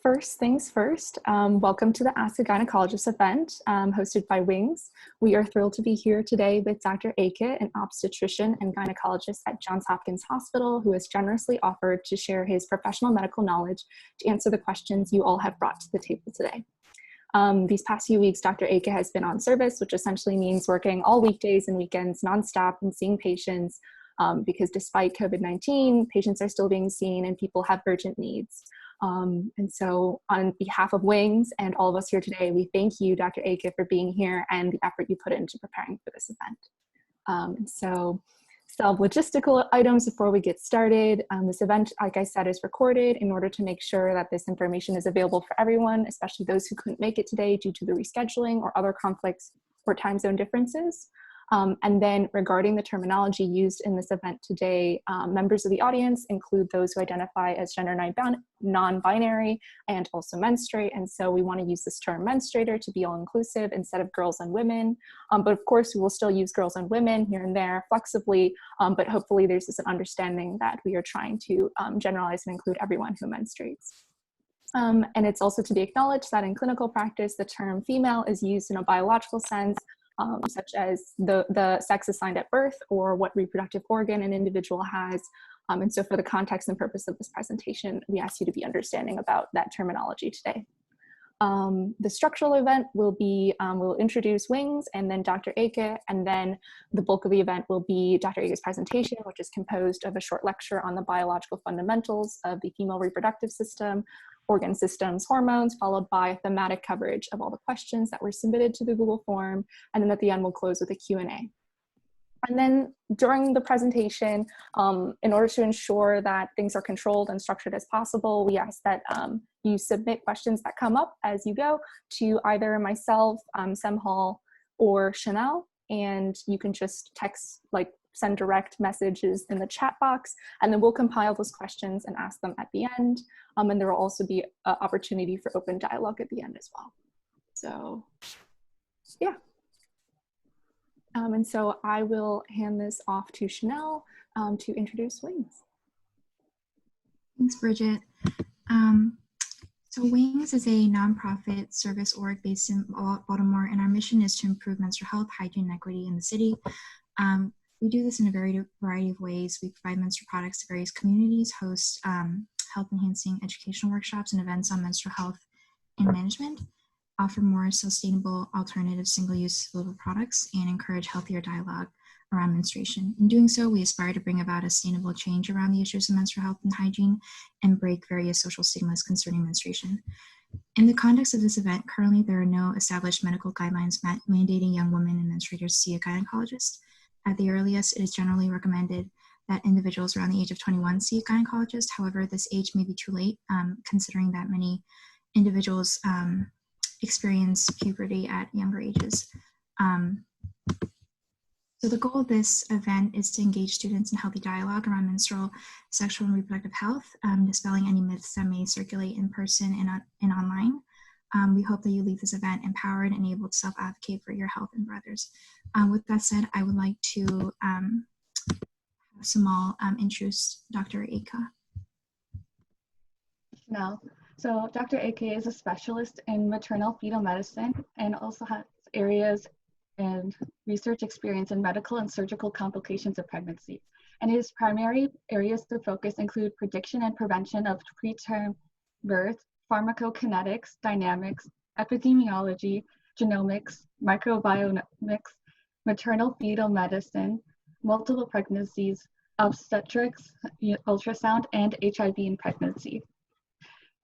First things first, welcome to the Ask a Gynecologist event hosted by Wings. We are thrilled to be here today with Dr. Eke, an obstetrician and gynecologist at Johns Hopkins Hospital, who has generously offered to share his professional medical knowledge to answer the questions you all have brought to the table today. These past few weeks, Dr. Eke has been on service, which essentially means working all weekdays and weekends nonstop and seeing patients because despite COVID-19, patients are still being seen and people have urgent needs. And so on behalf of Wings and all of us here today, we thank you, Dr. Eke, for being here and the effort you put into preparing for this event. So some logistical items before we get started. This event, like I said, is recorded in order to make sure that this information is available for everyone, especially those who couldn't make it today due to the rescheduling or other conflicts or time zone differences. And then regarding the terminology used in this event today, members of the audience include those who identify as gender non-binary and also menstruate. And so we want to use this term menstruator to be all inclusive instead of girls and women. But of course, we will still use girls and women here and there flexibly, but hopefully there's just an understanding that we are trying to generalize and include everyone who menstruates. And it's also to be acknowledged that in clinical practice, the term female is used in a biological sense, such as the sex assigned at birth or what reproductive organ an individual has. And so for the context and purpose of this presentation, we ask you to be understanding about that terminology today. The structural event will be, we'll introduce Wings and then Dr. Eke, and then the bulk of the event will be Dr. Eke's presentation, which is composed of a short lecture on the biological fundamentals of the female reproductive system, organ systems, hormones, followed by thematic coverage of all the questions that were submitted to the Google form. And then at the end, we'll close with a Q&A. And then during the presentation, in order to ensure that things are controlled and structured as possible, we ask that you submit questions that come up as you go to either myself, Sem Hall, or Chanel, and you can just text, send direct messages in the chat box, and then we'll compile those questions and ask them at the end. And there will also be an opportunity for open dialogue at the end as well. So, yeah. And so I will hand this off to Chanel to introduce Wings. Thanks, Bridget. So Wings is a nonprofit service org based in Baltimore, and our mission is to improve menstrual health, hygiene, and equity in the city. We do this in a variety of ways. We provide menstrual products to various communities, host health-enhancing educational workshops and events on menstrual health and management, offer more sustainable alternative single-use disposable products, and encourage healthier dialogue around menstruation. In doing so, we aspire to bring about a sustainable change around the issues of menstrual health and hygiene and break various social stigmas concerning menstruation. In the context of this event, currently there are no established medical guidelines mandating young women and menstruators see a gynecologist. At the earliest, it is generally recommended that individuals around the age of 21 see a gynecologist. However, this age may be too late, considering that many individuals experience puberty at younger ages. So the goal of this event is to engage students in healthy dialogue around menstrual, sexual, and reproductive health, dispelling any myths that may circulate in person and online. We hope that you leave this event empowered and able to self-advocate for your health and for others. With that said, I would like to have Samal introduce Dr. Eke. No. So Dr. Eke is a specialist in maternal fetal medicine and also has areas and research experience in medical and surgical complications of pregnancy. And his primary areas of focus include prediction and prevention of preterm birth, pharmacokinetics, dynamics, epidemiology, genomics, microbiomics, maternal fetal medicine, multiple pregnancies, obstetrics, ultrasound, and HIV in pregnancy.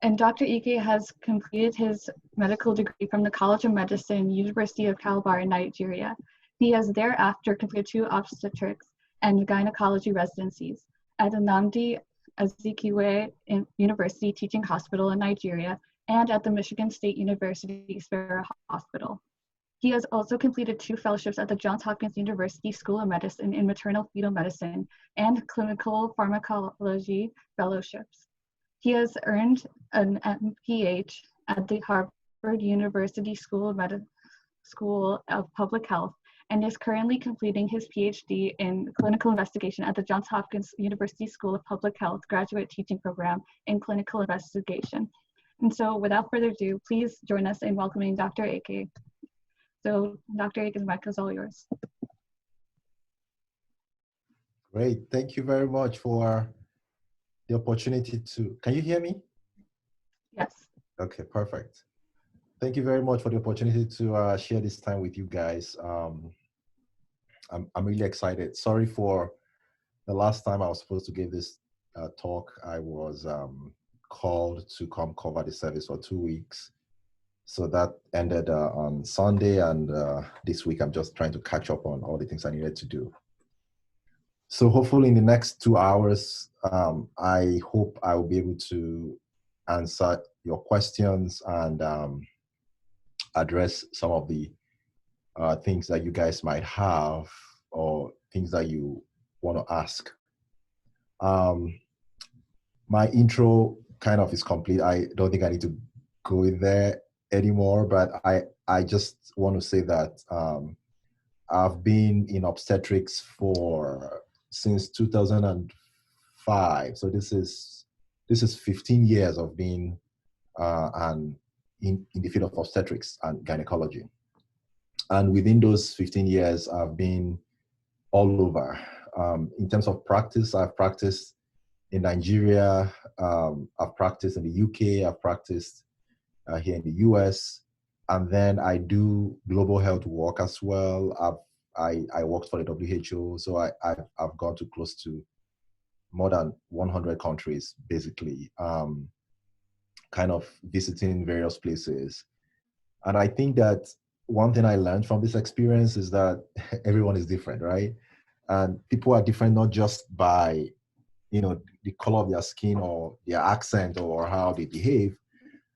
And Dr. Eke has completed his medical degree from the College of Medicine, University of Calabar in Nigeria. He has thereafter completed 2 obstetrics and gynecology residencies at the Nnamdi Azikiwe University Teaching Hospital in Nigeria and at the Michigan State University Sparrow Hospital. He has also completed 2 fellowships at the Johns Hopkins University School of Medicine in maternal fetal medicine and clinical pharmacology fellowships. He has earned an MPH at the Harvard University School of Public Health and is currently completing his PhD in clinical investigation at the Johns Hopkins University School of Public Health Graduate Teaching Program in Clinical Investigation. And so without further ado, please join us in welcoming Dr. Eke. So Dr. Eke, the mic is all yours. Great, thank you very much for the opportunity to, can you hear me? Yes. Okay, perfect. Thank you very much for the opportunity to share this time with you guys. I'm really excited. Sorry for the last time I was supposed to give this talk. I was called to come cover the service for 2 weeks. So that ended on Sunday, and this week I'm just trying to catch up on all the things I needed to do. So hopefully in the next 2 hours, I hope I will be able to answer your questions and address some of the things that you guys might have or things that you want to ask. My intro kind of is complete. I don't think I need to go in there anymore, but I just want to say that I've been in obstetrics since 2005. So this is 15 years of being in the field of obstetrics and gynecology. And within those 15 years, I've been all over. In terms of practice, I've practiced in Nigeria, I've practiced in the UK, I've practiced here in the US, and then I do global health work as well. I worked for the WHO, so I've gone to close to more than 100 countries, basically, kind of visiting various places. And I think that one thing I learned from this experience is that everyone is different, right? And people are different not just by, the color of their skin or their accent or how they behave,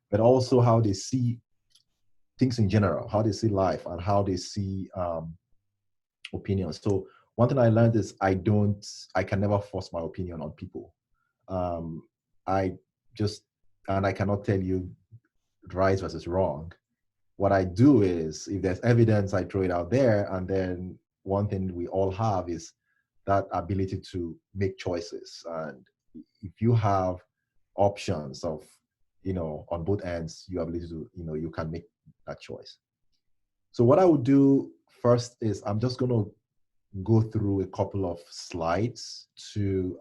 but also how they see things in general, how they see life and how they see opinions. So one thing I learned is I can never force my opinion on people. I cannot tell you right versus wrong. What I do is, if there's evidence, I throw it out there. And then one thing we all have is that ability to make choices. And if you have options of, on both ends, your ability to, you can make that choice. So what I would do first is I'm just going to go through a couple of slides to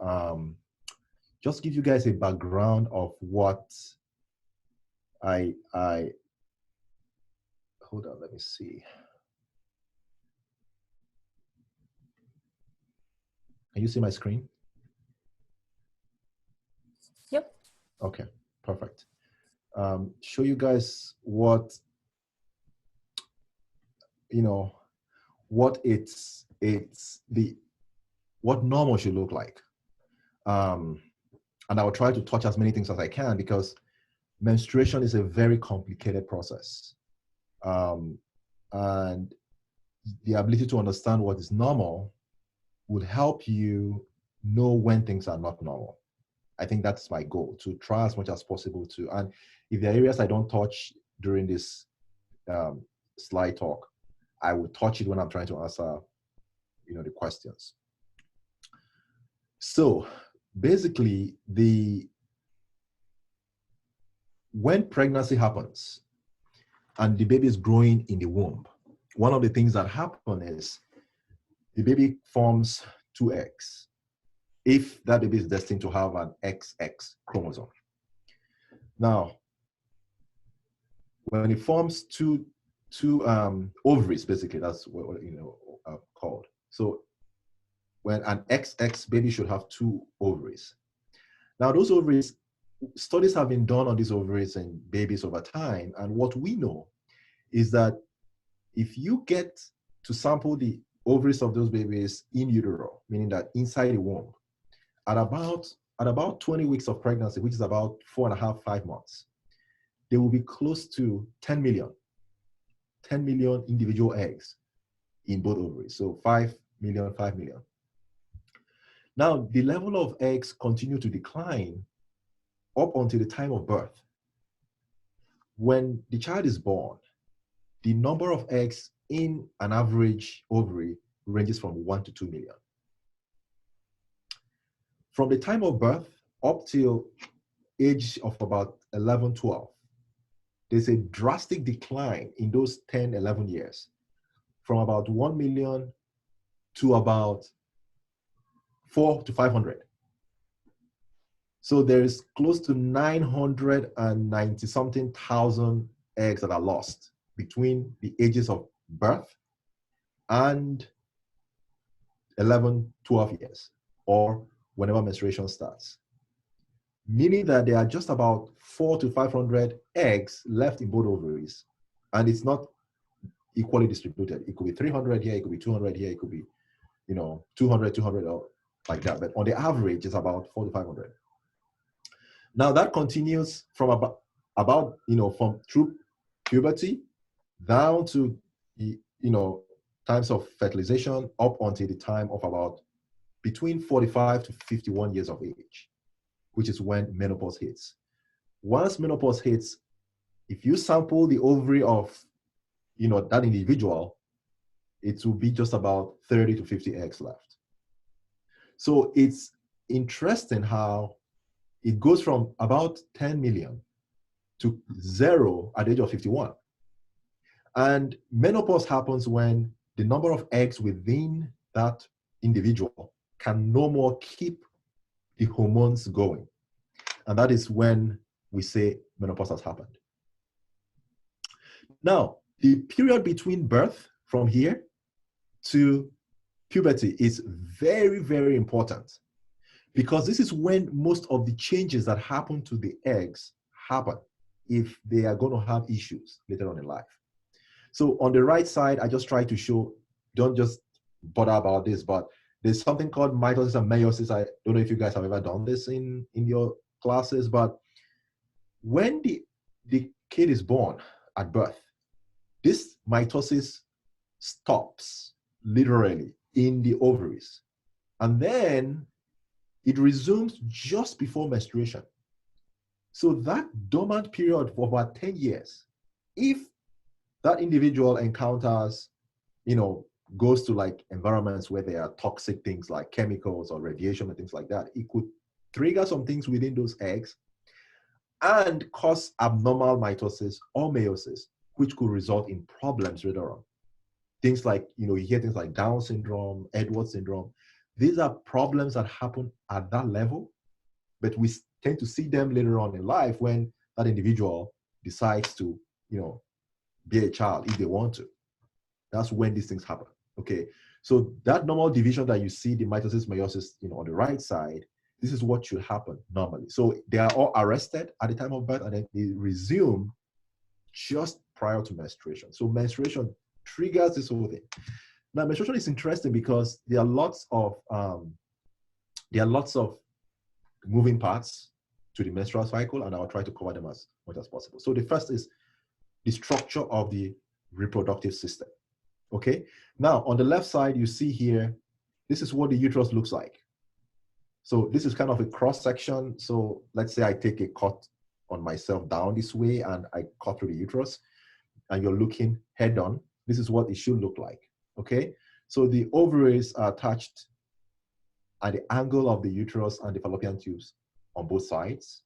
just give you guys a background of what hold on, let me see. Can you see my screen? Yep. Okay, perfect. Show you guys what, what what normal should look like. And I will try to touch as many things as I can because menstruation is a very complicated process. And the ability to understand what is normal would help you know when things are not normal. I think that's my goal, to try as much as possible to, and if there are areas I don't touch during this slide talk, I will touch it when I'm trying to answer, the questions. So basically, when pregnancy happens and the baby is growing in the womb, one of the things that happen is the baby forms 2 eggs. If that baby is destined to have an XX chromosome. Now, when it forms two ovaries, basically, that's what called. So when an XX baby should have 2 ovaries. Now, those ovaries, studies have been done on these ovaries and babies over time, and what we know is that if you get to sample the ovaries of those babies in utero, meaning that inside the womb, at about 20 weeks of pregnancy, which is about 4.5, 5 months, there will be close to 10 million individual eggs in both ovaries. So 5 million, 5 million. Now, the level of eggs continue to decline up until the time of birth. When the child is born, the number of eggs in an average ovary ranges from 1 to 2 million. From the time of birth up till age of about 11, 12, there's a drastic decline in those 10, 11 years from about 1 million to about 400 to 500. So there's close to 990 something thousand eggs that are lost between the ages of birth and 11, 12 years, or whenever menstruation starts. Meaning that there are just about 400 to 500 eggs left in both ovaries, and it's not equally distributed. It could be 300 here, it could be 200 here, it could be, 200, or like that. But on the average, it's about 400 to 500. Now that continues from about from through puberty down to the, times of fertilization up until the time of about between 45 to 51 years of age, which is when menopause hits. Once menopause hits, if you sample the ovary of, that individual, it will be just about 30 to 50 eggs left. So it's interesting how it goes from about 10 million to 0 at the age of 51. And menopause happens when the number of eggs within that individual can no more keep the hormones going. And that is when we say menopause has happened. Now, the period between birth from here to puberty is very, very important, because this is when most of the changes that happen to the eggs happen if they are going to have issues later on in life. So on the right side, I just try to show, don't just bother about this, but there's something called mitosis and meiosis. I don't know if you guys have ever done this in your classes, but when the kid is born at birth, this mitosis stops literally in the ovaries. And then it resumes just before menstruation. So that dormant period for about 10 years, if that individual encounters, goes to like environments where there are toxic things like chemicals or radiation and things like that, it could trigger some things within those eggs and cause abnormal mitosis or meiosis, which could result in problems later on. Things like, you hear things like Down syndrome, Edwards syndrome. These are problems that happen at that level, but we tend to see them later on in life when that individual decides to, be a child if they want to. That's when these things happen. Okay, so that normal division that you see, the mitosis, meiosis, on the right side, this is what should happen normally. So they are all arrested at the time of birth, and then they resume just prior to menstruation. So menstruation triggers this whole thing. Now, menstruation is interesting because there are lots of moving parts to the menstrual cycle, and I'll try to cover them as much as possible. So the first is the structure of the reproductive system. Okay, now on the left side, you see here, this is what the uterus looks like. So this is kind of a cross section. So let's say I take a cut on myself down this way and I cut through the uterus, and you're looking head on. This is what it should look like. Okay, so the ovaries are attached at the angle of the uterus and the fallopian tubes on both sides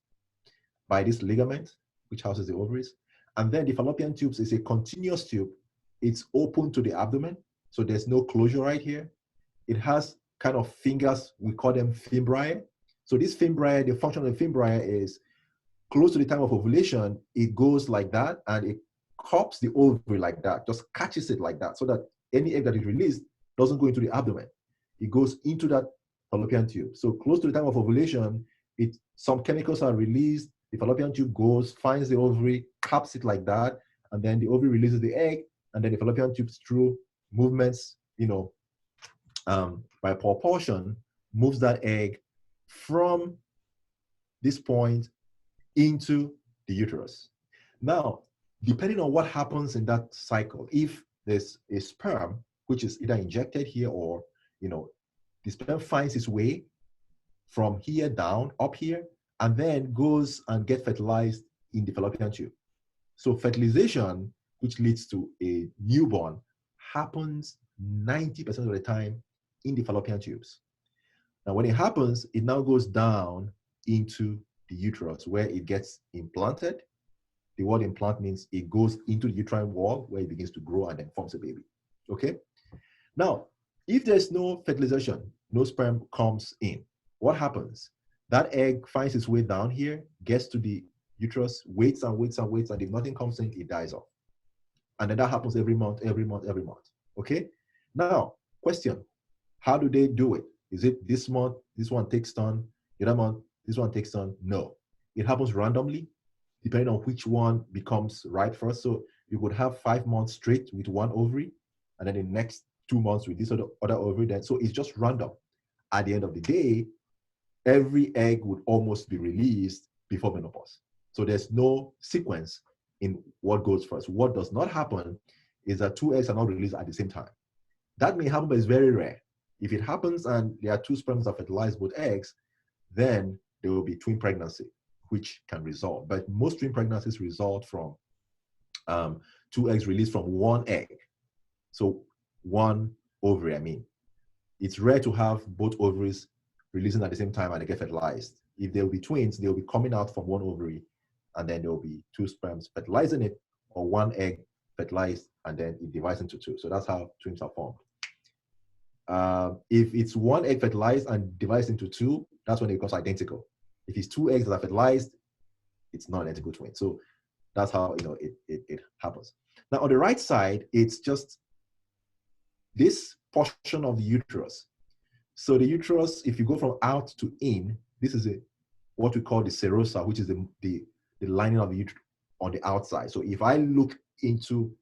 by this ligament, which houses the ovaries. And then the fallopian tubes is a continuous tube. It's open to the abdomen, so there's no closure right here. It has kind of fingers, we call them fimbriae. So this fimbriae, the function of the fimbriae is close to the time of ovulation, it goes like that, and it cups the ovary like that, just catches it like that, so that any egg that is released doesn't go into the abdomen. It goes into that fallopian tube. So close to the time of ovulation, some chemicals are released, the fallopian tube goes, finds the ovary, caps it like that, and then the ovary releases the egg, and then the fallopian tube, through movements, by propulsion, moves that egg from this point into the uterus. Now, depending on what happens in that cycle, if there's a sperm, which is either injected here or, the sperm finds its way from here down, up here, and then goes and gets fertilized in the fallopian tube. So fertilization, which leads to a newborn, happens 90% of the time in the fallopian tubes. Now, when it happens, it now goes down into the uterus where it gets implanted. The word implant means it goes into the uterine wall where it begins to grow and then forms a baby. Okay? Now, if there's no fertilization, no sperm comes in, what happens? That egg finds its way down here, gets to the uterus, waits and waits and waits, and if nothing comes in, it dies off. And then that happens every month, every month, every month. Okay? Now, question, how do they do it? Is it this month, this one takes turn, the other month, this one takes turn? No. It happens randomly, depending on which one becomes right first. So you could have 5 months straight with one ovary, and then the next 2 months with this other ovary. Then, so it's just random. At the end of the day, every egg would almost be released before menopause. So there's no sequence in what goes first. What does not happen is that 2 eggs are not released at the same time. That may happen, but it's very rare. If it happens and there are 2 sperms that fertilize both eggs, then there will be twin pregnancy, which can result. But most twin pregnancies result from 2 eggs released from 1 egg. So 1 ovary, I mean. It's rare to have both ovaries releasing at the same time and they get fertilized. If there will be twins, they'll be coming out from 1 ovary, and then there will be 2 sperms fertilizing it, or 1 egg fertilized, and then it divides into 2. So that's how twins are formed. If it's 1 egg fertilized and divides into 2, that's when it becomes identical. If it's 2 eggs that are fertilized, it's not identical twin. So that's how it happens. Now on the right side, it's just this portion of the uterus. So the uterus, if you go from out to in, this is what we call the serosa, which is the lining of the uterus on the outside. So if I look into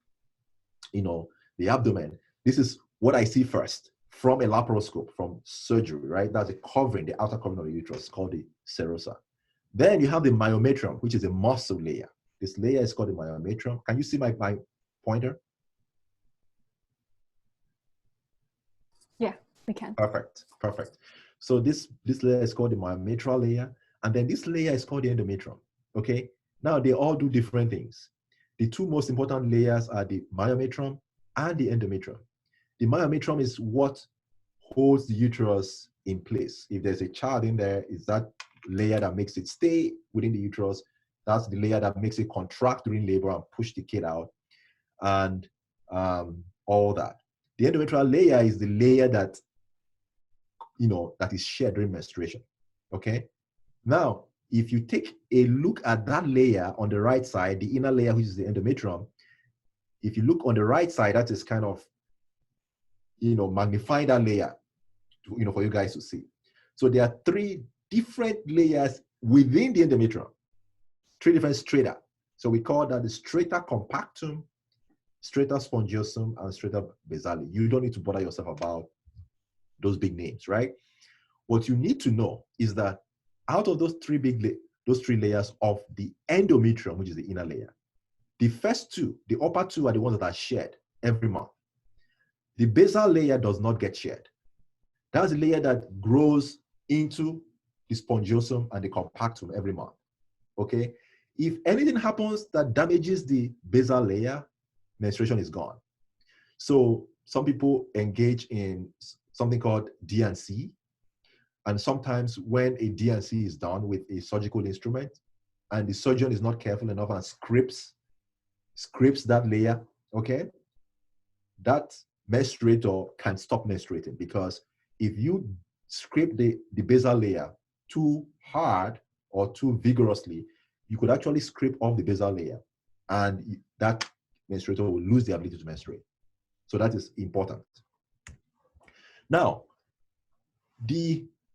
the abdomen, this is what I see first from a laparoscope, from surgery, right? That's a covering, the outer covering of the uterus, called the serosa. Then you have the myometrium, which is a muscle layer. This layer is called the myometrium. Can you see my pointer? Yeah, we can. Perfect, perfect. So this layer is called the myometrial layer, and then this layer is called the endometrium. Okay. Now they all do different things. The 2 most important layers are the myometrium and the endometrium. The myometrium is what holds the uterus in place. If there's a child in there, it's that layer that makes it stay within the uterus. That's the layer that makes it contract during labor and push the kid out, and all that. The endometrial layer is the layer that that is shared during menstruation. Okay. Now, if you take a look at that layer on the right side, the inner layer, which is the endometrium, if you look on the right side, that is kind of magnify that layer for you guys to see. So there are 3 different layers within the endometrium, 3 different strata. So we call that the strata compactum, strata spongiosum, and strata basale. You don't need to bother yourself about those big names, right? What you need to know is that out of those 3 layers of the endometrium, which is the inner layer, the first 2, the upper 2, are the ones that are shared every month. The basal layer does not get shared. That's the layer that grows into the spongiosum and the compactum every month. Okay? If anything happens that damages the basal layer, menstruation is gone. So some people engage in something called D&C. And sometimes when a D&C is done with a surgical instrument and the surgeon is not careful enough and scrapes that layer, okay, that menstruator can stop menstruating, because if you scrape the basal layer too hard or too vigorously, you could actually scrape off the basal layer and that menstruator will lose the ability to menstruate. So that is important. Now,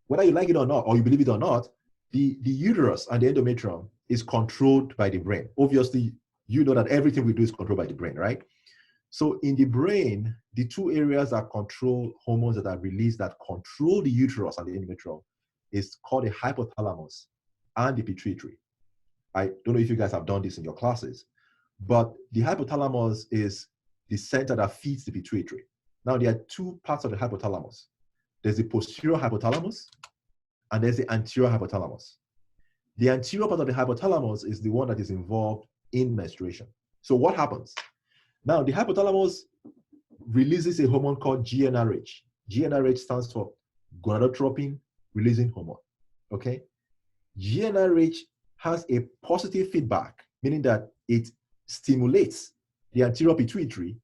whether you like it or not, or you believe it or not, the uterus and the endometrium is controlled by the brain. Obviously, you know that everything we do is controlled by the brain, right? So in the brain, the 2 areas that control hormones that are released that control the uterus and the endometrium is called the hypothalamus and the pituitary. I don't know if you guys have done this in your classes, but the hypothalamus is the center that feeds the pituitary. Now, there are 2 parts of the hypothalamus. There's the posterior hypothalamus and there's the anterior hypothalamus. The anterior part of the hypothalamus is the one that is involved in menstruation. So what happens? Now, the hypothalamus releases a hormone called GnRH. GnRH stands for gonadotropin releasing hormone, okay? GnRH has a positive feedback, meaning that it stimulates the anterior pituitary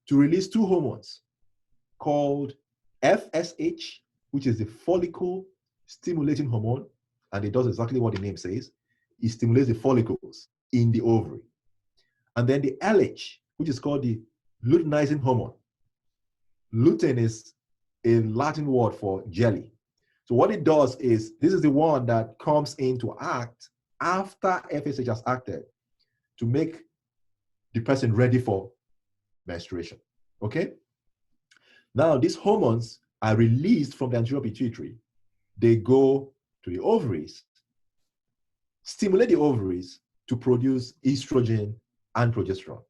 to release two hormones called FSH, which is the follicle stimulating hormone, and it does exactly what the name says. It stimulates the follicles in the ovary. And then the LH, which is called the luteinizing hormone. Lutein is a Latin word for jelly. So what it does is, this is the one that comes in to act after FSH has acted to make the person ready for menstruation, okay? Now, these hormones are released from the anterior pituitary. They go to the ovaries, stimulate the ovaries to produce estrogen and progesterone.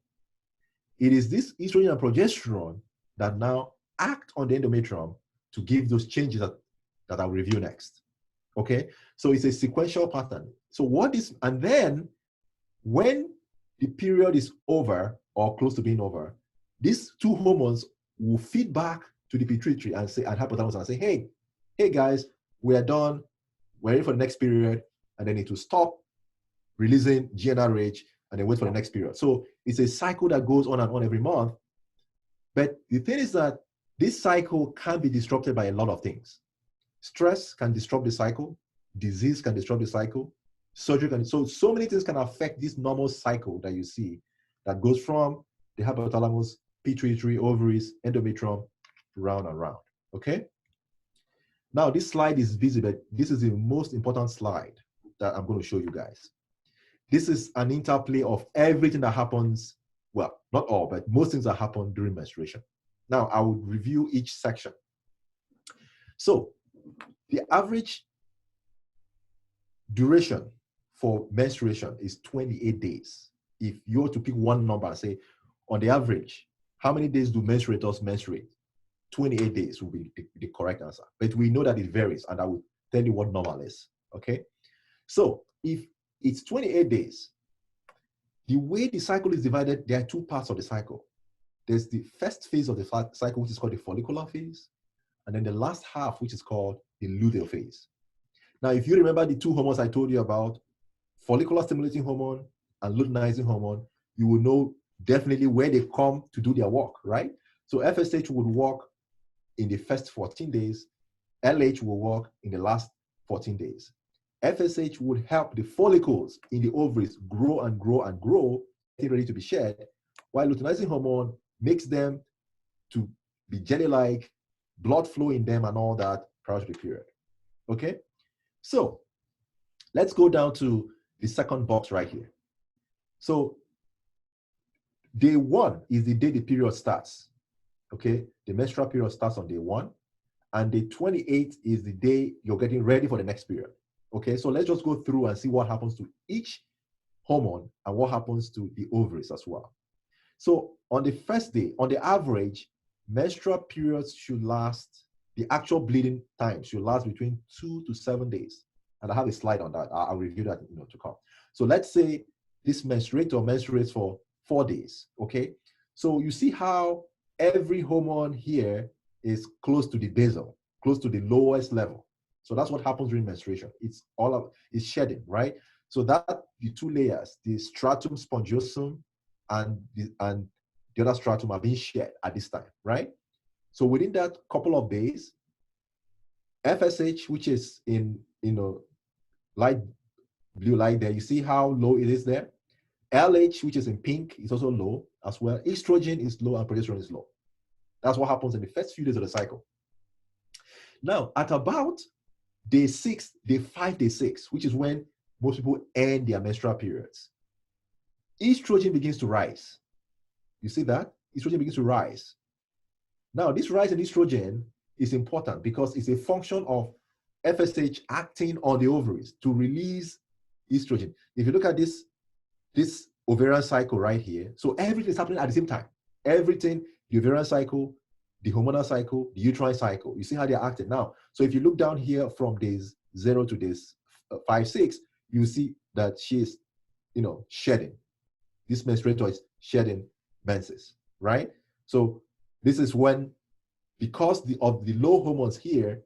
It is this estrogen and progesterone that now act on the endometrium to give those changes that I'll review next, okay? So it's a sequential pattern. So and then when the period is over or close to being over, these two hormones will feed back to the pituitary and hypothalamus and say, hey guys, we are done. We're ready for the next period. And then it will stop releasing GnRH and then wait for the next period. So it's a cycle that goes on and on every month. But the thing is that this cycle can be disrupted by a lot of things. Stress can disrupt the cycle. Disease can disrupt the cycle. Surgery can, so many things can affect this normal cycle that you see that goes from the hypothalamus, pituitary, ovaries, endometrium, round and round, okay? Now, this slide is busy, but this is the most important slide that I'm going to show you guys. This is an interplay of everything that happens, well, not all, but most things that happen during menstruation. Now, I will review each section. So, the average duration for menstruation is 28 days. If you were to pick one number and say, on the average, how many days do menstruators menstruate? 28 days will be the correct answer. But we know that it varies, and I will tell you what normal is, okay? So if it's 28 days, the way the cycle is divided, there are two parts of the cycle. There's the first phase of the cycle, which is called the follicular phase, and then the last half, which is called the luteal phase. Now, if you remember the two hormones I told you about, follicular stimulating hormone and luteinizing hormone, you will know definitely where they come to do their work, right? So FSH would work in the first 14 days, LH will work in the last 14 days. FSH would help the follicles in the ovaries grow and grow and grow, getting ready to be shed, while luteinizing hormone makes them to be jelly-like, blood flow in them and all that prior to the period, okay? So let's go down to the second box right here. So day one is the day the period starts, okay? The menstrual period starts on day one, and day 28 is the day you're getting ready for the next period, okay? So let's just go through and see what happens to each hormone and what happens to the ovaries as well. So on the first day, on the average, menstrual periods should last, the actual bleeding time should last between 2 to 7 days. And I have a slide on that. I'll review that to come. So let's say this menstruator menstruates for 4 days, okay? So you see how every hormone here is close to the basal, close to the lowest level. So that's what happens during menstruation. It's shedding, right? So that the two layers, the stratum spongiosum and the other stratum are being shed at this time, right? So within that couple of days, FSH, which is in light blue light there, you see how low it is there. LH, which is in pink, is also low as well. Estrogen is low and progesterone is low. That's what happens in the first few days of the cycle. Now, at about day 5, day 6, which is when most people end their menstrual periods, estrogen begins to rise. You see that? Estrogen begins to rise. Now, this rise in estrogen is important because it's a function of FSH acting on the ovaries to release estrogen. If you look at this ovarian cycle right here, so everything is happening at the same time. Everything, the ovarian cycle, the hormonal cycle, the uterine cycle, you see how they're acting now. So if you look down here from days 0 to days 5, 6, you see that she is, shedding. This menstruator is shedding menses, right? So this is when, because of the low hormones here,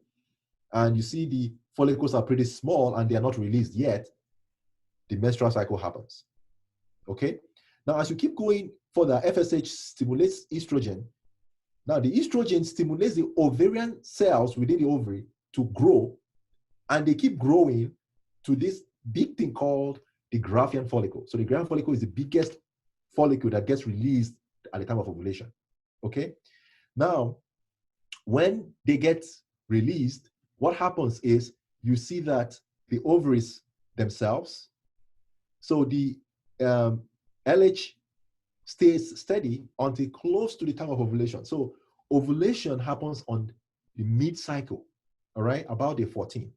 and you see the follicles are pretty small and they are not released yet, the menstrual cycle happens. Okay? Now, as you keep going further, FSH stimulates estrogen. Now, the estrogen stimulates the ovarian cells within the ovary to grow, and they keep growing to this big thing called the Graafian follicle. So the Graafian follicle is the biggest follicle that gets released at the time of ovulation. Okay? Now, when they get released, what happens is you see that the ovaries themselves, so the LH stays steady until close to the time of ovulation. So ovulation happens on the mid-cycle, all right, about day 14,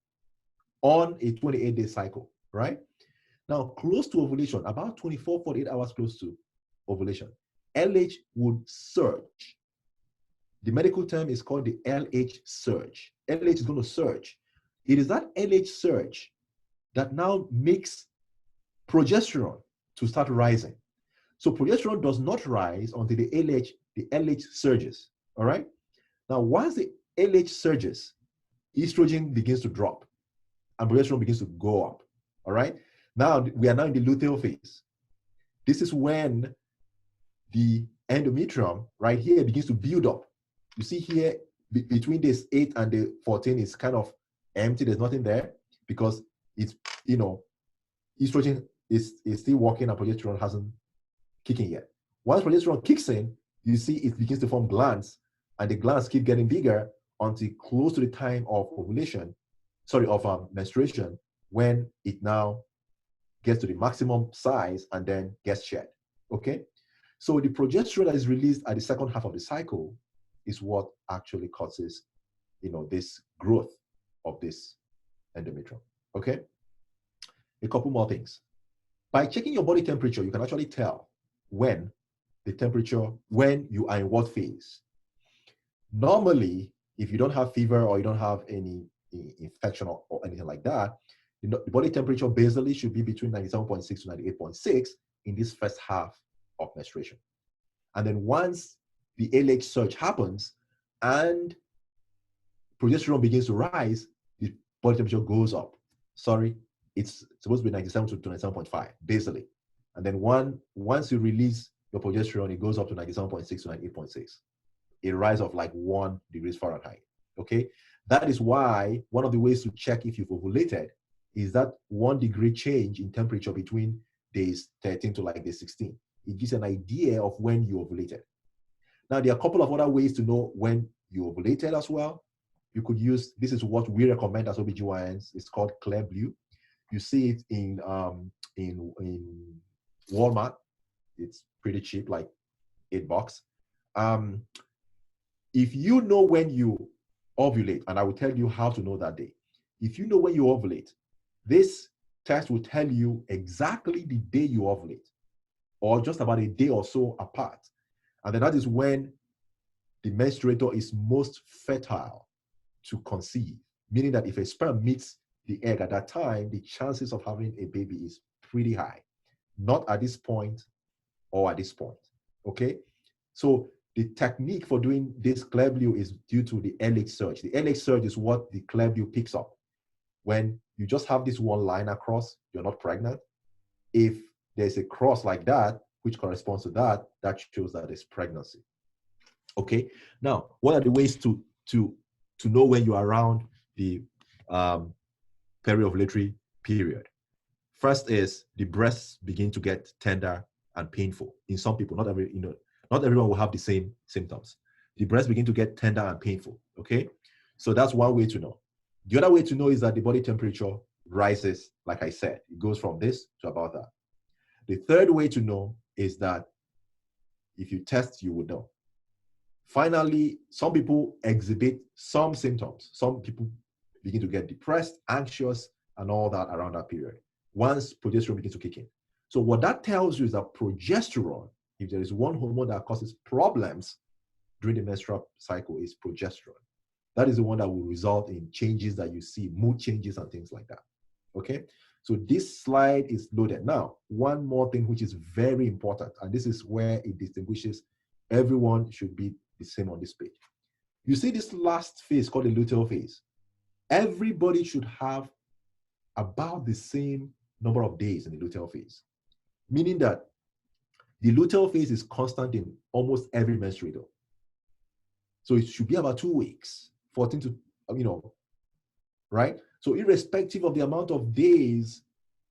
on a 28-day cycle, right? Now, close to ovulation, about 24, 48 hours close to ovulation, LH would surge. The medical term is called the LH surge. LH is going to surge. It is that LH surge that now makes progesterone to start rising. So progesterone does not rise until the LH surges, all right? Now, once the LH surges, estrogen begins to drop and progesterone begins to go up, all right? Now, we are now in the luteal phase. This is when the endometrium right here begins to build up. You see here, between this 8 and the 14 is kind of empty. There's nothing there because it's, estrogen is still working and progesterone hasn't kicked in yet. Once progesterone kicks in, you see it begins to form glands, and the glands keep getting bigger until close to the time of menstruation, when it now gets to the maximum size and then gets shed. Okay? So the progesterone that is released at the second half of the cycle is what actually causes, this growth of this endometrium. Okay? A couple more things. By checking your body temperature, you can actually tell when you are in what phase. Normally, if you don't have fever or you don't have any infection or anything like that, the body temperature basally should be between 97.6 to 98.6 in this first half of menstruation. And then once the LH surge happens and progesterone begins to rise, the body temperature goes up. Sorry, it's supposed to be 97 to 97.5 basally. And then once you release your progesterone, it goes up to 97.6 to 98.6. A rise of like 1 degree Fahrenheit. Okay? That is why one of the ways to check if you've ovulated is that 1 degree change in temperature between days 13 to like day 16. It gives an idea of when you ovulated. Now, there are a couple of other ways to know when you ovulated as well. You could use, this is what we recommend as OBGYNs. It's called Clear Blue. You see it in Walmart. It's pretty cheap, like $8. If you know when you ovulate, and I will tell you how to know that day. If you know when you ovulate, this test will tell you exactly the day you ovulate, or just about a day or so apart. And then that is when the menstruator is most fertile to conceive, meaning that if a sperm meets the egg at that time, the chances of having a baby is pretty high. Not at this point or at this point, okay? So the technique for doing this Clear Blue is due to the LH surge. The LH surge is what the Clear Blue picks up. When you just have this one line across, you're not pregnant. If there's a cross like that, which corresponds to that, that shows that it's pregnancy. Okay. Now, what are the ways to know when you are around the periovulatory period? First is the breasts begin to get tender and painful. In some people, not everyone will have the same symptoms. The breasts begin to get tender and painful. Okay. So that's one way to know. The other way to know is that the body temperature rises, like I said, it goes from this to about that. The third way to know is that if you test, you would know. Finally, some people exhibit some symptoms. Some people begin to get depressed, anxious, and all that around that period, once progesterone begins to kick in. So what that tells you is that progesterone, if there is one hormone that causes problems during the menstrual cycle, is progesterone. That is the one that will result in changes that you see, mood changes and things like that. Okay? So this slide is loaded. Now, one more thing which is very important, and this is where it distinguishes, everyone should be the same on this page. You see this last phase called the luteal phase. everybody should have about the same number of days in the luteal phase, meaning that the luteal phase is constant in almost every menstruator. So it should be about 2 weeks, 14 to, right? So irrespective of the amount of days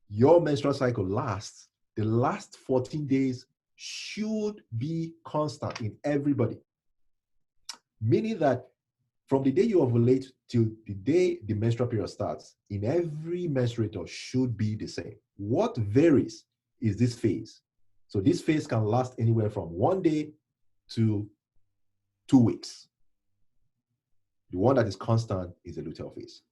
your menstrual cycle lasts, the last 14 days should be constant in everybody. Meaning that from the day you ovulate till the day the menstrual period starts, in every menstruator should be the same. What varies is this phase. So this phase can last anywhere from 1 day to 2 weeks. The one that is constant is the luteal phase.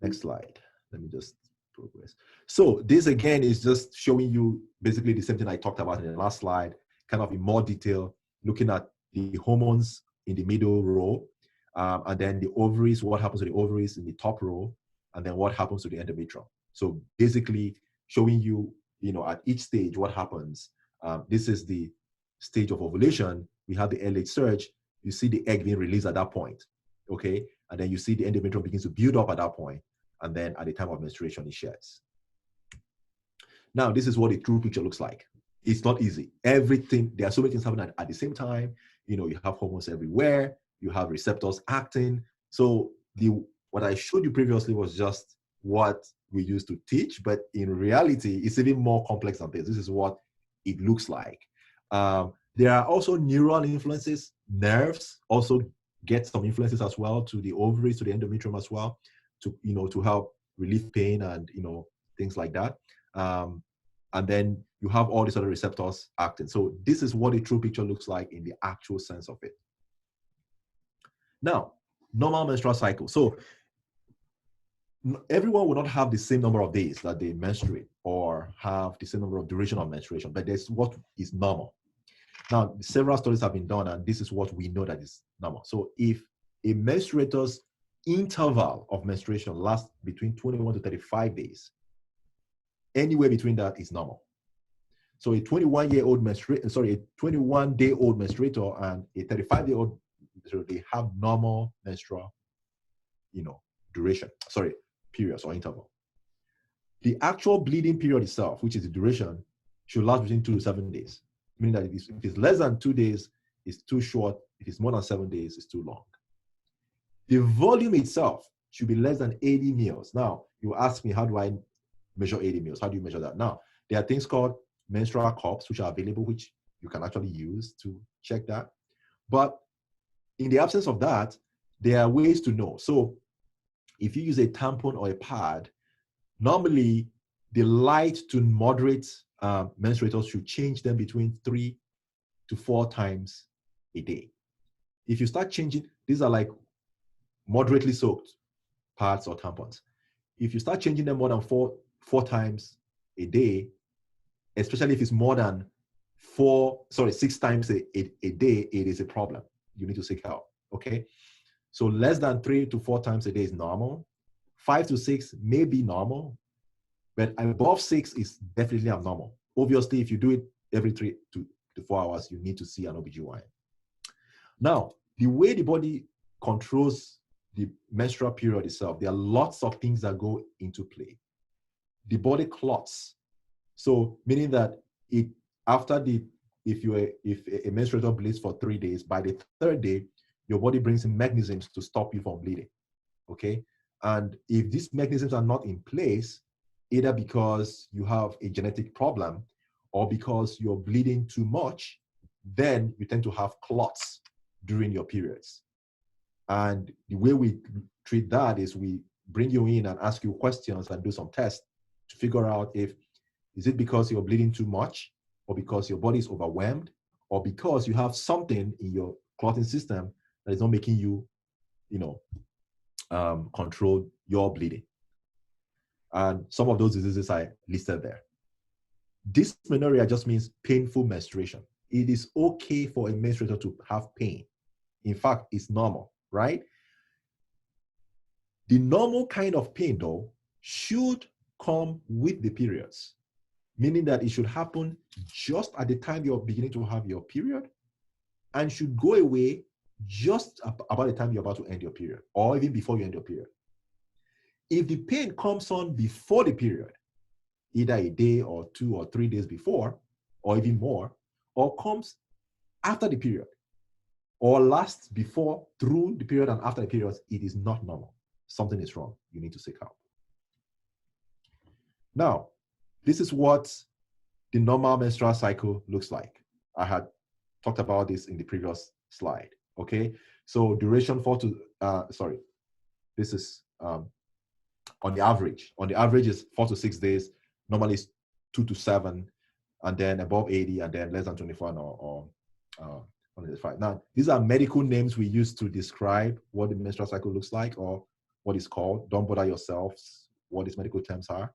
Next slide. Let me just progress. So this again is just showing you basically the same thing I talked about in the last slide, kind of in more detail, looking at the hormones in the middle row, and then the ovaries, what happens to the ovaries in the top row, and then what happens to the endometrium. So basically showing you, at each stage what happens. This is the stage of ovulation. We have the LH surge. You see the egg being released at that point, okay? And then you see the endometrium begins to build up at that point, and then at the time of menstruation, it sheds. Now, this is what a true picture looks like. It's not easy. Everything, there are so many things happening at the same time. You have hormones everywhere. You have receptors acting. So what I showed you previously was just what we used to teach, but in reality, it's even more complex than this. This is what it looks like. There are also neural influences. Nerves also get some influences as well to the ovaries, to the endometrium as well, to help relieve pain and things like that. And then you have all these other receptors acting. So this is what a true picture looks like in the actual sense of it. Now, normal menstrual cycle. So everyone will not have the same number of days that they menstruate or have the same number of duration of menstruation, but there's what is normal. Now, several studies have been done, and this is what we know that is normal. So if a menstruator's interval of menstruation lasts between 21 to 35 days, anywhere between that is normal. So a 21-day-old menstruator and a 35-day-old menstruator, they have normal menstrual, periods or interval. The actual bleeding period itself, which is the duration, should last between 2 to 7 days. Meaning that if it's less than 2 days, it's too short. If it's more than 7 days, it's too long. The volume itself should be less than 80 mils. Now, you ask me, how do I measure 80 mils? How do you measure that? Now, there are things called menstrual cups, which are available, which you can actually use to check that. But in the absence of that, there are ways to know. So if you use a tampon or a pad, normally the light to moderate menstruators should change them between 3 to 4 times a day. If you start changing, these are like moderately soaked pads or tampons. If you start changing them more than four times a day, especially if it's more than 6 times a day, it is a problem. You need to seek help, okay? So less than 3 to 4 times a day is normal. 5 to 6 may be normal, but above 6 is definitely abnormal. Obviously, if you do it every 3 to 4 hours, you need to see an OBGYN. Now, the way the body controls the menstrual period itself, there are lots of things that go into play. The body clots. So meaning that if a menstruator bleeds for 3 days, by the 3rd day, your body brings in mechanisms to stop you from bleeding, okay? And if these mechanisms are not in place, either because you have a genetic problem or because you're bleeding too much, then you tend to have clots during your periods. And the way we treat that is we bring you in and ask you questions and do some tests to figure out is it because you're bleeding too much, or because your body is overwhelmed, or because you have something in your clotting system that is not making you, control your bleeding. And some of those diseases I listed there. Dysmenorrhea just means painful menstruation. It is okay for a menstruator to have pain. In fact, it's normal, right? The normal kind of pain, though, should come with the periods, meaning that it should happen just at the time you're beginning to have your period and should go away just about the time you're about to end your period, or even before you end your period. If the pain comes on before the period, either a day or 2 or 3 days before, or even more, or comes after the period, or lasts before, through the period, and after the period, it is not normal. Something is wrong. You need to seek help. Now, this is what the normal menstrual cycle looks like. I had talked about this in the previous slide. Okay, so duration this is on the average. On the average is 4 to 6 days. Normally it's 2 to 7, and then above 80, and then less than 24 or 105. Now, these are medical names we use to describe what the menstrual cycle looks like or what it's called. Don't bother yourselves what these medical terms are.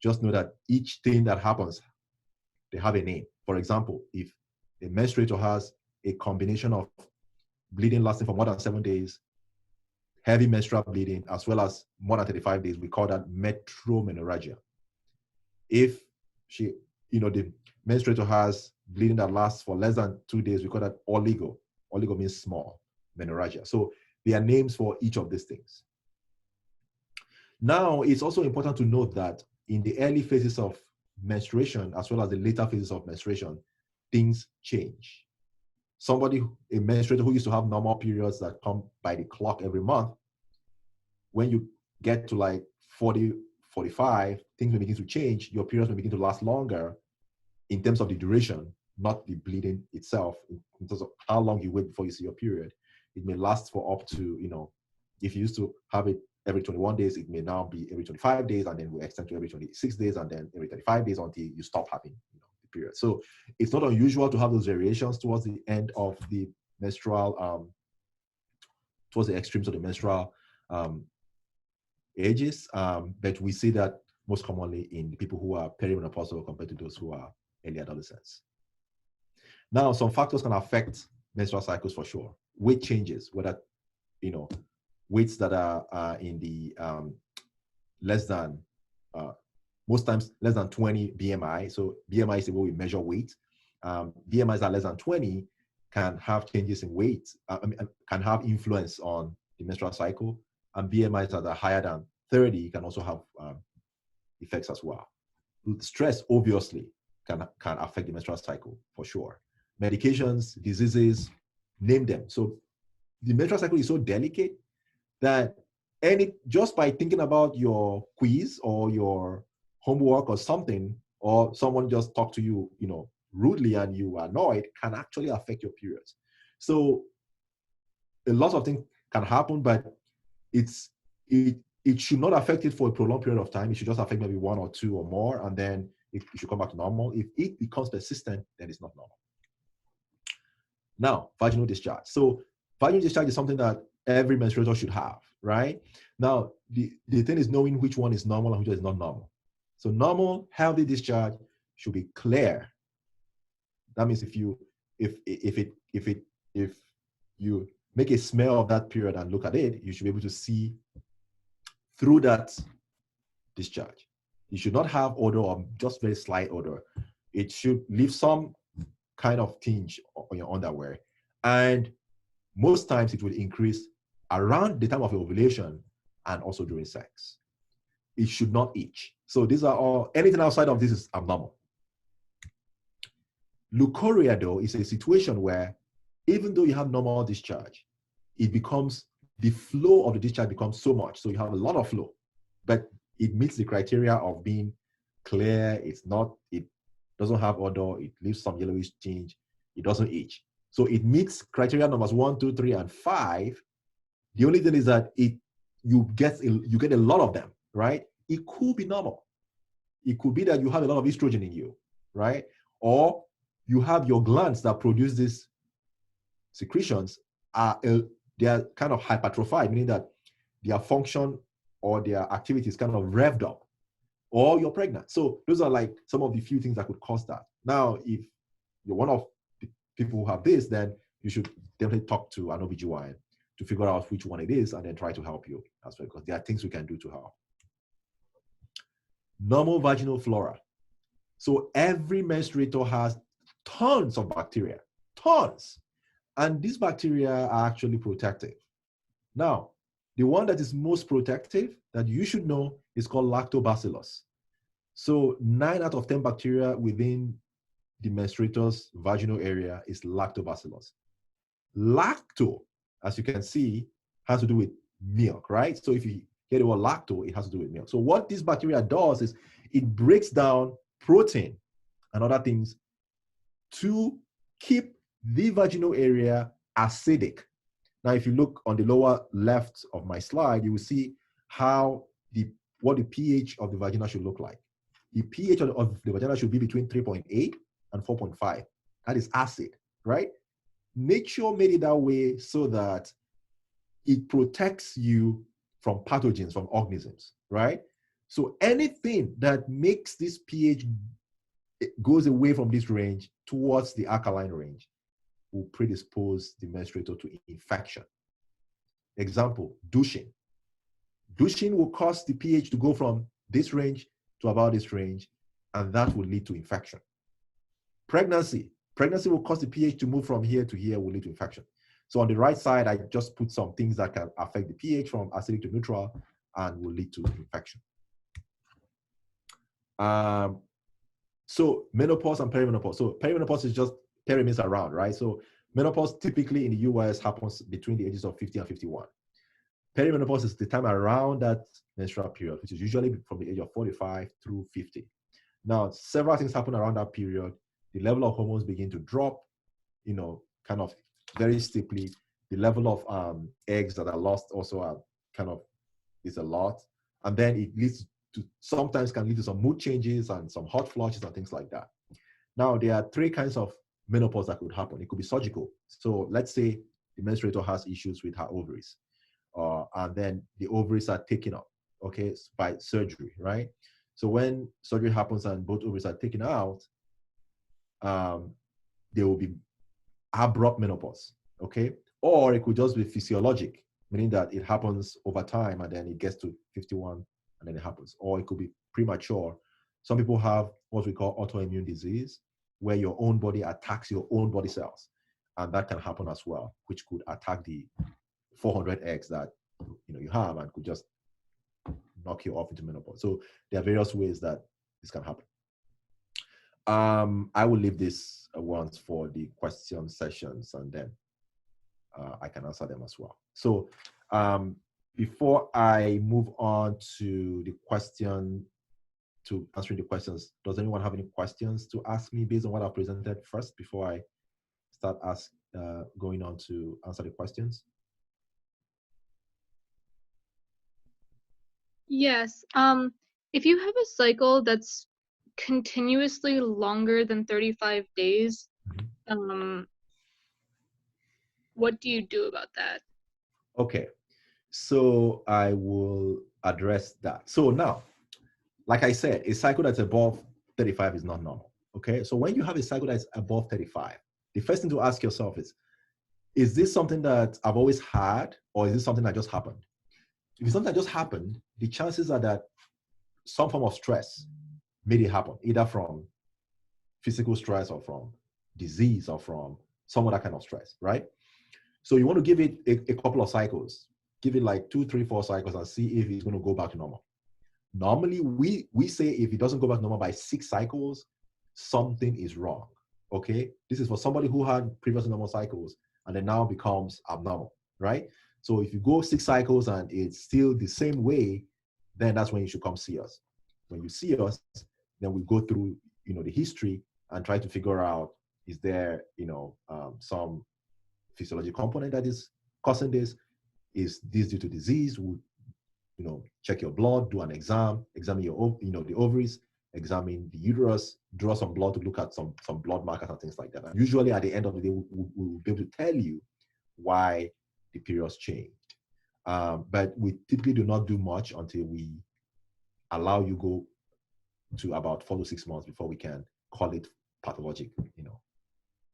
Just know that each thing that happens, they have a name. For example, if a menstruator has a combination of bleeding lasting for more than 7 days, heavy menstrual bleeding, as well as more than 35 days, we call that metromenorrhagia. If the menstruator has bleeding that lasts for less than 2 days, we call that oligo. Oligo means small, menorrhagia. So there are names for each of these things. Now, it's also important to note that in the early phases of menstruation, as well as the later phases of menstruation, things change. A menstruator who used to have normal periods that come by the clock every month, when you get to like 40, 45, things may begin to change. Your periods may begin to last longer in terms of the duration, not the bleeding itself, in terms of how long you wait before you see your period. It may last for up to, if you used to have it every 21 days, it may now be every 25 days, and then we extend to every 26 days, and then every 35 days until you stop having the period. So it's not unusual to have those variations towards the end of the menstrual, towards the extremes of the menstrual ages, but we see that most commonly in the people who are perimenopausal compared to those who are early adolescents. Now, some factors can affect menstrual cycles for sure. Weight changes, whether, weights that are in the less than, most times less than 20 BMI. So BMI is the way we measure weight. BMIs that are less than 20 can have changes in weight, can have influence on the menstrual cycle. And BMIs that are higher than 30 can also have effects as well. Stress, obviously, can affect the menstrual cycle for sure. Medications, diseases, name them. So the menstrual cycle is so delicate that just by thinking about your quiz or your homework or something, or someone just talked to you, rudely, and you are annoyed, can actually affect your periods. So a lot of things can happen, but it should not affect it for a prolonged period of time. It should just affect maybe 1 or 2 or more, and then it should come back to normal. If it becomes persistent, then it's not normal. Now, vaginal discharge. So vaginal discharge is something that every menstruator should have, right? Now, the thing is knowing which one is normal and which one is not normal. So normal, healthy discharge should be clear. That means if you make a smell of that period and look at it, you should be able to see through that discharge. You should not have odor or just very slight odor. It should leave some kind of tinge on your underwear. And most times it will increase around the time of ovulation and also during sex. It should not itch. So these are all, anything outside of this is abnormal. Leukorrhea, though, is a situation where even though you have normal discharge, the flow of the discharge becomes so much. So you have a lot of flow, but it meets the criteria of being clear. It doesn't have odor. It leaves some yellowish tinge. It doesn't itch. So it meets criteria numbers 1, 2, 3, and 5. The only thing is that you get a lot of them, right? It could be normal. It could be that you have a lot of estrogen in you, right? Or you have your glands that produce these secretions they are kind of hypertrophied, meaning that their function or their activity is kind of revved up, or you're pregnant. So those are like some of the few things that could cause that. Now, if you're one of the people who have this, then you should definitely talk to an OBGYN to figure out which one it is and then try to help you as well, because there are things we can do to help. Normal vaginal flora. So every menstruator has tons of bacteria, tons. And these bacteria are actually protective. Now, the one that is most protective that you should know is called lactobacillus. So 9 out of 10 bacteria within the menstruator's vaginal area is lactobacillus. Lacto, as you can see, has to do with milk, right? So if you get the word lacto, it has to do with milk. So what this bacteria does is it breaks down protein and other things to keep the vaginal area acidic. Now, if you look on the lower left of my slide, you will see what the pH of the vagina should look like. The pH of the vagina should be between 3.8 and 4.5. That is acid, right? Nature made it that way so that it protects you from pathogens, from organisms, right? So anything that makes this pH goes away from this range towards the alkaline range will predispose the menstruator to infection. Example, douching. Douching will cause the pH to go from this range to about this range, and that will lead to infection. Pregnancy will cause the pH to move from here to here, will lead to infection. So on the right side, I just put some things that can affect the pH from acidic to neutral and will lead to infection. So menopause and perimenopause. So perimenopause is just, peri means around, right? So menopause typically in the US happens between the ages of 50 and 51. Perimenopause is the time around that menstrual period, which is usually from the age of 45 through 50. Now, several things happen around that period. The level of hormones begin to drop, kind of very steeply. The level of eggs that are lost also is a lot. And then it leads to, sometimes can lead to some mood changes and some hot flushes and things like that. Now, there are 3 kinds of menopause that could happen. It could be surgical. So let's say the menstruator has issues with her ovaries. And then the ovaries are taken up, okay, by surgery, right? So when surgery happens and both ovaries are taken out, there will be abrupt menopause, okay? Or it could just be physiologic, meaning that it happens over time and then it gets to 51 and then it happens. Or it could be premature. Some people have what we call autoimmune disease, where your own body attacks your own body cells. And that can happen as well, which could attack the 400 eggs that you have and could just knock you off into menopause. So there are various ways that this can happen. I will leave this once for the question sessions, and then I can answer them as well. So before I move on to answering the questions, does anyone have any questions to ask me based on what I presented first before I start going on to answer the questions? Yes. If you have a cycle that's continuously longer than 35 days, what do you do about that? Okay, so I will address that. So now, like I said, a cycle that's above 35 is not normal, okay? So when you have a cycle that's above 35, the first thing to ask yourself is this something that I've always had, or is this something that just happened? If it's something that just happened, the chances are that some form of stress made it happen, either from physical stress or from disease or from some other kind of stress, right? So you want to give it a couple of cycles. Give it like 2, 3, 4 cycles and see if it's going to go back to normal. Normally, we say if it doesn't go back to normal by 6 cycles, something is wrong, okay? This is for somebody who had previous normal cycles and then now becomes abnormal, right? So if you go 6 cycles and it's still the same way, then that's when you should come see us. When you see us, then we go through, the history and try to figure out, is there, some physiological component that is causing this? Is this due to disease? We'll, check your blood, do an examine your, the ovaries, examine the uterus, draw some blood to look at some blood markers and things like that. And usually at the end of the day, we'll be able to tell you why the periods changed. But we typically do not do much until we allow you go to about 4 to 6 months before we can call it pathologic,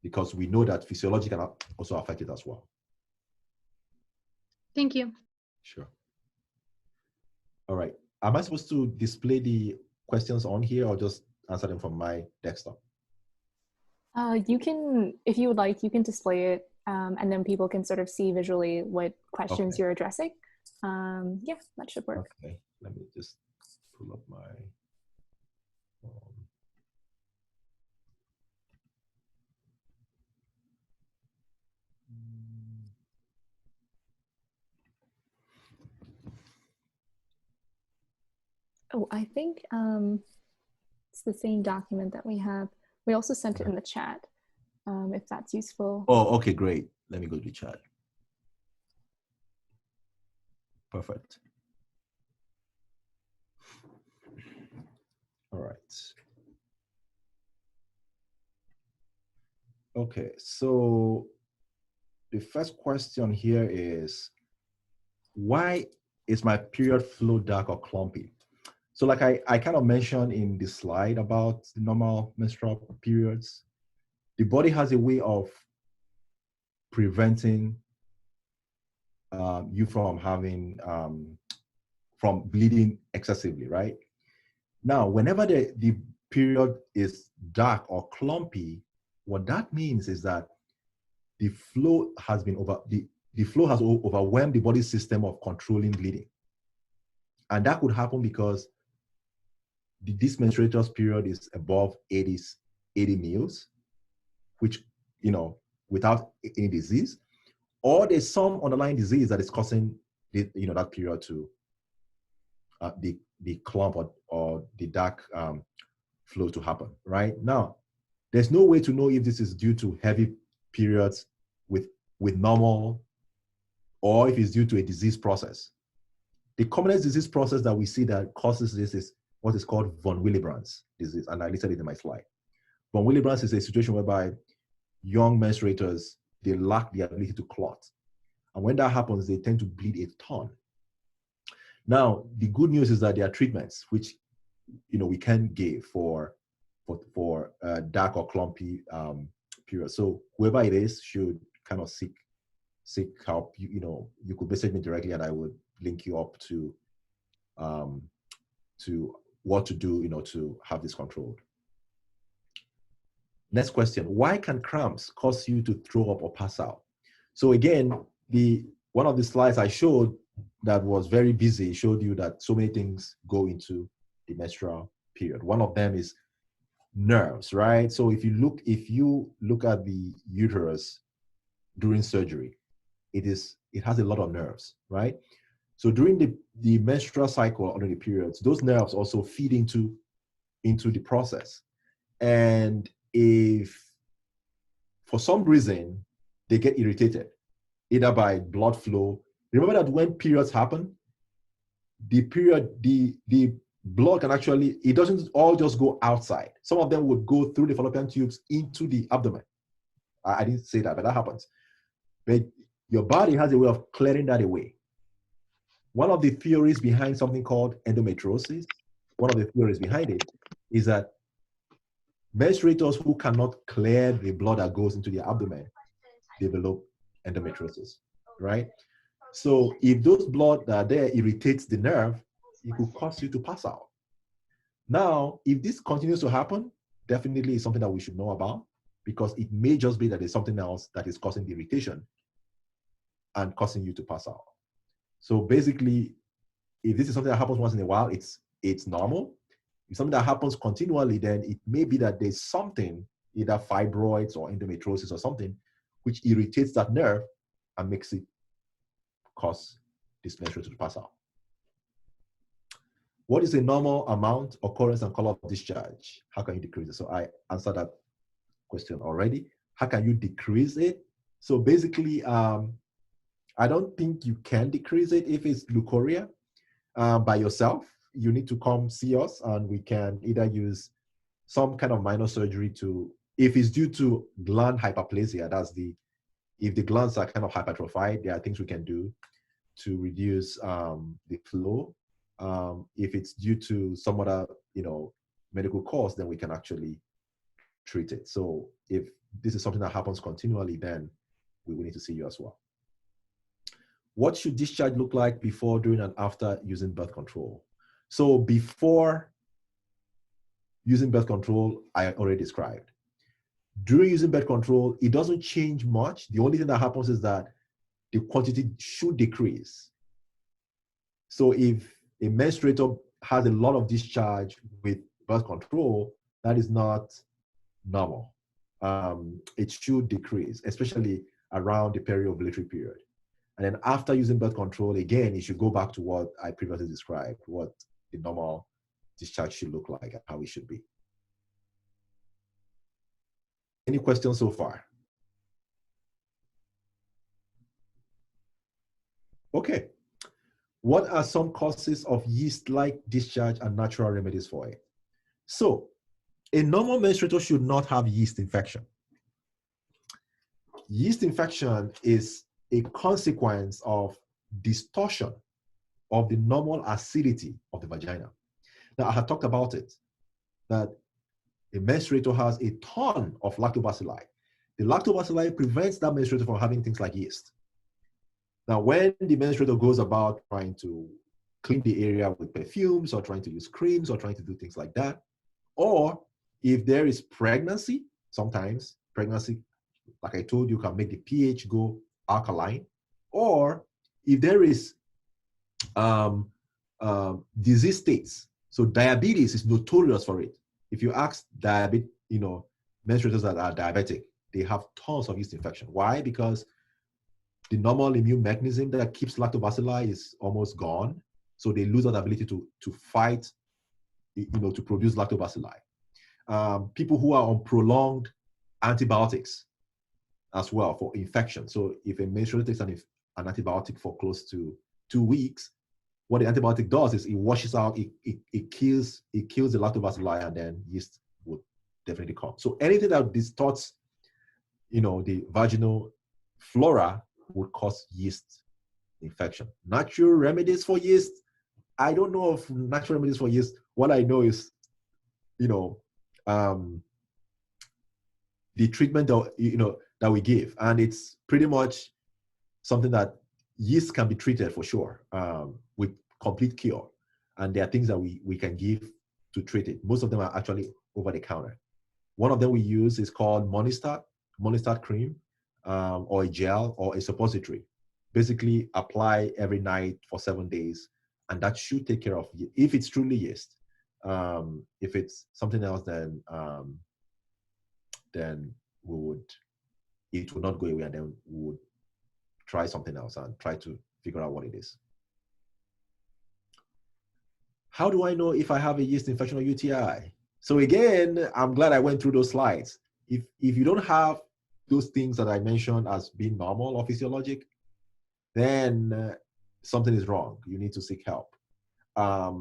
because we know that physiology can also affect it as well. Thank you. Sure. All right. Am I supposed to display the questions on here or just answer them from my desktop? You can, if you would like, you can display it and then people can sort of see visually what questions Okay. you're addressing. Yeah, that should work. Okay, let me just pull up my. Oh, I think it's the same document that we have. We also sent it in the chat, if that's useful. Oh, okay, great. Let me go to the chat. Perfect. All right. Okay, so the first question here is, why is my period flow dark or clumpy? So like I kind of mentioned in the slide about the normal menstrual periods, the body has a way of preventing you from having, from bleeding excessively, right? Now, whenever the period is dark or clumpy, what that means is that the flow has been the flow has overwhelmed the body's system of controlling bleeding. And that could happen because this menstruator's period is above 80 mils, which, without any disease, or there's some underlying disease that is causing that period to the clump or the dark flow to happen. Right now, there's no way to know if this is due to heavy periods with normal, or if it's due to a disease process. The commonest disease process that we see that causes this is what is called von Willebrand's disease, and I listed it in my slide. Von Willebrand's is a situation whereby young menstruators, they lack the ability to clot. And when that happens, they tend to bleed a ton. Now, the good news is that there are treatments which, we can give for dark or clumpy periods. So whoever it is should kind of seek help. You could message me directly, and I would link you up to what to do, to have this controlled. Next question: why can cramps cause you to throw up or pass out? So again, one of the slides I showed that was very busy showed you that so many things go into the menstrual period. One of them is nerves, right? So if you look at the uterus during surgery, it has a lot of nerves, right? So during the menstrual cycle or the periods, those nerves also feed into the process. And if for some reason they get irritated, either by blood flow, remember that when periods happen, the blood can actually, it doesn't all just go outside. Some of them would go through the fallopian tubes into the abdomen. I didn't say that, but that happens. But your body has a way of clearing that away. One of the theories behind something called endometriosis, one of the theories behind it is that menstruators who cannot clear the blood that goes into the abdomen develop endometriosis, right? So if those blood that are there irritates the nerve, it could cause you to pass out. Now, if this continues to happen, definitely is something that we should know about, because it may just be that there's something else that is causing the irritation and causing you to pass out. So basically, if this is something that happens once in a while, it's normal. If something that happens continually, then it may be that there's something, either fibroids or endometriosis or something, which irritates that nerve and makes it cause this menstruation to pass out. What is a normal amount, occurrence, and color of discharge? How can you decrease it? So I answered that question already. How can you decrease it? So basically, I don't think you can decrease it if it's leukorrhea by yourself. You need to come see us, and we can either use some kind of minor surgery to, if it's due to gland hyperplasia, if the glands are kind of hypertrophied, there are things we can do to reduce the flow. If it's due to some other, medical cause, then we can actually treat it. So if this is something that happens continually, then we will need to see you as well. What should discharge look like before, during, and after using birth control? So before using birth control, I already described. During using birth control, it doesn't change much. The only thing that happens is that the quantity should decrease. So if a menstruator has a lot of discharge with birth control, that is not normal. It should decrease, especially around the periovulatory period. And then after using birth control, again, it should go back to what I previously described, what the normal discharge should look like and how it should be. Any questions so far? Okay. What are some causes of yeast-like discharge and natural remedies for it? So, a normal menstruator should not have yeast infection. Yeast infection is a consequence of distortion of the normal acidity of the vagina. Now, I had talked about it, that a menstruator has a ton of lactobacilli. The lactobacilli prevents that menstruator from having things like yeast. Now, when the menstruator goes about trying to clean the area with perfumes or trying to use creams or trying to do things like that, or if there is pregnancy, sometimes pregnancy, like I told you, can make the pH go alkaline, or if there is disease states. So diabetes is notorious for it. If you ask menstruators that are diabetic, they have tons of yeast infection. Why? Because the normal immune mechanism that keeps lactobacilli is almost gone. So they lose that ability to fight, to produce lactobacilli. People who are on prolonged antibiotics as well for infection. So if a menstruator takes an antibiotic for close to 2 weeks, what the antibiotic does is it washes out, it kills the lactobacilli, and then yeast would definitely come. So anything that distorts, the vaginal flora would cause yeast infection. Natural remedies for yeast, I don't know of natural remedies for yeast. What I know is, the treatment that we give, and it's pretty much something that yeast can be treated for sure with complete cure. And there are things that we can give to treat it. Most of them are actually over the counter. One of them we use is called Monistat cream, or a gel or a suppository. Basically apply every night for 7 days, and that should take care of it if it's truly yeast. If it's something else, then it would not go away, and then we would try something else and try to figure out what it is. How do I know if I have a yeast infection or UTI? So again, I'm glad I went through those slides. If you don't have those things that I mentioned as being normal or physiologic, then something is wrong. You need to seek help.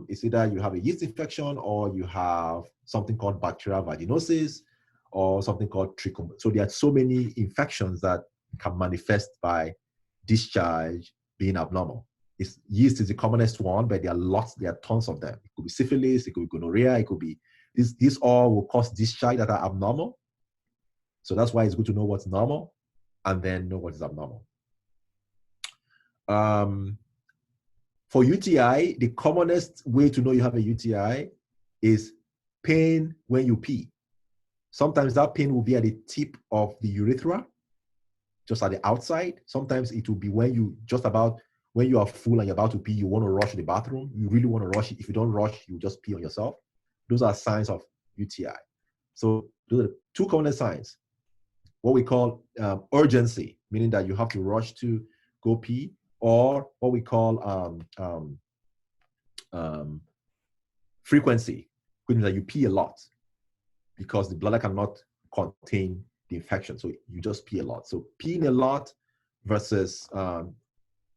It's either you have a yeast infection or you have something called bacterial vaginosis or something called trichom. So there are so many infections that can manifest by discharge being abnormal. Yeast is the commonest one, but there are tons of them. It could be syphilis, it could be gonorrhea, it could be, these all will cause discharge that are abnormal. So that's why it's good to know what's normal and then know what is abnormal. For UTI, the commonest way to know you have a UTI is pain when you pee. Sometimes that pain will be at the tip of the urethra, just at the outside. Sometimes it will be when you are full and you're about to pee, you want to rush to the bathroom. You really want to rush. If you don't rush, you just pee on yourself. Those are signs of UTI. So those are the two common signs. What we call urgency, meaning that you have to rush to go pee, or what we call frequency, which means that you pee a lot because the bladder cannot contain the infection. So you just pee a lot. So peeing a lot versus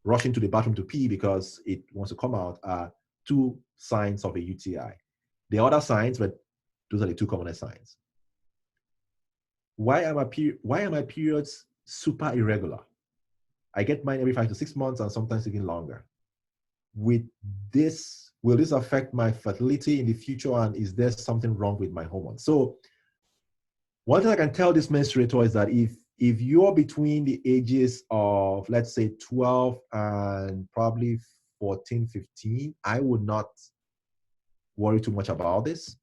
rushing to the bathroom to pee because it wants to come out are two signs of a UTI. There are other signs, but those are the two commonest signs. Why are my periods super irregular? I get mine every 5 to 6 months and sometimes even longer. Will this affect my fertility in the future, and is there something wrong with my hormones? So one thing I can tell this menstruator is that if you're between the ages of, let's say, 12 and probably 14, 15, I would not worry too much about this.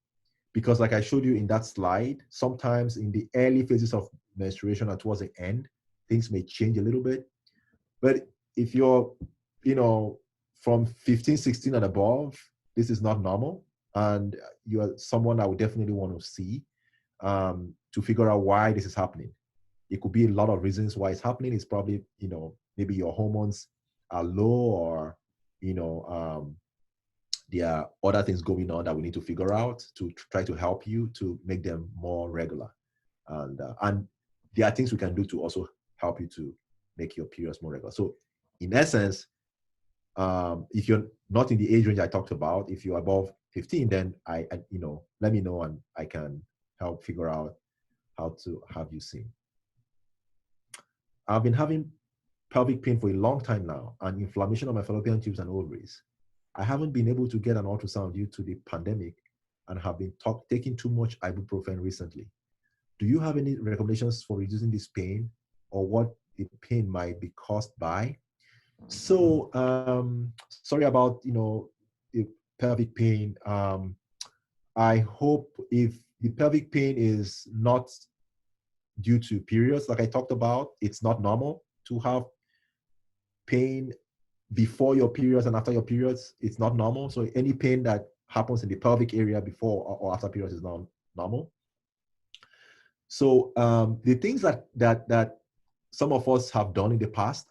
because like I showed you in that slide, sometimes in the early phases of menstruation and towards the end, things may change a little bit. But if you're, from 15, 16 and above, this is not normal. And you are someone I would definitely want to see to figure out why this is happening. It could be a lot of reasons why it's happening. It's probably, maybe your hormones are low, or, there are other things going on that we need to figure out to try to help you to make them more regular. And there are things we can do to also help you to make your periods more regular. So in essence, if you're not in the age range I talked about, if you're above 15, then I let me know and I can help figure out how to have you seen. I've been having pelvic pain for a long time now and inflammation of my fallopian tubes and ovaries. I haven't been able to get an ultrasound due to the pandemic and have been taking too much ibuprofen recently. Do you have any recommendations for reducing this pain or what the pain might be caused by? So sorry about, the pelvic pain. I hope if the pelvic pain is not due to periods, like I talked about, it's not normal to have pain before your periods and after your periods. It's not normal. So any pain that happens in the pelvic area before or after periods is not normal. So the things that some of us have done in the past,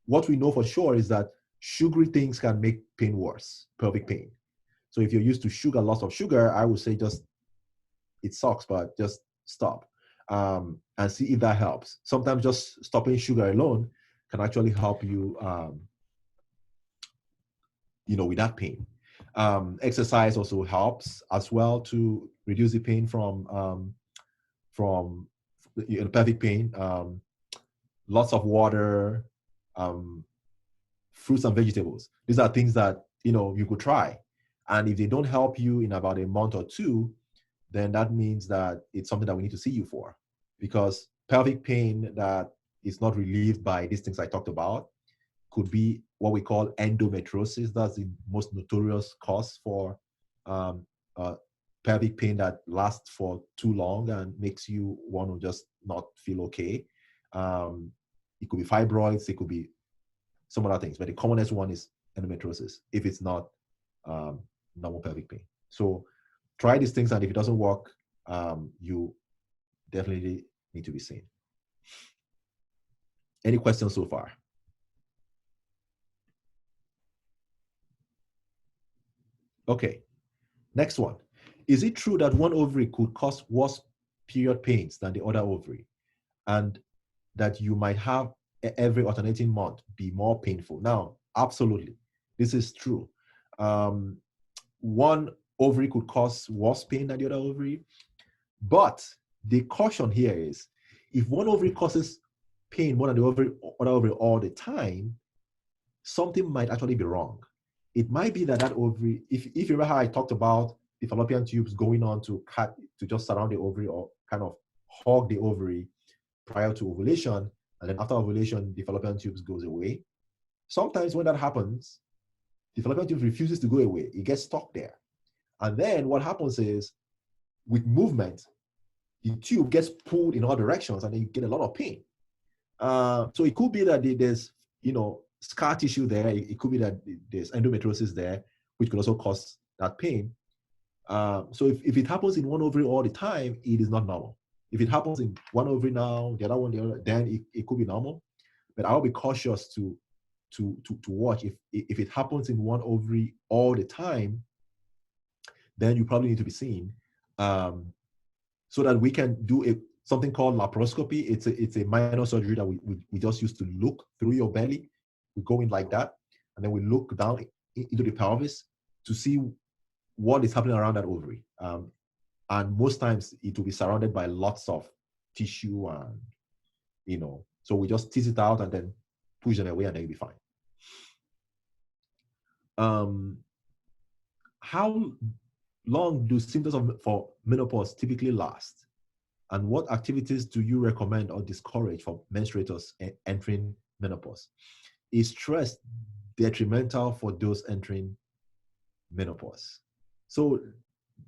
what we know for sure is that sugary things can make pain worse, pelvic pain. So if you're used to sugar, lots of sugar, I would say it sucks, but just stop and see if that helps. Sometimes just stopping sugar alone can actually help you, with that pain. Exercise also helps as well to reduce the pain from pelvic pain. Lots of water, fruits and vegetables. These are things that you could try. And if they don't help you in about a month or two, then that means that it's something that we need to see you for. Because pelvic pain that is not relieved by these things I talked about could be what we call endometriosis. That's the most notorious cause for pelvic pain that lasts for too long and makes you want to just not feel okay. It could be fibroids, it could be some other things, but the commonest one is endometriosis if it's not normal pelvic pain. So try these things, and if it doesn't work, you definitely need to be seen. Any questions so far? Okay, next one. Is it true that one ovary could cause worse period pains than the other ovary, and that you might have every alternating month be more painful? Now, absolutely, this is true. One ovary could cause worse pain than the other ovary, but the caution here is if one ovary causes pain more than the other ovary all the time, something might actually be wrong. It might be that ovary, if you remember how I talked about the fallopian tubes going on to just surround the ovary or kind of hug the ovary prior to ovulation, and then after ovulation, the fallopian tubes goes away. Sometimes when that happens, the fallopian tube refuses to go away. It gets stuck there. And then what happens is, with movement, the tube gets pulled in all directions and then you get a lot of pain. So it could be that there's, scar tissue there. It could be that there's endometriosis there, which could also cause that pain. So if it happens in one ovary all the time, it is not normal. If it happens in one ovary now, the other one, then it could be normal. But I'll be cautious to watch. If it happens in one ovary all the time, then you probably need to be seen, so that we can do something called laparoscopy. It's a minor surgery that we just use to look through your belly. We go in like that, and then we look down into the pelvis to see what is happening around that ovary. And most times it will be surrounded by lots of tissue, and so we just tease it out and then push them away, and then you'll be fine. How long do symptoms for menopause typically last? And what activities do you recommend or discourage for menstruators entering menopause? Is stress detrimental for those entering menopause? So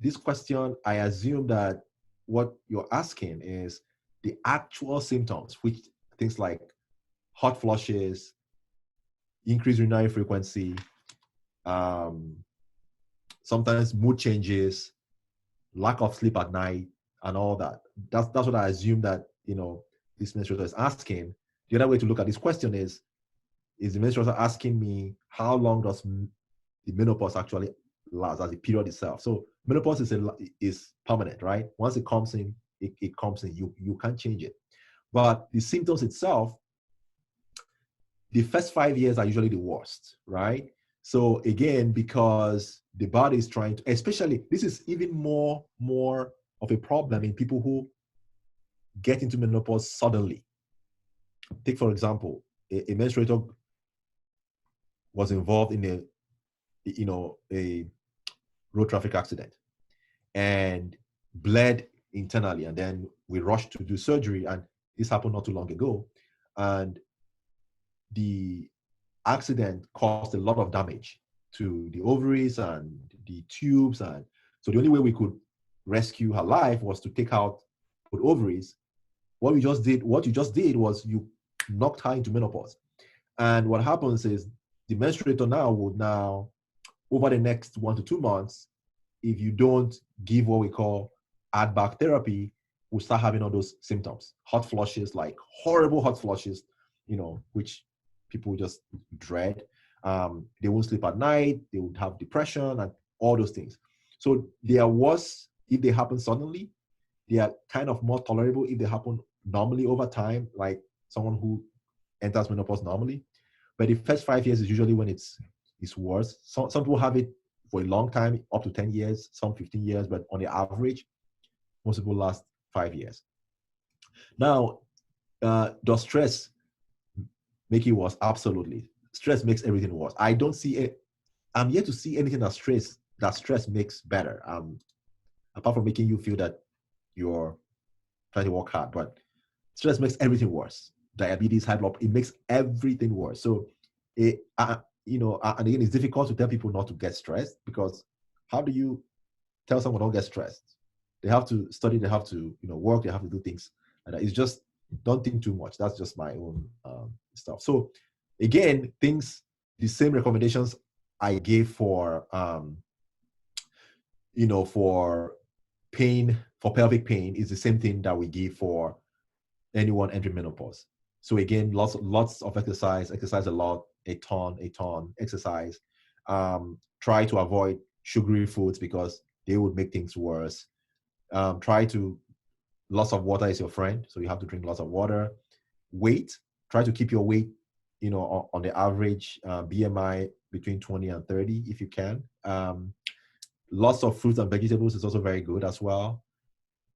this question, I assume that what you're asking is the actual symptoms, which things like hot flushes, increased urinary frequency, sometimes mood changes, lack of sleep at night, and all that. That's what I assume that, you know, this menstruator is asking. The other way to look at this question is the menstruator asking me how long does the menopause actually last as the period itself? So menopause is permanent, right? Once it comes in, it comes in. You can't change it. But the symptoms itself, the first 5 years are usually the worst, right? So again, because the body is trying to, especially, this is even more of a problem in people who get into menopause suddenly. Take, for example, a menstruator was involved in a road traffic accident and bled internally, and then we rushed to do surgery, and this happened not too long ago, and the accident caused a lot of damage to the ovaries and the tubes, and so the only way we could rescue her life was to take out the ovaries. What you just did was you knocked her into menopause. And what happens is the menstruator would over the next 1 to 2 months, if you don't give what we call add back therapy, will start having all those symptoms, hot flushes, like horrible hot flushes, which people just dread. They won't sleep at night. They would have depression and all those things. So they are worse if they happen suddenly. They are kind of more tolerable if they happen normally over time, like someone who enters menopause normally. But the first 5 years is usually when it's worse. Some people have it for a long time, up to 10 years, some 15 years, but on the average, most people last 5 years. Now, does stress make it worse? Absolutely. Stress makes everything worse. I'm yet to see anything that stress makes better. Apart from making you feel that you're trying to work hard, but stress makes everything worse. Diabetes, high blood, it makes everything worse. So, and again, it's difficult to tell people not to get stressed, because how do you tell someone don't get stressed? They have to study, they have to work, they have to do things. And it's just, don't think too much. That's just my own stuff. So again, the same recommendations I gave for for pain, for pelvic pain, is the same thing that we give for anyone entering menopause. So again, lots of exercise a lot, a ton, exercise. Try to avoid sugary foods because they would make things worse. Lots of water is your friend, so you have to drink lots of water. Weight, try to keep your weight, on the average BMI between 20 and 30 if you can. Lots of fruits and vegetables is also very good as well.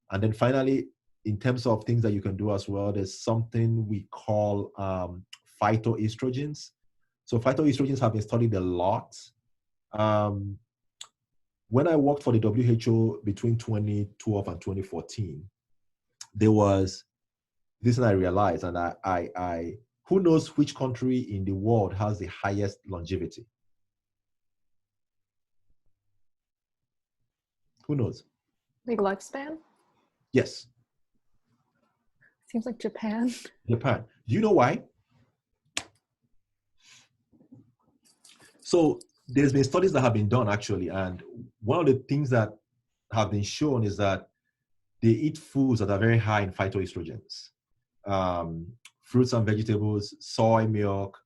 And then finally, in terms of things that you can do as well, there's something we call phytoestrogens. So phytoestrogens have been studied a lot. When I worked for the WHO between 2012 and 2014, there was this, and I realized, and I who knows which country in the world has the highest longevity? Who knows? Like lifespan? Yes. Seems like Japan. Japan. Do you know why? So there's been studies that have been done actually, and one of the things that have been shown is that they eat foods that are very high in phytoestrogens. Fruits and vegetables, soy milk,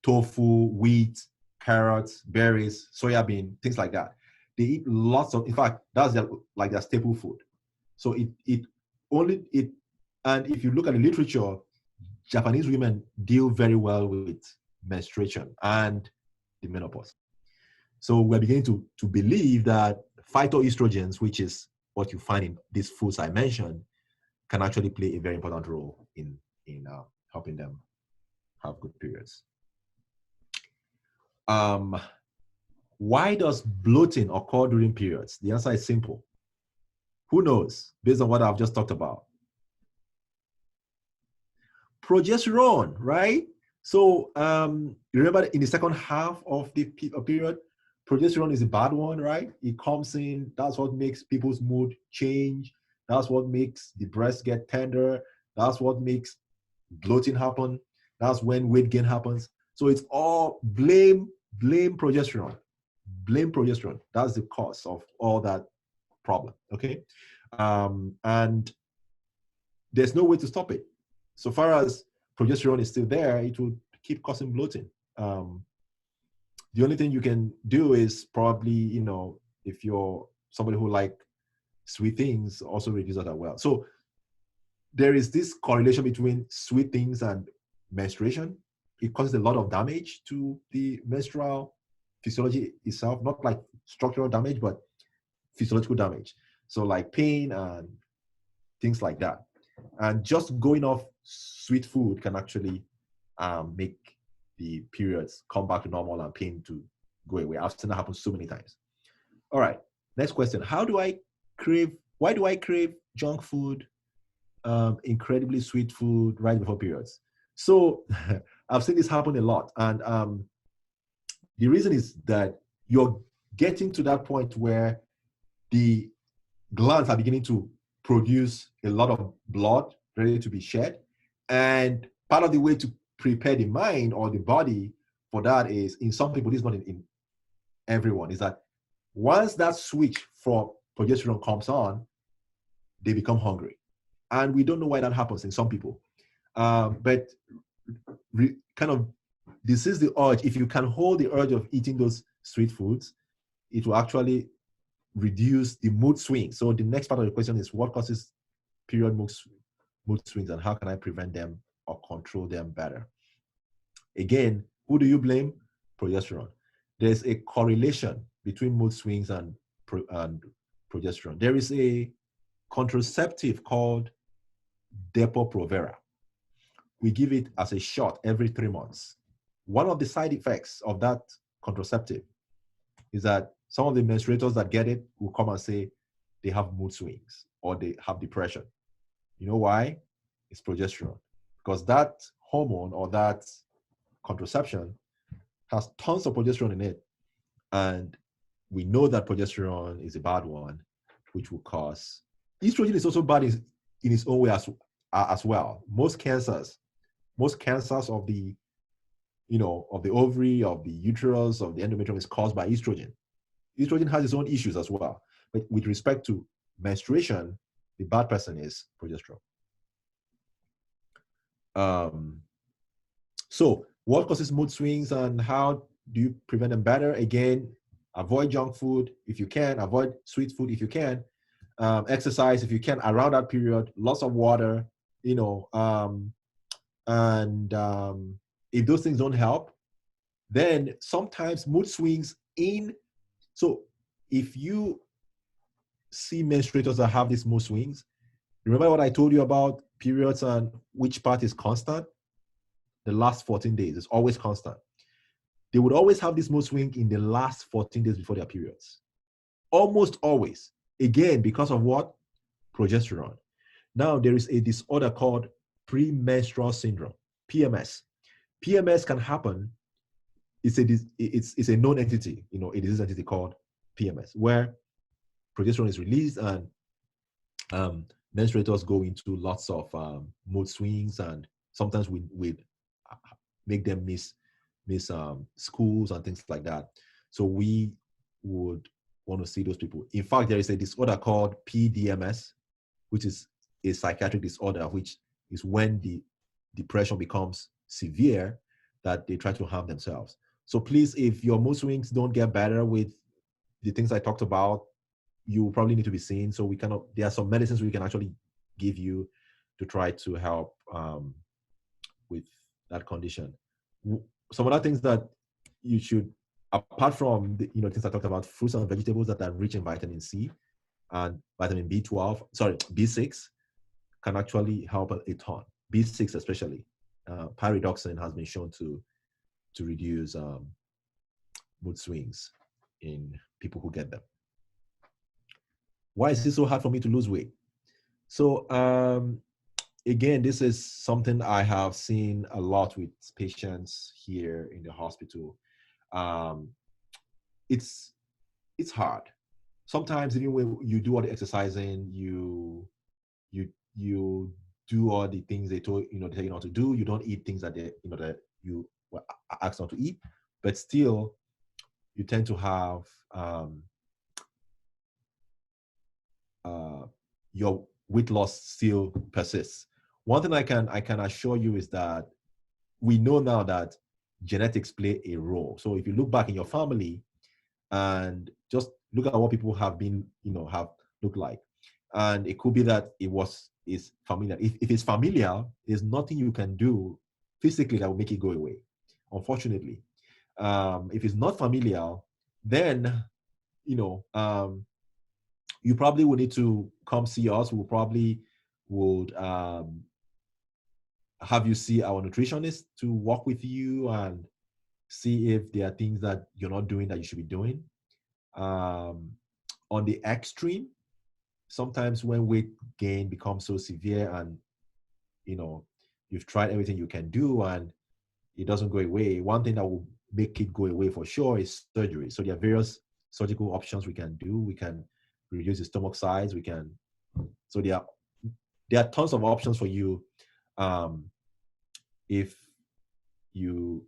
tofu, wheat, carrots, berries, soya bean, things like that. They eat lots of, in fact, that's their staple food. So and if you look at the literature, Japanese women deal very well with menstruation and the menopause. So we're beginning to believe that phytoestrogens, which is what you find in these foods I mentioned, can actually play a very important role in helping them have good periods. Why does bloating occur during periods? The answer is simple. Who knows? Based on what I've just talked about. Progesterone, right? So remember, in the second half of the period, progesterone is a bad one, right? It comes in, that's what makes people's mood change. That's what makes the breast get tender. That's what makes bloating happen. That's when weight gain happens. So it's all blame progesterone. Blame progesterone. That's the cause of all that problem, okay? And there's no way to stop it. So far as progesterone is still there, it will keep causing bloating. The only thing you can do is probably, you know, if you're somebody who like sweet things, also reduce that as well. So there is this correlation between sweet things and menstruation. It causes a lot of damage to the menstrual physiology itself, not like structural damage, but physiological damage. So like pain and things like that. And just going off sweet food can actually make the periods come back to normal and pain to go away. I've seen that happen so many times. All right, next question. Why do I crave junk food, incredibly sweet food right before periods? So I've seen this happen a lot. And the reason is that you're getting to that point where the glands are beginning to produce a lot of blood ready to be shed. And part of the way to prepare the mind or the body for that is, in some people, this is not in everyone, is that once that switch for progesterone comes on, they become hungry. And we don't know why that happens in some people. But this is the urge. If you can hold the urge of eating those sweet foods, it will actually reduce the mood swings. So the next part of the question is, what causes period mood swings and how can I prevent them or control them better? Again, who do you blame? Progesterone. There's a correlation between mood swings and progesterone. There is a contraceptive called Depo-Provera. We give it as a shot every 3 months. One of the side effects of that contraceptive is that some of the menstruators that get it will come and say they have mood swings or they have depression. You know why? It's progesterone. Because that hormone or that contraception has tons of progesterone in it. And we know that progesterone is a bad one, which will cause... Estrogen is also bad in its own way as well. Most cancers of the, of the ovary, of the uterus, of the endometrium is caused by estrogen. Estrogen has its own issues as well. But with respect to menstruation, the bad person is progesterone. So what causes mood swings and how do you prevent them better? Again, avoid junk food if you can, avoid sweet food if you can, exercise if you can around that period, lots of water, and if those things don't help, then sometimes mood swings so if you see menstruators that have these mood swings, remember what I told you about periods and which part is constant? The last 14 days is always constant. They would always have this mood swing in the last 14 days before their periods. Almost always. Again, because of what? Progesterone. Now, there is a disorder called Premenstrual Syndrome, PMS. PMS can happen. It's a known entity, a disease entity called PMS, where progesterone is released and menstruators go into lots of mood swings, and sometimes we make them miss schools and things like that. So we would want to see those people. In fact, there is a disorder called PDMS, which is a psychiatric disorder, which is when the depression becomes severe that they try to harm themselves. So please, if your mood swings don't get better with the things I talked about, you probably need to be seen. So there are some medicines we can actually give you to try to help with that condition. Some other things that you should, apart from the things I talked about, fruits and vegetables that are rich in vitamin C and vitamin B6 can actually help a ton. B6 especially. Pyridoxine has been shown to reduce mood swings in people who get them. Why is it so hard for me to lose weight? So again, this is something I have seen a lot with patients here in the hospital. it's hard. Sometimes even when you do all the exercising, you do all the things they told they tell you not to do. You don't eat things that that you were asked not to eat, but still you tend to have your weight loss still persists. One thing I can assure you is that we know now that genetics play a role. So if you look back in your family and just look at what people have been, have looked like, and it could be that is familiar. If it's familiar, there's nothing you can do physically that will make it go away, unfortunately. If it's not familiar, then you probably will need to come see us. We probably would have you see our nutritionist to work with you and see if there are things that you're not doing that you should be doing. On the extreme, sometimes when weight gain becomes so severe and you've tried everything you can do and it doesn't go away, one thing that will make it go away for sure is surgery. So there are various surgical options we can do. We can reduce the stomach size. So there are tons of options for you if you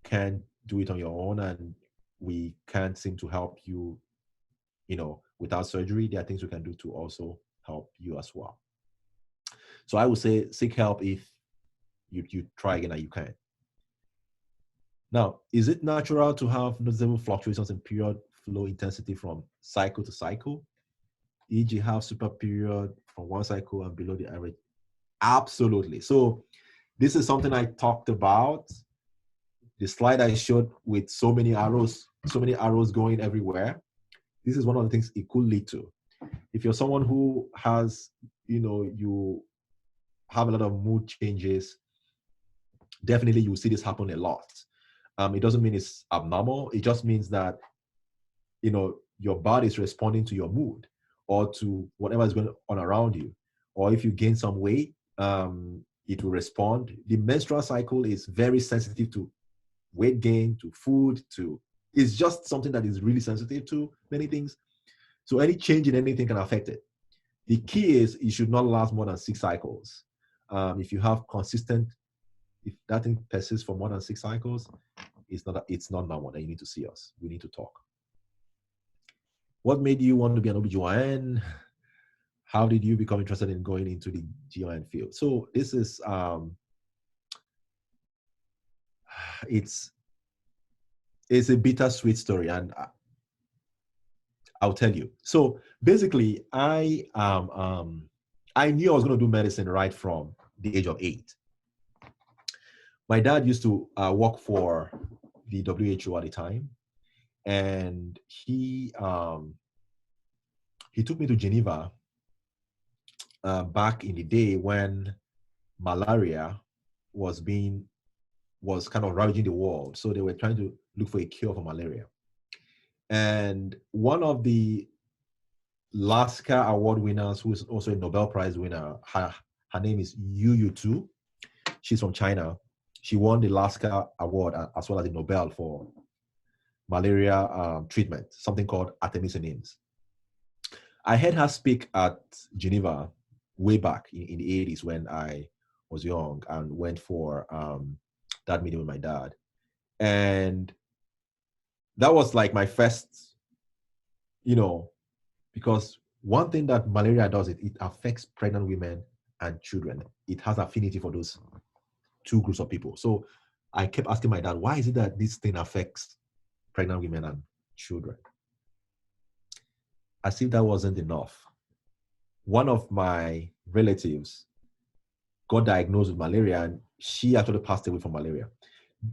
can't do it on your own and we can't seem to help you without surgery. There are things we can do to also help you as well. So I would say seek help if you try again and you can. Now, is it natural to have noticeable fluctuations in period flow intensity from cycle to cycle, e.g. have super period from one cycle and below the average? Absolutely. So this is something I talked about. The slide I showed with so many arrows going everywhere. This is one of the things it could lead to. If you're someone who has, you have a lot of mood changes, definitely you will see this happen a lot. It doesn't mean it's abnormal. It just means that, your body is responding to your mood or to whatever is going on around you. Or if you gain some weight, it will respond. The menstrual cycle is very sensitive to weight gain, to food, it's just something that is really sensitive to many things. So any change in anything can affect it. The key is it should not last more than 6 cycles. If you have if that thing persists for more than 6 cycles, it's not normal. Then you need to see us. We need to talk. What made you want to be an OBGYN? How did you become interested in going into the GYN field? So this is, it's a bittersweet story, and I'll tell you. So basically, I knew I was going to do medicine right from the age of 8. My dad used to work for the WHO at the time, and he took me to Geneva back in the day when malaria was kind of ravaging the world. So they were trying to look for a cure for malaria. And one of the Lasker Award winners, who is also a Nobel Prize winner, her name is Yu Tu. She's from China. She won the Lasker Award as well as the Nobel for malaria treatment, something called artemisinin. I heard her speak at Geneva way back in the 80s when I was young and went for that meeting with my dad. And that was like my first, because one thing that malaria does, it affects pregnant women and children. It has affinity for those 2 groups of people. So I kept asking my dad, why is it that this thing affects pregnant women and children? As if that wasn't enough, one of my relatives got diagnosed with malaria and she actually passed away from malaria.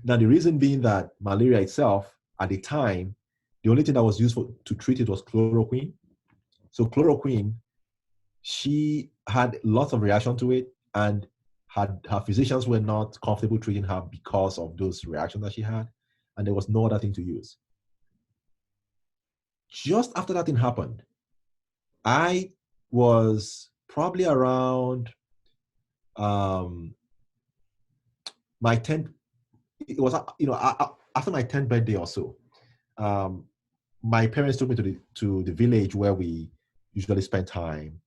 Now, the reason being that malaria itself, at the time, the only thing that was used to treat it was chloroquine. So chloroquine, she had lots of reaction to it, and her physicians were not comfortable treating her because of those reactions that she had, and there was no other thing to use. Just after that thing happened, I was probably around my 10th, it was, after my 10th birthday or so. my parents took me to the village where we usually spend time.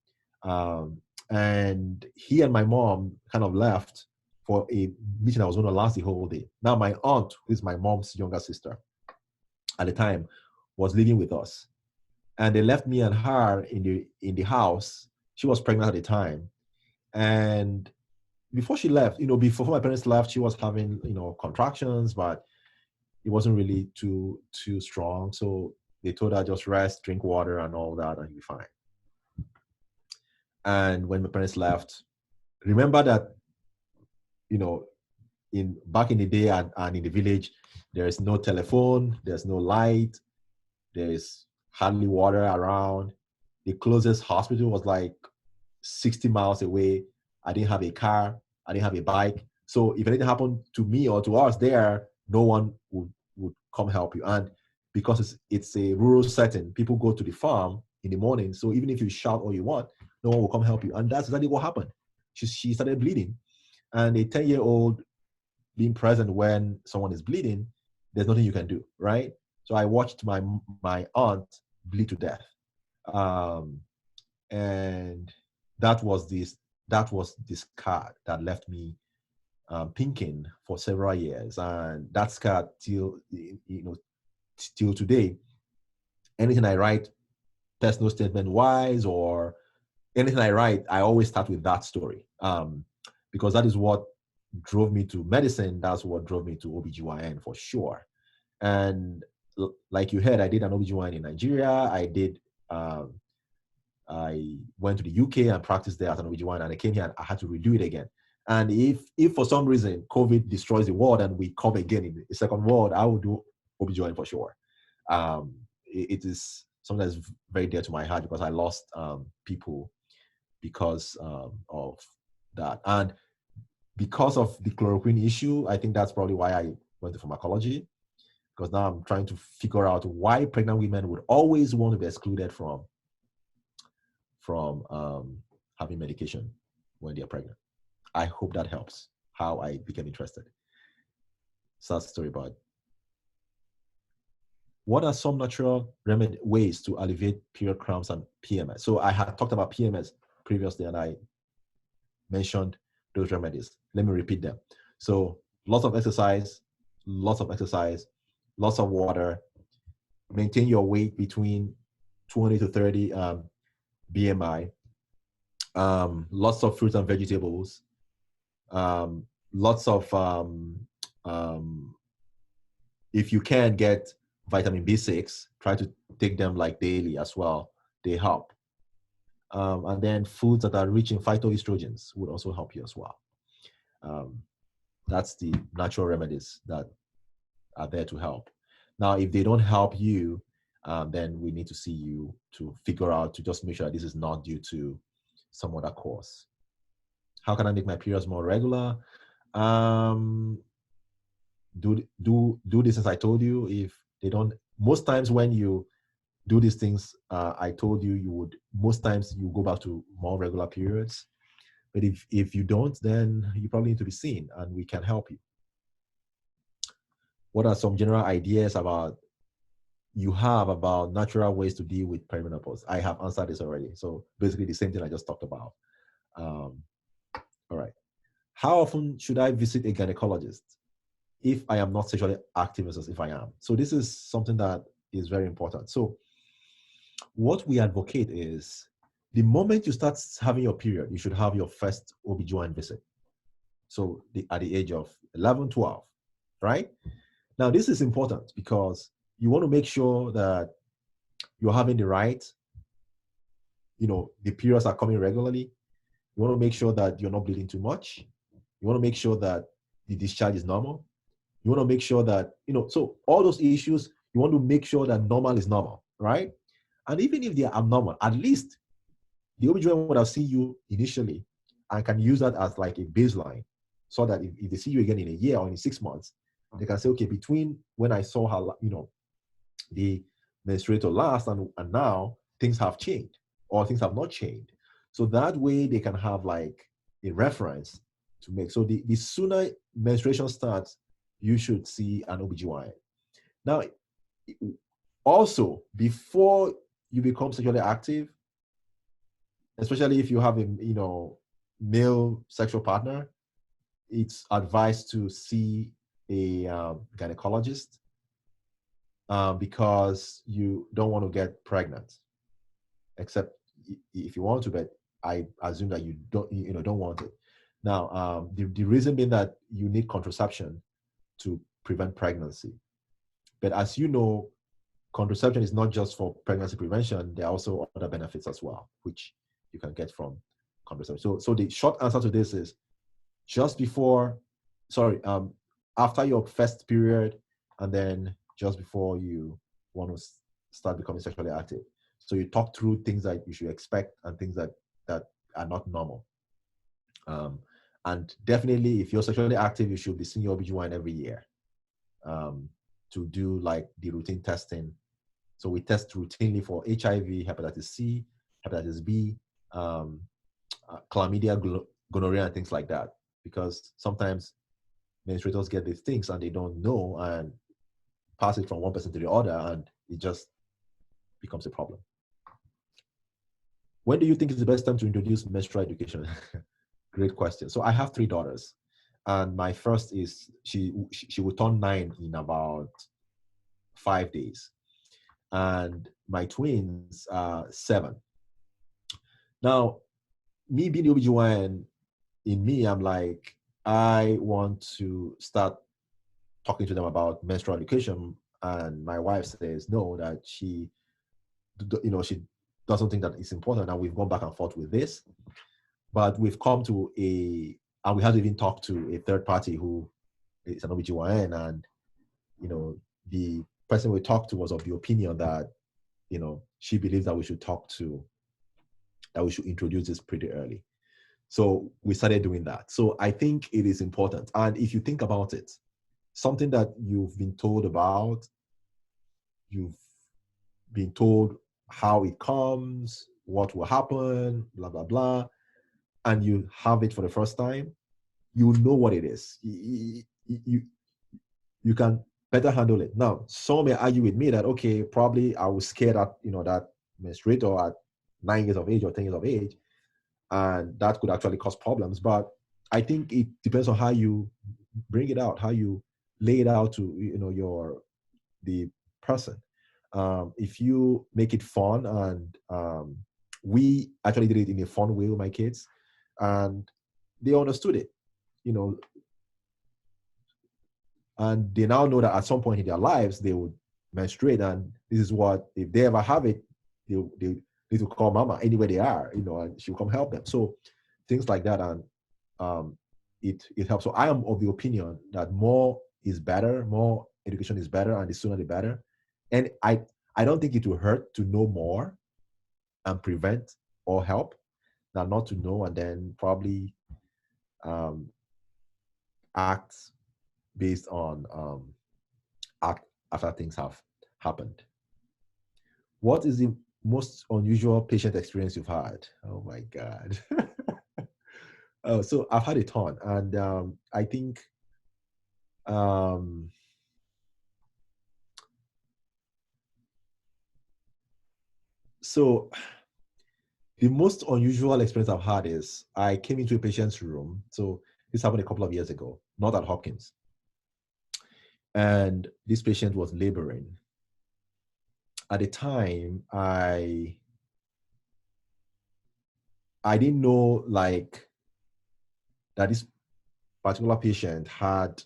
And he and my mom kind of left for a meeting that was going to last the whole day. Now, my aunt, who is my mom's younger sister at the time, was living with us. And they left me and her in the house. She was pregnant at the time. And before she left, before my parents left, she was having, contractions, but it wasn't really too strong. So they told her just rest, drink water and all that, and you'll be fine. And when my parents left, remember that, back in the day and in the village, there is no telephone, there's no light, there is hardly water around. The closest hospital was like 60 miles away. I didn't have a car, I didn't have a bike. So if anything happened to me or to us there, no one would come help you. And because it's a rural setting, people go to the farm in the morning. So even if you shout all you want, no one will come help you. And that's exactly what happened. She started bleeding. And a 10-year-old being present when someone is bleeding, there's nothing you can do, right? So I watched my aunt bleed to death. And that was this scar that left me thinking for several years. And that scar till today, anything I write, personal statement wise or anything I write, I always start with that story. Because that is what drove me to medicine. That's what drove me to OBGYN for sure. And like you heard, I did an OBGYN in Nigeria. I went to the UK and practiced there as an OBGYN, and I came here and I had to redo it again. And if for some reason COVID destroys the world and we come again in the second world, I will do OBGYN for sure. It is something that's very dear to my heart because I lost people because of that. And because of the chloroquine issue, I think that's probably why I went to pharmacology, because now I'm trying to figure out why pregnant women would always want to be excluded from having medication when they're pregnant. I hope that helps how I became interested. Sad story about what are some natural ways to alleviate period cramps and PMS. So I had talked about PMS previously and I mentioned those remedies. Let me repeat them. So lots of exercise, lots of water, maintain your weight between 20 to 30 BMI, lots of fruits and vegetables, lots of, if you can get vitamin B6, try to take them like daily as well. They help. And then foods that are rich in phytoestrogens would also help you as well. That's the natural remedies that are there to help. Now, if they don't help you, then we need to see you to figure out, to just make sure that this is not due to some other cause. How can I make my periods more regular? Do this as I told you. If they don't, most times when you do these things, I told you, most times you go back to more regular periods. But if you don't, then you probably need to be seen and we can help you. What are some general ideas about natural ways to deal with perimenopause? I have answered this already. So basically the same thing I just talked about. All right. How often should I visit a gynecologist if I am not sexually active versus if I am? So this is something that is very important. So what we advocate is the moment you start having your period, you should have your first OBGYN visit. So at the age of 11, 12, right? Now, this is important because you want to make sure that you're having the right, the periods are coming regularly. You want to make sure that you're not bleeding too much. You want to make sure that the discharge is normal. You want to make sure that, so all those issues, you want to make sure that normal is normal, right? And even if they are abnormal, at least the OBGYN would have seen you initially and can use that as like a baseline so that if they see you again in a year or in 6 months, they can say, okay, between when I saw her, the menstruator last and now things have changed or things have not changed. So that way they can have like a reference to make. So the sooner menstruation starts, you should see an OBGYN. Now, Also, before you become sexually active, especially if you have a male sexual partner, it's advised to see a gynecologist because you don't want to get pregnant, except if you want to, but I assume that you don't want it. Now, the reason being that you need contraception to prevent pregnancy. But as you know, contraception is not just for pregnancy prevention. There are also other benefits as well, which you can get from contraception. So the short answer to this is after your first period, and then just before you want to start becoming sexually active. So you talk through things that you should expect and things that are not normal. And definitely, if you're sexually active, you should be seeing your OBGYN every year to do like the routine testing. So we test routinely for HIV, hepatitis C, hepatitis B, chlamydia, gonorrhea, and things like that. Because sometimes menstruators get these things and they don't know and pass it from one person to the other, and it just becomes a problem. When do you think is the best time to introduce menstrual education? Great question. So I have 3 daughters, and my first is she will turn 9 in about 5 days, and my twins are 7. Now, me being the OBGYN, in me, I'm like, I want to start talking to them about menstrual education, and my wife says no, that she doesn't think that it's important, and we've gone back and forth with this. But we've come to and we had to even talk to a third party who is an OBGYN, and the person we talked to was of the opinion that she believes that we should introduce this pretty early. So we started doing that. So I think it is important. And if you think about it, something that you've been told about, you've been told how it comes, what will happen, blah, blah, blah, and you have it for the first time, you know what it is. You can better handle it. Now, some may argue with me that, okay, probably I was scared at, that menstruator at 9 years of age or 10 years of age, and that could actually cause problems. But I think it depends on how you bring it out, how you lay it out to, the person. If you make it fun, and we actually did it in a fun way with my kids, and they understood it, and they now know that at some point in their lives they would menstruate, and this is what, if they ever have it, they need to call mama anywhere they are, and she'll come help them. So things like that, and it helps. So I am of the opinion that more is better, more education is better, and the sooner the better. And I don't think it will hurt to know more and prevent or help than not to know and then probably act based on act after things have happened. What is the most unusual patient experience you've had? Oh my God. Oh, so I've had a ton, and I think so the most unusual experience I've had is I came into a patient's room. So this happened a couple of years ago, not at Hopkins. And this patient was laboring. At the time, I didn't know that this particular patient had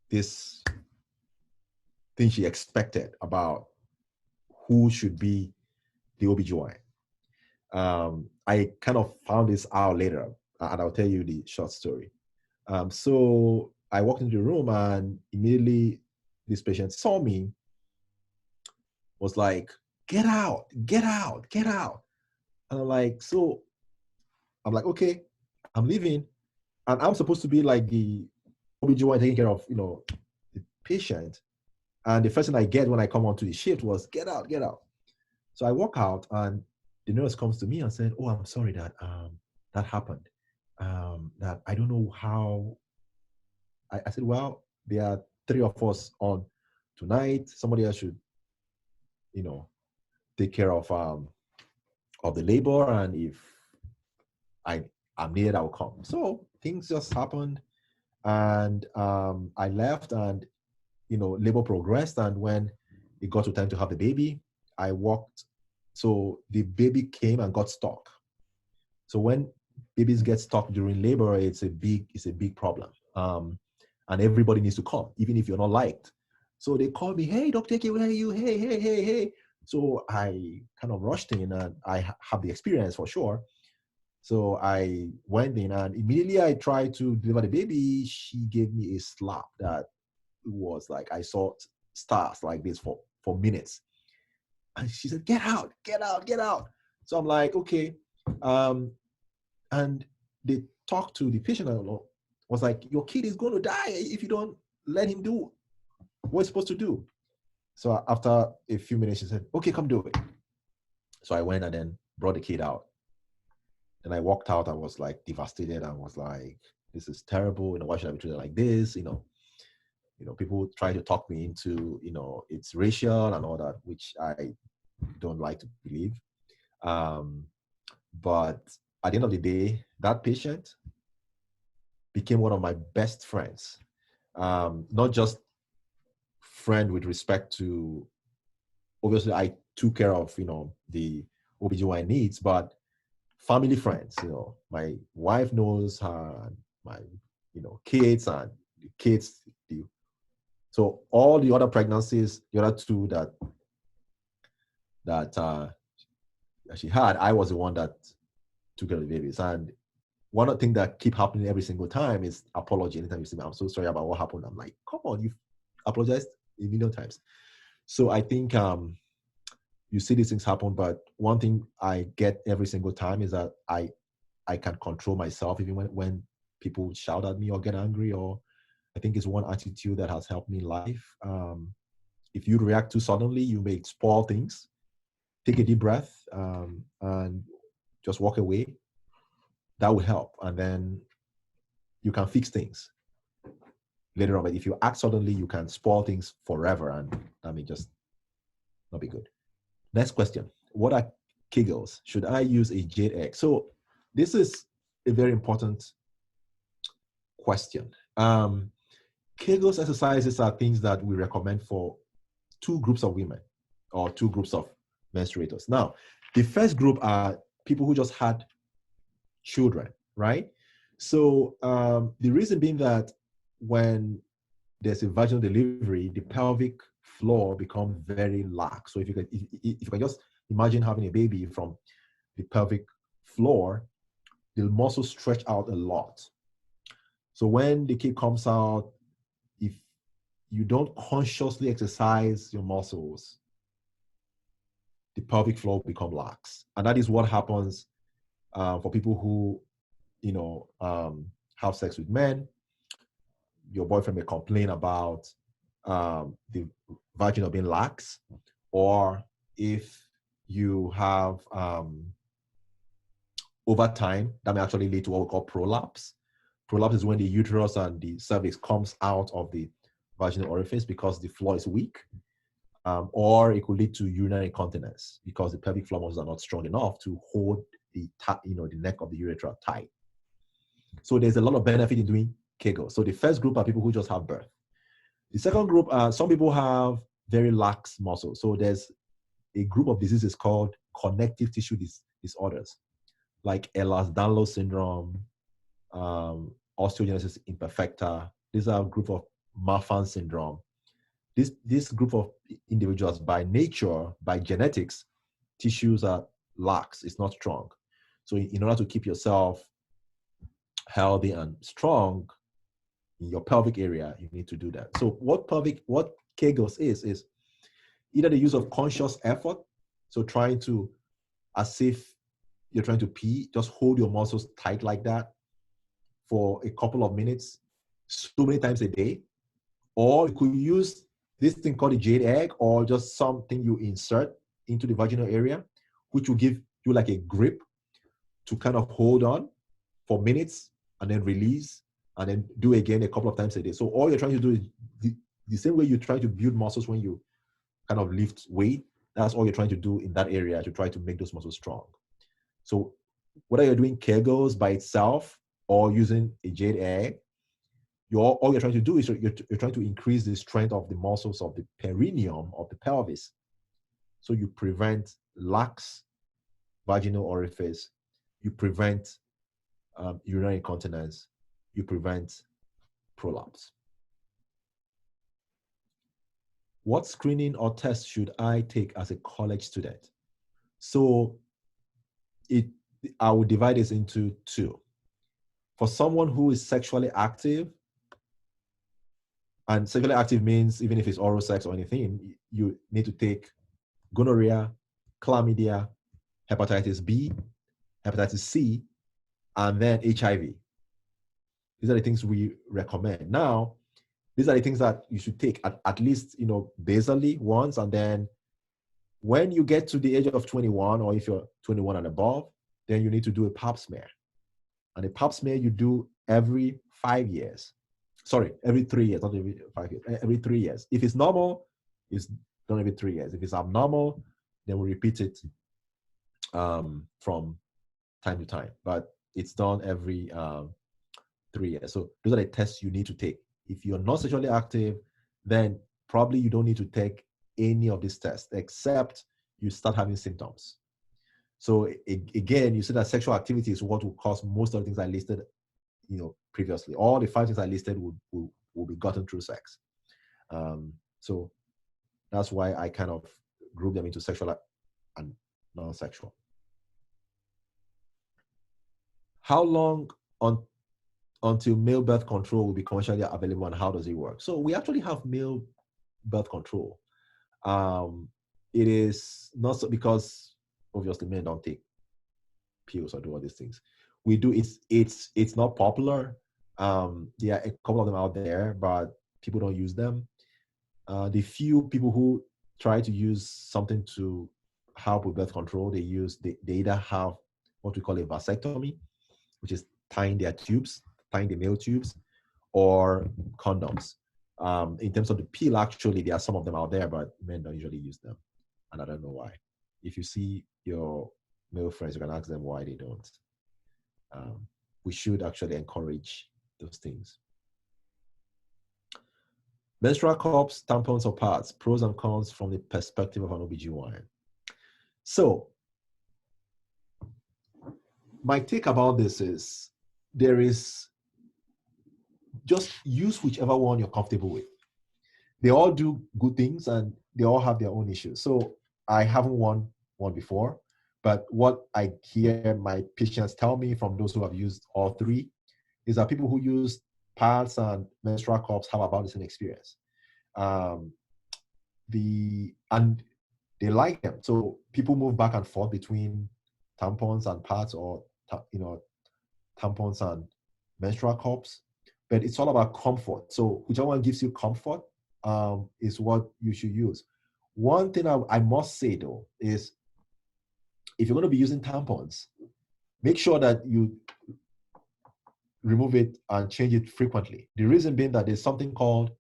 this thing she expected about who should be the OBGYN. I kind of found this out later, and I'll tell you the short story. So I walked into the room, and immediately this patient saw me, was like, get out, get out, get out. And I'm like, okay, I'm leaving. And I'm supposed to be like the OBGYN taking care of, the patient. And the first thing I get when I come onto the shift was, get out, get out. So I walk out, and the nurse comes to me and said, oh, I'm sorry that that happened. That I don't know how. I said, well, there are 3 of us on tonight. Somebody else should, take care of the labor, and if I'm needed, I will come. So things just happened, and I left, and labor progressed, and when it got to time to have the baby, I walked. So the baby came and got stuck. So when babies get stuck during labor, it's a big problem. And everybody needs to come, even if you're not liked. So they called me, "Hey, Dr. Eke, where are you? Hey. So I kind of rushed in, and I have the experience for sure. So I went in, and immediately I tried to deliver the baby. She gave me a slap that was like, I saw stars like this for minutes. And she said, "Get out, get out, get out." So I'm like, okay. And they talked to the patient, and was like, "Your kid is going to die if you don't let him do what he's supposed to do." So after a few minutes, she said, "Okay, come do it." So I went and then brought the kid out. And I walked out. I was like devastated. I was like, "This is terrible. Why should I be treated like this?" People try to talk me into, it's racial and all that, which I don't like to believe. But at the end of the day, that patient became one of my best friends. Not just friend with respect to, obviously I took care of, the OBGYN needs, but family friends. My wife knows her, my, kids, and the kids. So all the other pregnancies, the other two that she had, I was the one that took care of the babies. And one of the things that keep happening every single time is apology. Anytime you see me, "I'm so sorry about what happened." I'm like, "Come on, you've apologized a million times." So I think you see these things happen, but one thing I get every single time is that I can control myself even when people shout at me or get angry. Or I think it's one attitude that has helped me in life. If you react too suddenly, you may spoil things. Take a deep breath and just walk away. That will help, and then you can fix things later on. But if you act suddenly, you can spoil things forever, and that may just not be good. Next question: what are Kegels? Should I use a jade egg? So this is a very important question. Kegels exercises are things that we recommend for two groups of women or two groups of menstruators. Now, the first group are people who just had children, right? So the reason being that when there's a vaginal delivery, the pelvic floor becomes very lax. So if you can just imagine having a baby from the pelvic floor, the muscles stretch out a lot. So when the kid comes out, if you don't consciously exercise your muscles, the pelvic floor become lax. And that is what happens for people who, have sex with men. Your boyfriend may complain about the vagina being lax, or if you have over time, that may actually lead to what we call prolapse. Prolapse is when the uterus and the cervix comes out of the vaginal orifice because the floor is weak, or it could lead to urinary incontinence because the pelvic floor muscles are not strong enough to hold the neck of the urethra tight. So there's a lot of benefit in doing Kegel. So the first group are people who just have birth. The second group are some people have very lax muscles. So there's a group of diseases called connective tissue disorders, like Ehlers-Danlos syndrome, osteogenesis imperfecta. These are a group of Marfan syndrome. This group of individuals, by nature, by genetics, tissues are lax. It's not strong. So in order to keep yourself healthy and strong in your pelvic area, you need to do that. So what Kegels is either the use of conscious effort, so trying to, as if you're trying to pee, just hold your muscles tight like that for a couple of minutes, so many times a day. Or you could use this thing called a jade egg, or just something you insert into the vaginal area, which will give you like a grip to kind of hold on for minutes and then release, and then do again a couple of times a day. So all you're trying to do is the same way you try to build muscles when you kind of lift weight, that's all you're trying to do in that area to try to make those muscles strong. So whether you're doing Kegels by itself or using a jade egg, all you're trying to do is you're trying to increase the strength of the muscles of the perineum of the pelvis. So you prevent lax vaginal orifice, you prevent urinary incontinence, you prevent prolapse. What screening or test should I take as a college student? So I will divide this into two. For someone who is sexually active, and sexually active means even if it's oral sex or anything, you need to take gonorrhea, chlamydia, hepatitis B, hepatitis C, and then HIV. These are the things we recommend. Now, these are the things that you should take at least, basally once, and then when you get to the age of 21, or if you're 21 and above, then you need to do a Pap Smear. And a Pap Smear you do every 5 years. Sorry, every 3 years, not every 5 years, every 3 years. If it's normal, it's done every 3 years. If it's abnormal, then we repeat it from time to time. But it's done every 3 years. So those are the tests you need to take. If you're not sexually active, then probably you don't need to take any of these tests except you start having symptoms. So again, you see that sexual activity is what will cause most of the things I listed, previously. All the 5 things I listed will be gotten through sex. So that's why I kind of group them into sexual and non-sexual. How long until male birth control will be commercially available, and how does it work? So we actually have male birth control. It is not so, because obviously men don't take pills or do all these things. We do. It's not popular. There are a couple of them out there, but people don't use them. The few people who try to use something to help with birth control, they either have what we call a vasectomy, which is tying the male tubes, or condoms. In terms of the pill, actually, there are some of them out there, but men don't usually use them. And I don't know why. If you see your male friends, you can ask them why they don't. We should actually encourage those things. Menstrual cups, tampons, or pads, pros and cons from the perspective of an OBGYN. So my take about this is just use whichever one you're comfortable with. They all do good things and they all have their own issues. So I haven't worn one before, but what I hear my patients tell me from those who have used all three is that people who use pads and menstrual cups have about the same experience. And they like them. So people move back and forth between tampons and pads, or tampons and menstrual cups, but it's all about comfort. So whichever one gives you comfort is what you should use. One thing I must say though is, if you're going to be using tampons, make sure that you remove it and change it frequently. The reason being that there's something called,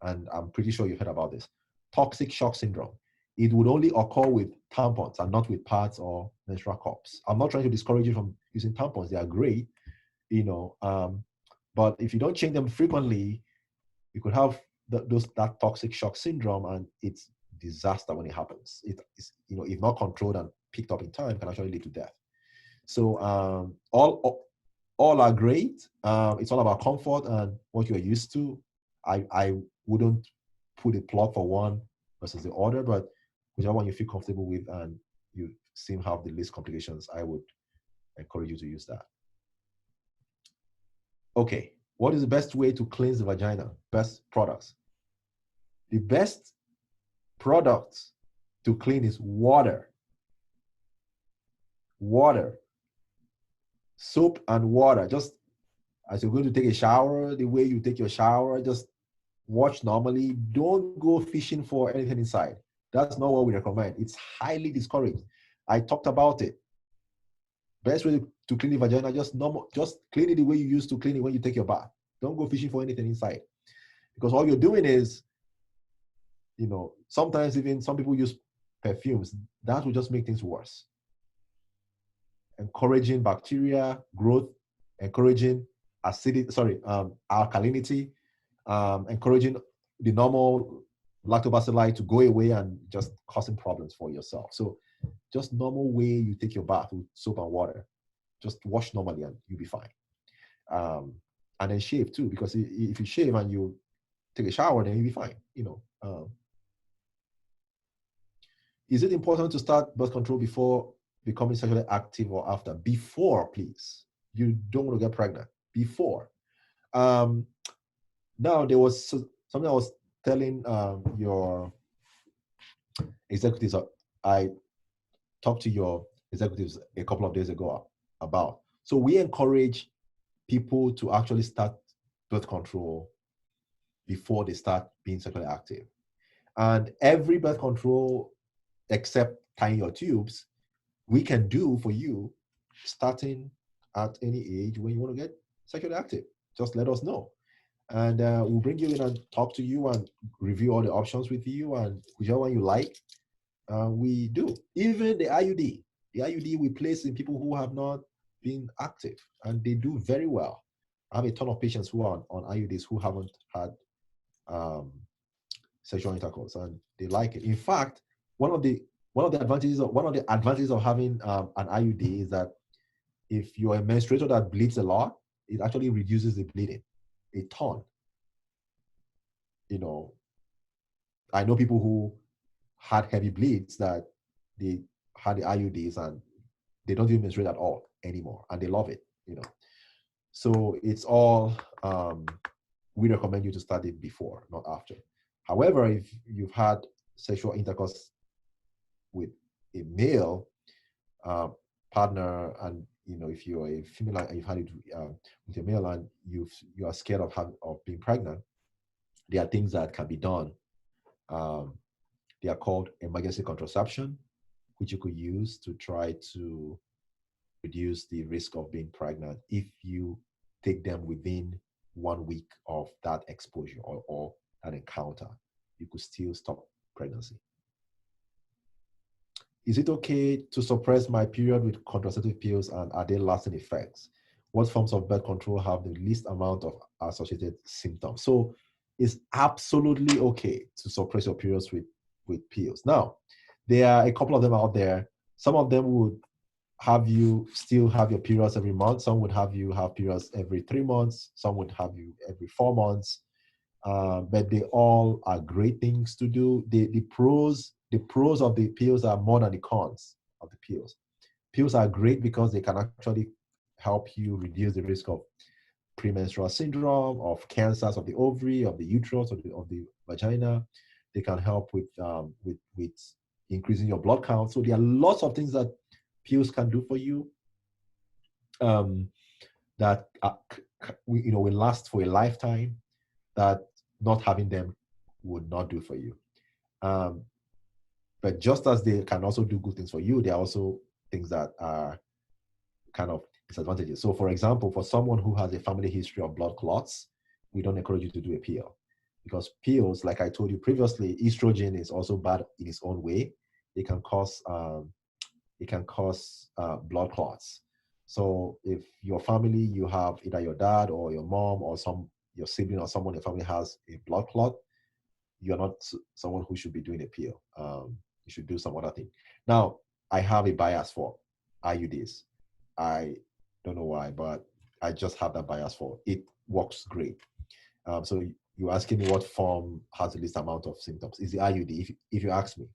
and I'm pretty sure you've heard about this, toxic shock syndrome. It would only occur with tampons and not with pads or menstrual cups. I'm not trying to discourage you from using tampons. They are great, but if you don't change them frequently, you could have that toxic shock syndrome, and it's disaster when it happens. It's if not controlled and picked up in time, can actually lead to death. So all are great. It's all about comfort and what you're used to. I wouldn't put a plug for one versus the other, but whichever one you feel comfortable with and you seem to have the least complications, I would encourage you to use that. Okay, what is the best way to cleanse the vagina? Best products. The best product to clean is water. Water. Soap and water. Just as you're going to take a shower, the way you take your shower, just wash normally. Don't go fishing for anything inside. That's not what we recommend. It's highly discouraged. I talked about it. Best way to clean the vagina, just clean it the way you used to clean it when you take your bath. Don't go fishing for anything inside. Because all you're doing is You know, sometimes even some people use perfumes. That will just make things worse. Encouraging bacteria growth, encouraging alkalinity, encouraging the normal lactobacilli to go away and just causing problems for yourself. So just normal way you take your bath with soap and water, just wash normally and you'll be fine. And then shave too, because if you shave and you take a shower, then you'll be fine. Is it important to start birth control before becoming sexually active or after? Before, please. You don't want to get pregnant. Before. Now, there was something I was telling your executives. I talked to your executives a couple of days ago about. So we encourage people to actually start birth control before they start being sexually active. And every birth control, except tying your tubes, we can do for you starting at any age when you want to get sexually active. Just let us know. And we'll bring you in and talk to you and review all the options with you, and whichever one you like, we do. Even the IUD. The IUD we place in people who have not been active, and they do very well. I have a ton of patients who are on IUDs who haven't had sexual intercourse, and they like it. In fact, one of the advantages of having an IUD is that if you're a menstruator that bleeds a lot, it actually reduces the bleeding a ton. You know, I know people who had heavy bleeds that they had the IUDs and they don't even menstruate at all anymore, and they love it. You know, so it's all we recommend you to start it before, not after. However, if you've had sexual intercourse with a male partner, and if you're a female and you've had it with a male and you are scared of being pregnant, there are things that can be done. They are called emergency contraception, which you could use to try to reduce the risk of being pregnant if you take them within 1 week of that exposure or that encounter. You could still stop pregnancy. Is it okay to suppress my period with contraceptive pills, and are they lasting effects? What forms of birth control have the least amount of associated symptoms? So it's absolutely okay to suppress your periods with pills. Now, there are a couple of them out there. Some of them would have you still have your periods every month. Some would have you have periods every 3 months. Some would have you every 4 months. But they all are great things to do. The pros of the pills are more than the cons of the pills. Pills are great because they can actually help you reduce the risk of premenstrual syndrome, of cancers of the ovary, of the uterus, of the vagina. They can help with increasing your blood count. So there are lots of things that pills can do for you that will last for a lifetime, that not having them would not do for you. But just as they can also do good things for you, there are also things that are kind of disadvantages. So for example, for someone who has a family history of blood clots, we don't encourage you to do a pill, because pills, like I told you previously, estrogen is also bad in its own way. It can cause blood clots. So if your family, you have either your dad or your mom or your sibling or someone in your family has a blood clot, you're not someone who should be doing a pill. You should do some other thing. Now, I have a bias for IUDs. I don't know why, but I just have that bias for it. Works great. So you're asking me what form has the least amount of symptoms. Is the IUD, if you ask me.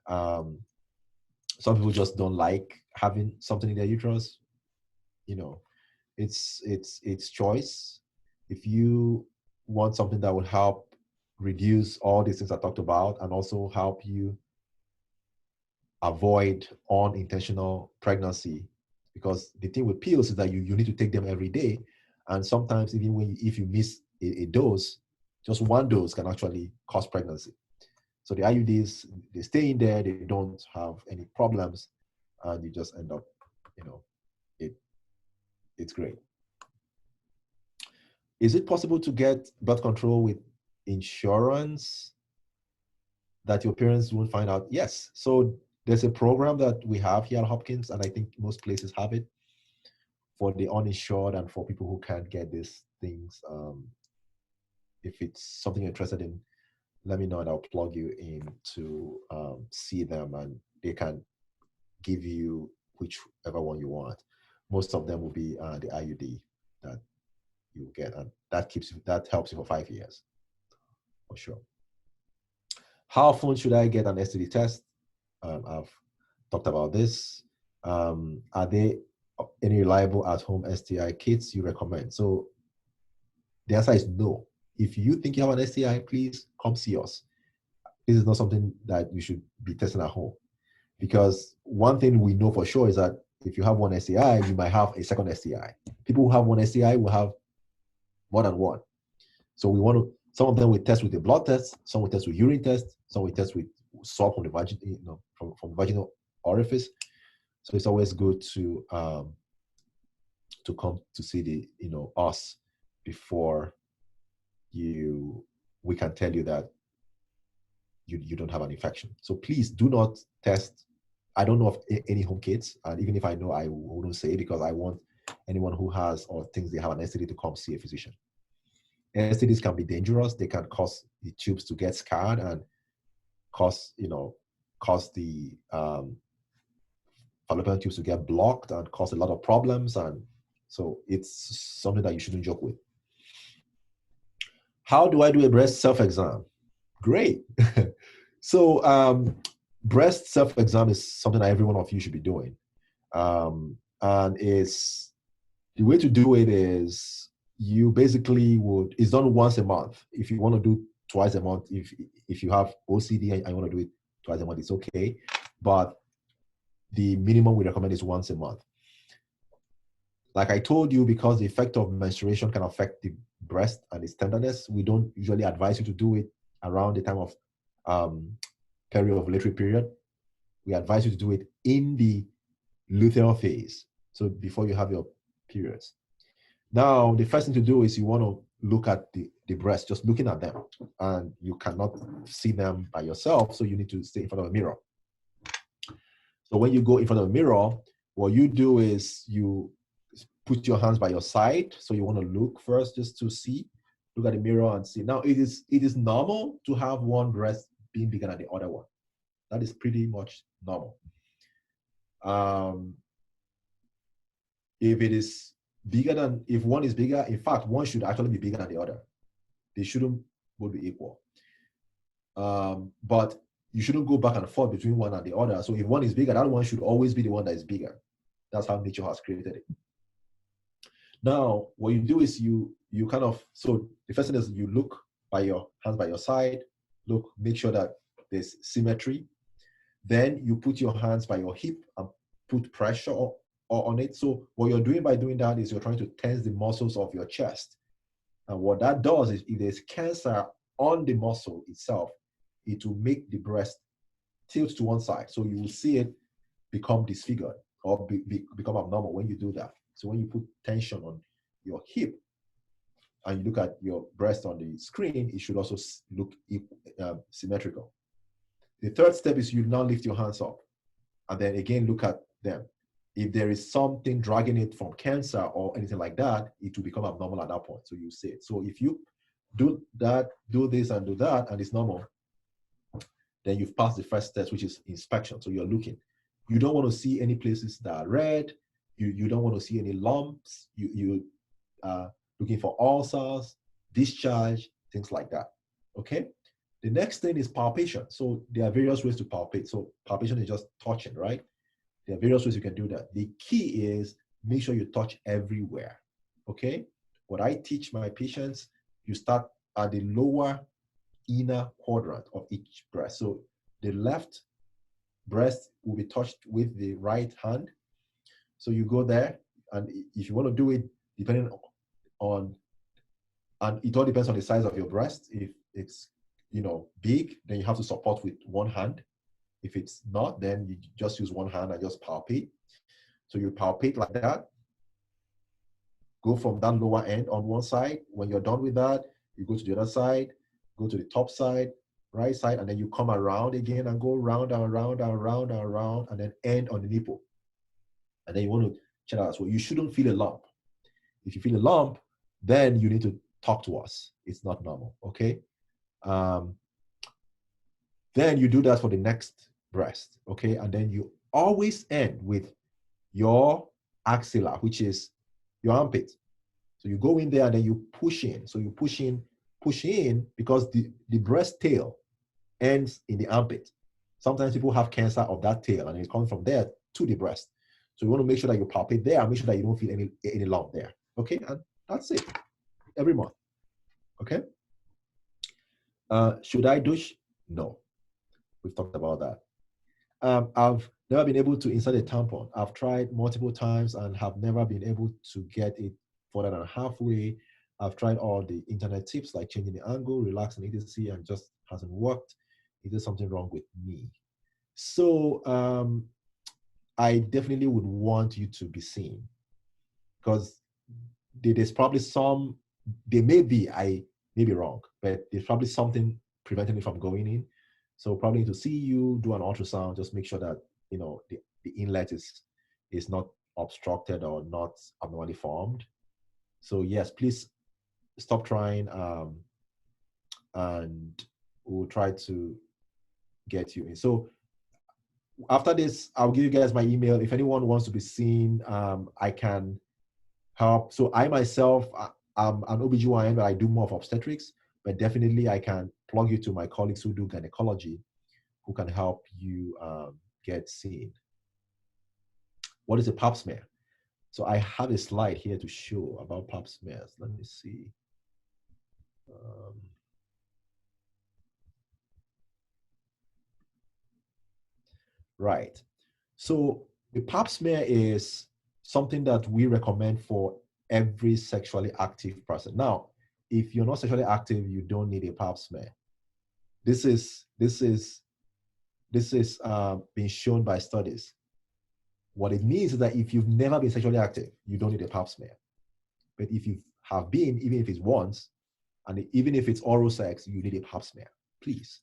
Some people just don't like having something in their uterus. It's choice. If you want something that will help reduce all these things I talked about and also help you avoid unintentional pregnancy, because the thing with pills is that you need to take them every day, and sometimes even if you miss a dose, just one dose can actually cause pregnancy. So the IUDs, they stay in there, they don't have any problems, and you just end up, it's great. Is it possible to get birth control with insurance? that your parents won't find out? Yes. So there's a program that we have here at Hopkins, and I think most places have it, for the uninsured and for people who can't get these things. If it's something you're interested in, let me know and I'll plug you in to see them, and they can give you whichever one you want. Most of them will be the IUD that you get, and that helps you for 5 years for sure. How often should I get an STD test? I've talked about this. Are there any reliable at-home STI kits you recommend? So the answer is no. If you think you have an STI, please come see us. This is not something that you should be testing at home, because one thing we know for sure is that if you have one STI, you might have a second STI. People who have one STI will have more than one. So we want to, some of them we test with a blood test, some we test with urine test, some we test with swab from the vagina, from vaginal orifice. So it's always good to come to see the us before we can tell you that you don't have an infection. So please do not test. I don't know of any home kits, and even if I know, I wouldn't say, because I want anyone who has or thinks they have an STD to come see a physician. STDs can be dangerous. They can cause the tubes to get scarred and cause the fallopian tubes to get blocked and cause a lot of problems. And so it's something that you shouldn't joke with. How do I do a breast self-exam? Great. So breast self-exam is something that every one of you should be doing. And the way to do it is you basically it's done once a month. If you want to do twice a month, if you have OCD and you want to do it twice a month, it's okay. But the minimum we recommend is once a month. Like I told you, because the effect of menstruation can affect the breast and its tenderness, we don't usually advise you to do it around the time of peri-ovulatory period. We advise you to do it in the luteal phase, so before you have your periods. Now, the first thing to do is you want to look at the breasts, just looking at them, and you cannot see them by yourself, so you need to stay in front of a mirror. So when you go in front of a mirror, what you do is you put your hands by your side. So you want to look first just to see, look at the mirror and see. Now, it is normal to have one breast being bigger than the other one. That is pretty much normal. If one is bigger, in fact, one should actually be bigger than the other. They shouldn't both be equal. But you shouldn't go back and forth between one and the other. So if one is bigger, that one should always be the one that is bigger. That's how nature has created it. Now, what you do is so the first thing is you look by your hands by your side, make sure that there's symmetry. Then you put your hands by your hip and put pressure on it. So what you're doing by doing that is you're trying to tense the muscles of your chest. And what that does is, if there's cancer on the muscle itself, it will make the breast tilt to one side. So you will see it become disfigured or become abnormal when you do that. So when you put tension on your hip and you look at your breast on the screen, it should also look symmetrical. The third step is you now lift your hands up and then again look at them. If there is something dragging it from cancer or anything like that, it will become abnormal at that point. So you see it. So if you do that, do this and do that, and it's normal, then you've passed the first test, which is inspection. So you're looking. You don't want to see any places that are red. You don't want to see any lumps. You are looking for ulcers, discharge, things like that. Okay? The next thing is palpation. So there are various ways to palpate. So palpation is just touching, right? There are various ways you can do that. The key is make sure you touch everywhere. Okay? What I teach my patients, you start at the lower inner quadrant of each breast. So the left breast will be touched with the right hand. So you go there, and if you want to do it, depending on, and it all depends on the size of your breast. If it's big, then you have to support with one hand. If it's not, then you just use one hand and just palpate. So you palpate like that. Go from that lower end on one side. When you're done with that, you go to the other side, go to the top side, right side, and then you come around again and go round and around and around and around, and then end on the nipple. And then you want to check out as well. You shouldn't feel a lump. If you feel a lump, then you need to talk to us. It's not normal, okay? Then you do that for the next breast, okay? And then you always end with your axilla, which is your armpit. So you go in there and then you push in. So you push in because the breast tail ends in the armpit. Sometimes people have cancer of that tail and it's coming from there to the breast. So you want to make sure that you palpate there and make sure that you don't feel any lump there. Okay, and that's it. Every month. Okay. Should I douche? No. We've talked about that. I've never been able to insert a tampon. I've tried multiple times and have never been able to get it further than halfway. I've tried all the internet tips like changing the angle, relaxing etc., and just hasn't worked. Is there something wrong with me? So I definitely would want you to be seen, because there's probably I may be wrong, but there's probably something preventing me from going in. So probably need to see you, do an ultrasound, just make sure that, you know, the inlet is not obstructed or not abnormally formed. So yes, please stop trying, and we'll try to get you in. So after this, I'll give you guys my email. If anyone wants to be seen, I can help. So I myself, I'm an OBGYN, but I do more of obstetrics, but definitely I can plug you to my colleagues who do gynecology, who can help you get seen. What is a Pap smear? So I have a slide here to show about Pap smears. Let me see. Right. So the Pap smear is something that we recommend for every sexually active person. Now, if you're not sexually active, you don't need a Pap smear. This is been shown by studies. What it means is that if you've never been sexually active, you don't need a Pap smear. But if you have been, even if it's once, and even if it's oral sex, you need a Pap smear, please.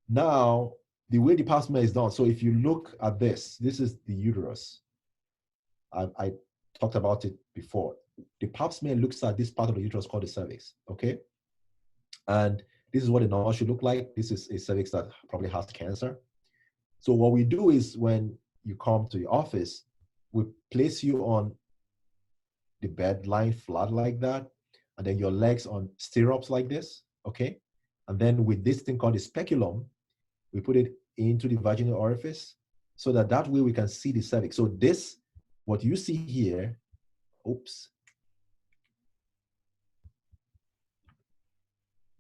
Now, the way the Pap smear is done, so if you look at this is the uterus. I talked about it before. The Pap smear looks at this part of the uterus called the cervix, okay? And this is what it normal should look like. This is a cervix that probably has cancer. So what we do is when you come to the office, we place you on the bed lying flat like that, and then your legs on stirrups like this, okay? And then with this thing called the speculum, we put it into the vaginal orifice so that way we can see the cervix. So this, what you see here,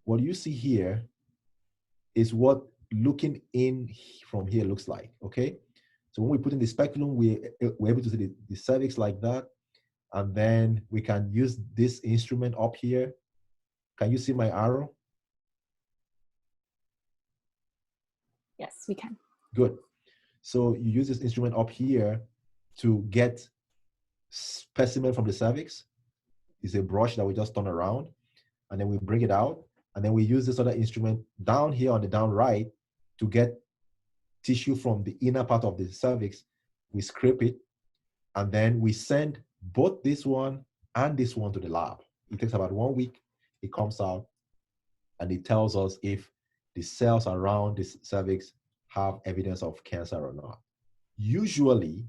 what you see here is what looking in from here looks like, okay? So when we put in the speculum, we're able to see the cervix like that. And then we can use this instrument up here. Can you see my arrow? Yes, we can. Good. So you use this instrument up here to get specimen from the cervix. It's a brush that we just turn around, and then we bring it out. And then we use this other instrument down here on the down right to get tissue from the inner part of the cervix. We scrape it, and then we send both this one and this one to the lab. It takes about 1 week. It comes out, and it tells us if the cells around this cervix have evidence of cancer or not. Usually,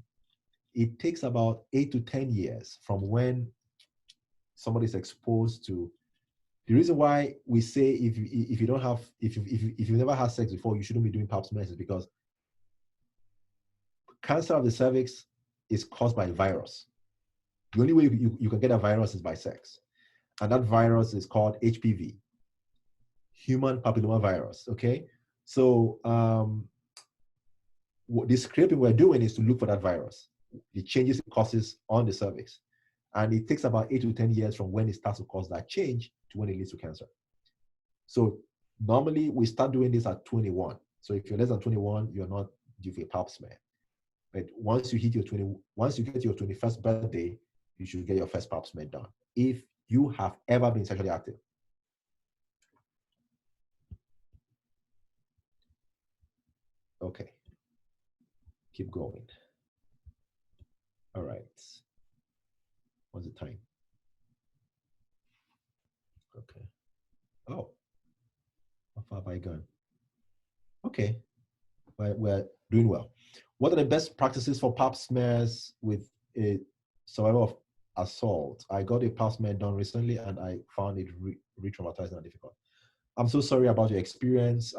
it takes about 8 to 10 years from when somebody's exposed to. The reason why we say if you've never had sex before, you shouldn't be doing Pap smears is because cancer of the cervix is caused by a virus. The only way you can get a virus is by sex. And that virus is called HPV, human papillomavirus, okay? So what the scraping we're doing is to look for that virus, the changes it causes on the cervix. And it takes about 8 to 10 years from when it starts to cause that change to when it leads to cancer. So normally we start doing this at 21. So if you're less than 21, you're not due for a Pap smear. But once you get your 21st birthday, you should get your first Pap smear done if you have ever been sexually active. Okay. Keep going. All right. What's the time? Okay. Oh, how far have I gone? Okay. We're doing well. What are the best practices for Pap smears with a survivor of assault? I got a Pap smear done recently and I found it re-traumatizing and difficult. I'm so sorry about your experience.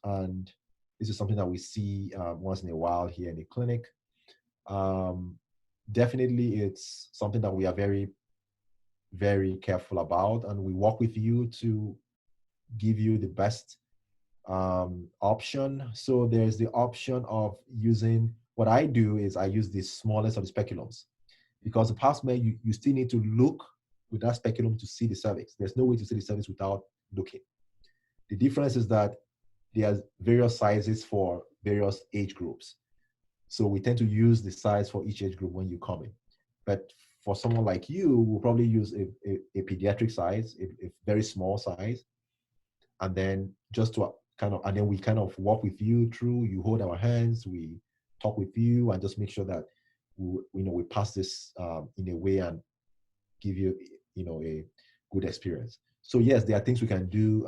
And this is something that we see once in a while here in the clinic. Definitely, it's something that we are very, very careful about, and we work with you to give you the best option. So there's the option of using, what I do is I use the smallest of the speculums, because the Pap smear, you still need to look with that speculum to see the cervix. There's no way to see the cervix without looking. The difference is that there's various sizes for various age groups. So we tend to use the size for each age group when you come in. But for someone like you, we'll probably use a pediatric size, a very small size. And then just to and then we kind of walk with you through, you hold our hands, we talk with you and just make sure that we pass this in a way and give you, a good experience. So yes, there are things we can do.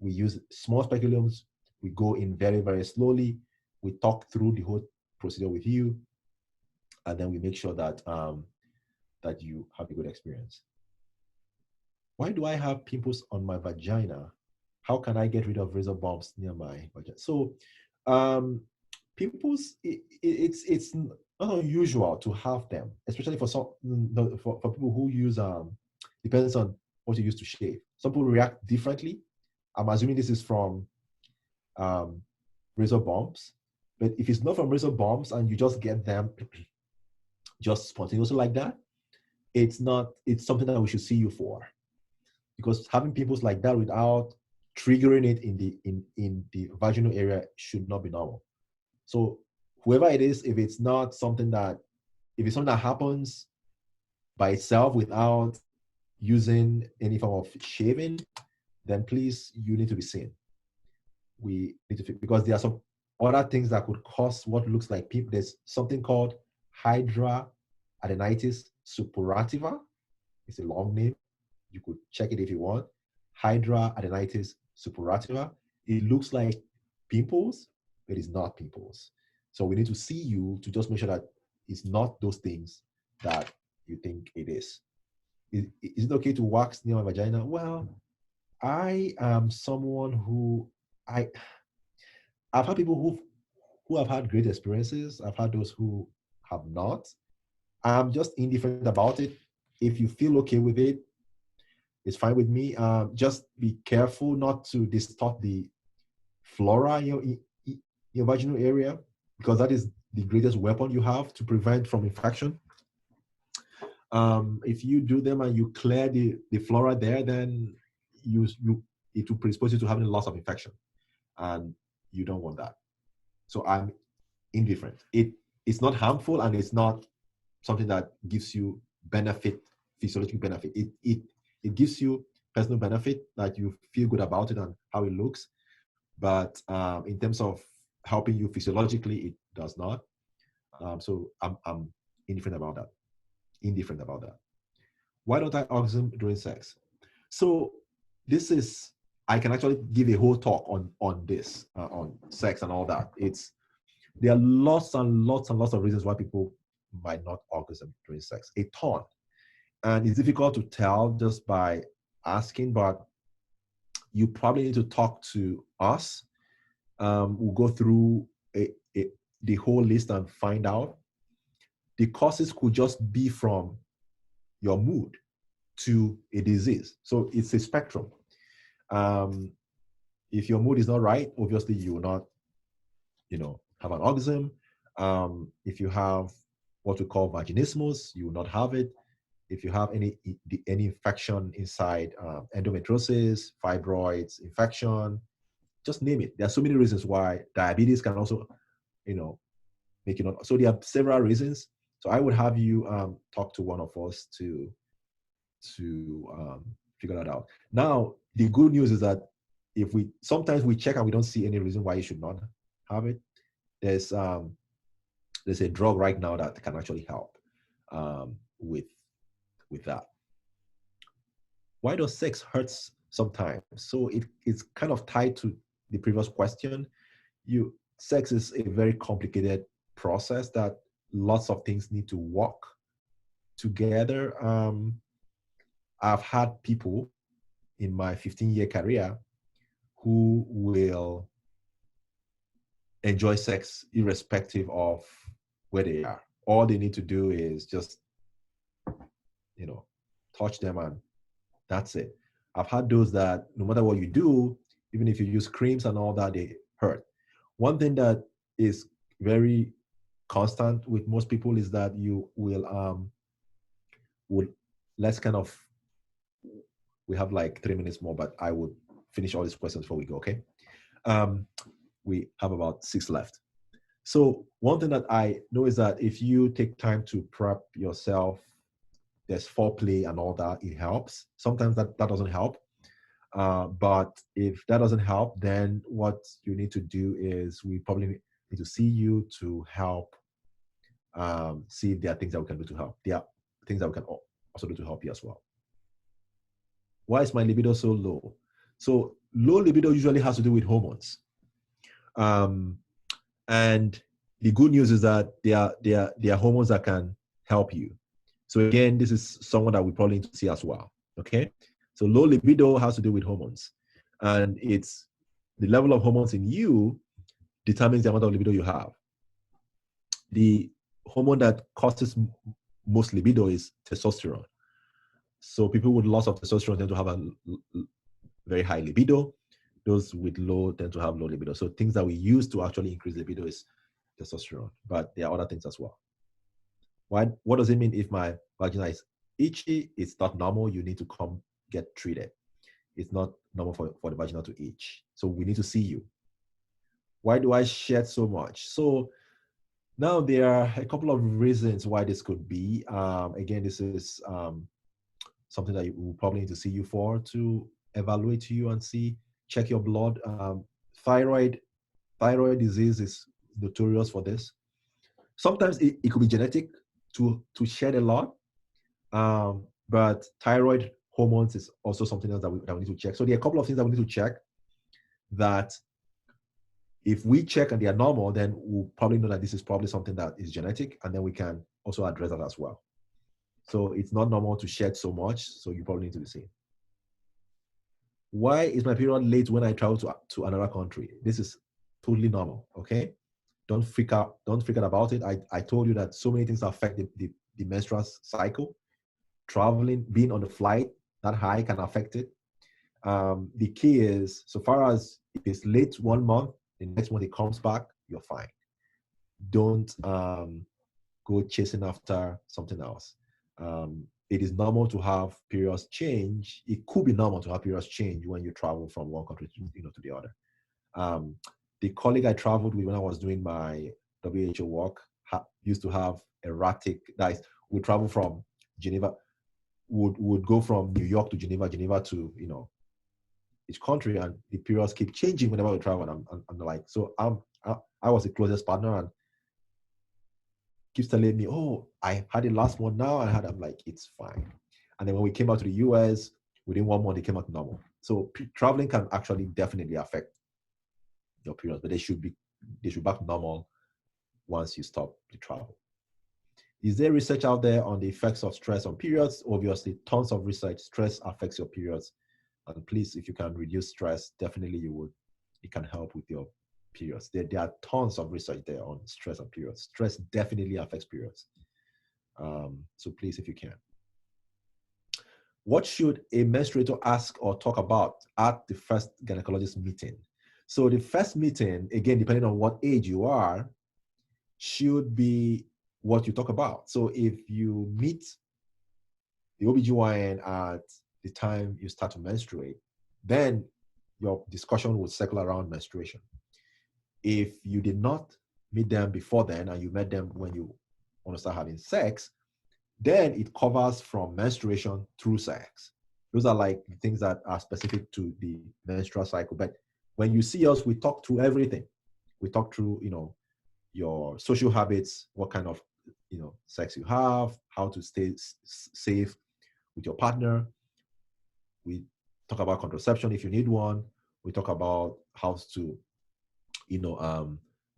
We use small speculums. We go in very, very slowly. We talk through the whole procedure with you, and then we make sure that that you have a good experience. Why do I have pimples on my vagina? How can I get rid of razor bumps near my vagina? So pimples, it's not unusual to have them, especially for for people who use depends on what you use to shave. Some people react differently. I'm assuming this is from razor bumps, but if it's not from razor bumps and you just get them just spontaneously like that, it's something that we should see you for, because having pimples like that without triggering it in the vaginal area should not be normal. So whoever it is, if it's something that happens by itself without using any form of shaving, then please, you need to be seen. We need to, because there are some other things that could cause what looks like pimple. There's something called hidradenitis suppurativa. It's a long name. You could check it if you want. Hidradenitis suppurativa. It looks like pimples, but it's not pimples. So we need to see you to just make sure that it's not those things that you think it is. Is it okay to wax near my vagina? Well, I am someone who I've had people who have had great experiences. I've had those who have not. I'm just indifferent about it. If you feel okay with it, it's fine with me. Just be careful not to distort the flora in your vaginal area, because that is the greatest weapon you have to prevent from infection. If you do them and you clear the flora there, then it will predispose you to having a loss of infection, and you don't want that. So I'm indifferent. It's not harmful, and it's not something that gives you physiological benefit. It gives you personal benefit that you feel good about it and how it looks. But in terms of helping you physiologically, it does not. So I'm indifferent about that. Why don't I orgasm during sex? So I can actually give a whole talk on this, on sex and all that. There are lots and lots and lots of reasons why people might not orgasm during sex, a ton. And it's difficult to tell just by asking, but you probably need to talk to us. We'll go through the whole list and find out. The causes could just be from your mood to a disease. So it's a spectrum. If your mood is not right, obviously you will not, have an orgasm. If you have what we call vaginismus, you will not have it. If you have any infection inside, endometriosis, fibroids, infection, just name it. There are so many reasons why. Diabetes can also, make you not. So there are several reasons. So I would have you talk to one of us to figure that out. Now, the good news is that sometimes we check and we don't see any reason why you should not have it. there's a drug right now that can actually help with that. Why does sex hurt sometimes? So it's kind of tied to the previous question. Sex is a very complicated process that lots of things need to work together. I've had people in my 15-year career who will enjoy sex irrespective of where they are. All they need to do is just, touch them, and that's it. I've had those that no matter what you do, even if you use creams and all that, they hurt. One thing that is very constant with most people is that you will let's kind of, we have like 3 minutes more, but I would finish all these questions before we go, okay? We have about 6 left. So one thing that I know is that if you take time to prep yourself, there's foreplay and all that, it helps. Sometimes that doesn't help. But if that doesn't help, then what you need to do is we probably need to see you to help, see if there are things that we can do to help. There are things that we can also do to help you as well. Why is my libido so low? So low libido usually has to do with hormones. And the good news is that there are hormones that can help you. So again, this is someone that we probably need to see as well, okay? So low libido has to do with hormones. And it's the level of hormones in you determines the amount of libido you have. The hormone that causes most libido is testosterone. So people with loss of testosterone tend to have a very high libido. Those with low tend to have low libido. So things that we use to actually increase libido is testosterone, but there are other things as well. What does it mean if my vagina is itchy? It's not normal. You need to come get treated. It's not normal for the vagina to itch. So we need to see you. Why do I shed so much? So now there are a couple of reasons why this could be. Again, this is something that we will probably need to see you for, to evaluate you and see, check your blood. Thyroid disease is notorious for this. Sometimes it could be genetic to shed a lot, but thyroid hormones is also something else that we need to check. So there are a couple of things that we need to check that if we check and they are normal, then we'll probably know that this is probably something that is genetic, and then we can also address that as well. So it's not normal to shed so much, so you probably need to be seen. Why is my period late when I travel to another country? This is totally normal, okay? Don't freak out about it. I told you that so many things affect the menstrual cycle. Traveling, being on the flight that high can affect it. The key is, so far as if it's late 1 month, the next month it comes back, you're fine. Don't go chasing after something else. It is normal to have periods change. It could be normal to have periods change when you travel from one country to the other. The colleague I traveled with when I was doing my WHO work used to have erratic, that is, would travel from Geneva, would go from New York to Geneva to, each country, and the periods keep changing whenever we travel. And I'm like, so I was the closest partner, and keeps telling me, oh, I had it last month now. I'm like, it's fine. And then when we came out to the US, within 1 month, it came out normal. So traveling can actually definitely affect your periods, but they should back normal once you stop the travel. Is there research out there on the effects of stress on periods? Obviously, tons of research. Stress affects your periods. And please, if you can reduce stress, definitely it can help with your periods. There are tons of research there on stress and periods. Stress definitely affects periods. So please, if you can. What should a menstruator ask or talk about at the first gynecologist meeting? So the first meeting, again, depending on what age you are, should be what you talk about. So if you meet the OBGYN at the time you start to menstruate, then your discussion will circle around menstruation. If you did not meet them before then and you met them when you want to start having sex, then it covers from menstruation through sex. Those are like the things that are specific to the menstrual cycle. But when you see us, we talk through everything. We talk through, your social habits, what kind of sex you have, how to stay safe with your partner. We talk about contraception if you need one. We talk about how to,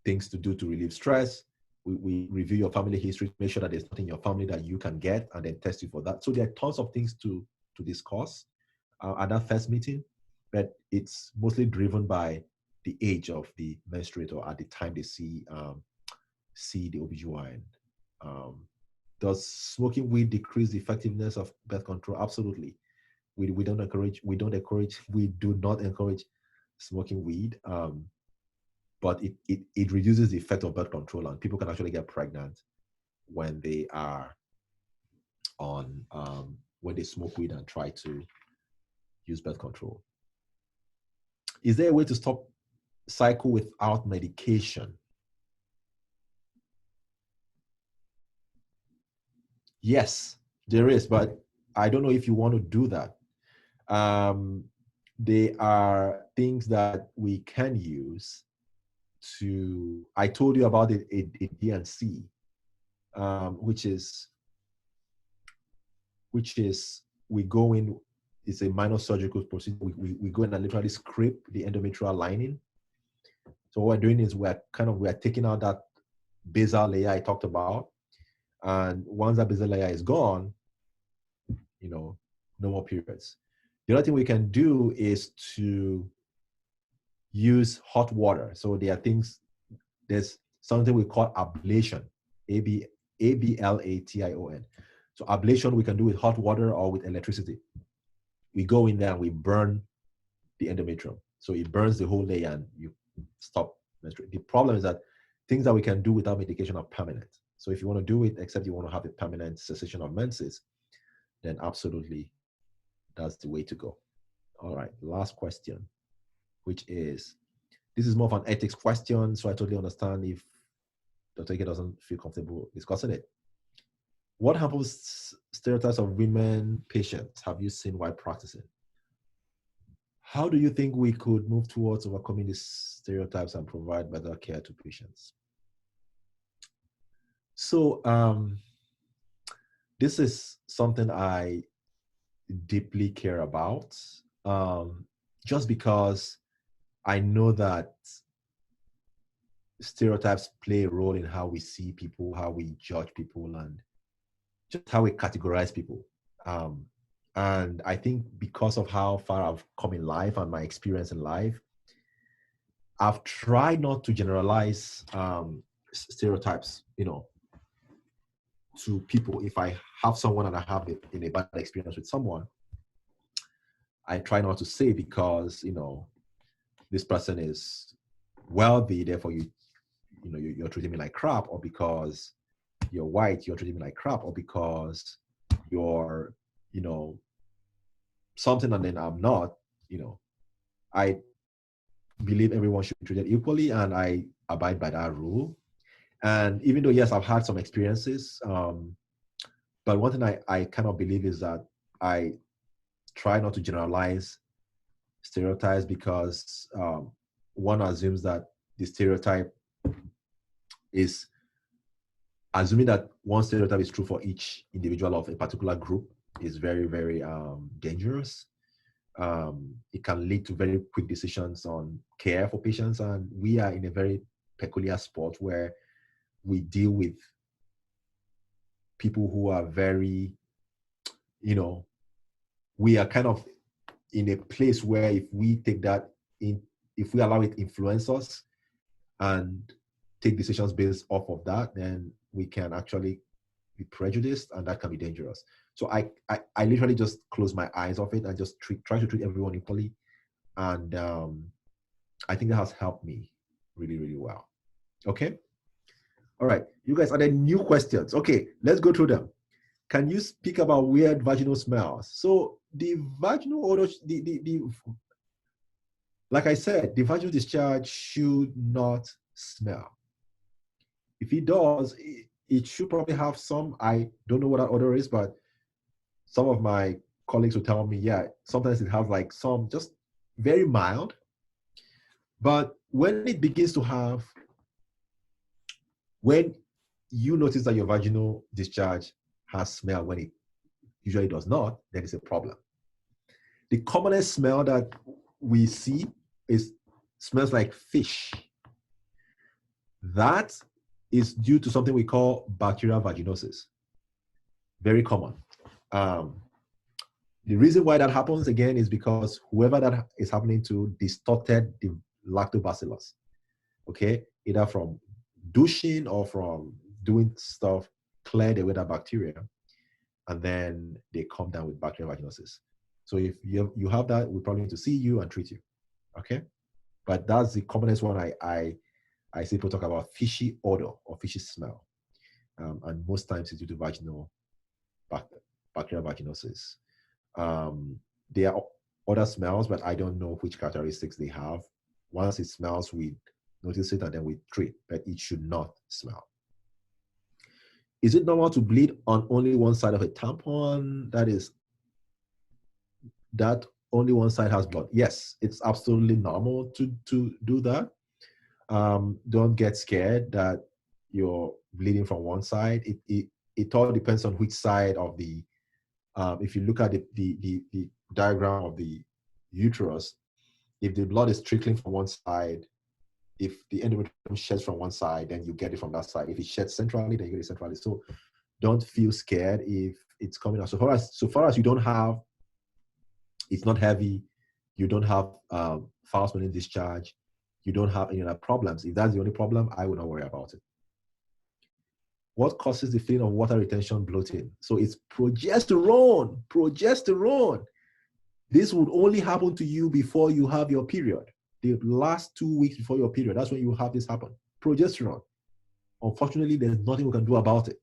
things to do to relieve stress. We review your family history, make sure that there's nothing in your family that you can get, and then test you for that. So there are tons of things to discuss at that first meeting, but it's mostly driven by the age of the menstruator at the time they see the OBGYN. Does smoking weed decrease the effectiveness of birth control? Absolutely. We do not encourage smoking weed, but it reduces the effect of birth control, and people can actually get pregnant when they are on when they smoke weed and try to use birth control. Is there a way to stop cycle without medication? Yes, there is, but I don't know if you want to do that. There are things that we can use to, I told you about it, a D&C, which is we go in, it's a minor surgical procedure. We go in and literally scrape the endometrial lining. So what we're doing is we're taking out that basal layer I talked about. And once that basal layer is gone, no more periods. The other thing we can do is to use hot water. So there are things, there's something we call ablation, A-B-L-A-T-I-O-N. So ablation we can do with hot water or with electricity. We go in there and we burn the endometrium. So it burns the whole layer and you stop menstruating. The problem is that things that we can do without medication are permanent. So if you want to do it, except you want to have a permanent cessation of menses, then absolutely that's the way to go. All right, last question, which is, this is more of an ethics question, so I totally understand if Dr. Eke doesn't feel comfortable discussing it. What happens stereotypes of women patients have you seen while practicing? How do you think we could move towards overcoming these stereotypes and provide better care to patients? So this is something I deeply care about, just because I know that stereotypes play a role in how we see people, how we judge people, and just how we categorize people. And I think because of how far I've come in life and my experience in life, I've tried not to generalize stereotypes, to people. If I have someone and I have a bad experience with someone, I try not to say because, this person is wealthy, therefore you're treating me like crap, or because you're white, you're treating me like crap, or because you're, something and then I'm not, I believe everyone should be treated equally, and I abide by that rule. And even though, yes, I've had some experiences, but one thing I kind of believe is that I try not to generalize stereotypes, because one assumes that the stereotype is assuming that one stereotype is true for each individual of a particular group is very, very dangerous. It can lead to very quick decisions on care for patients. And we are in a very peculiar spot where we deal with people who are very, we are kind of in a place where if we take that in, if we allow it influence us and take decisions based off of that, then we can actually be prejudiced, and that can be dangerous. So I literally just close my eyes off it and just try to treat everyone equally. And I think that has helped me really, really well. Okay. All right. You guys, are there new questions? Okay, let's go through them. Can you speak about weird vaginal smells? So the vaginal odor, like I said, the vaginal discharge should not smell. If it does, it should probably have some, I don't know what that odor is, but some of my colleagues will tell me, yeah, sometimes it has like some just very mild. But when it begins to have when you notice that your vaginal discharge has smell when it usually does not, then it's a problem. The commonest smell that we see smells like fish. That is due to something we call bacterial vaginosis. Very common. The reason why that happens, again, is because whoever that is happening to distorted the lactobacillus, okay? Either from douching or from doing stuff, cleared away that bacteria, and then they come down with bacterial vaginosis. So if you have that, we probably need to see you and treat you, okay? But that's the commonest one I see people talk about, fishy odor or fishy smell. And most times it's due to vaginal bacterial vaginosis. There are other smells, but I don't know which characteristics they have. Once it smells, we notice it and then we treat, but it should not smell. Is it normal to bleed on only one side of a tampon? That only one side has blood. Yes, it's absolutely normal to do that. Don't get scared that you're bleeding from one side. It all depends on which side of the, if you look at the diagram of the uterus, if the blood is trickling from one side, if the endometrium sheds from one side, then you get it from that side. If it sheds centrally, then you get it centrally. So don't feel scared if it's coming out. So far as you don't have, it's not heavy, you don't have foul-smelling discharge, you don't have any other problems. If that's the only problem, I would not worry about it. What causes the feeling of water retention, bloating? So it's progesterone. Progesterone. This would only happen to you before you have your period. The last 2 weeks before your period, that's when you have this happen. Progesterone. Unfortunately, there's nothing we can do about it.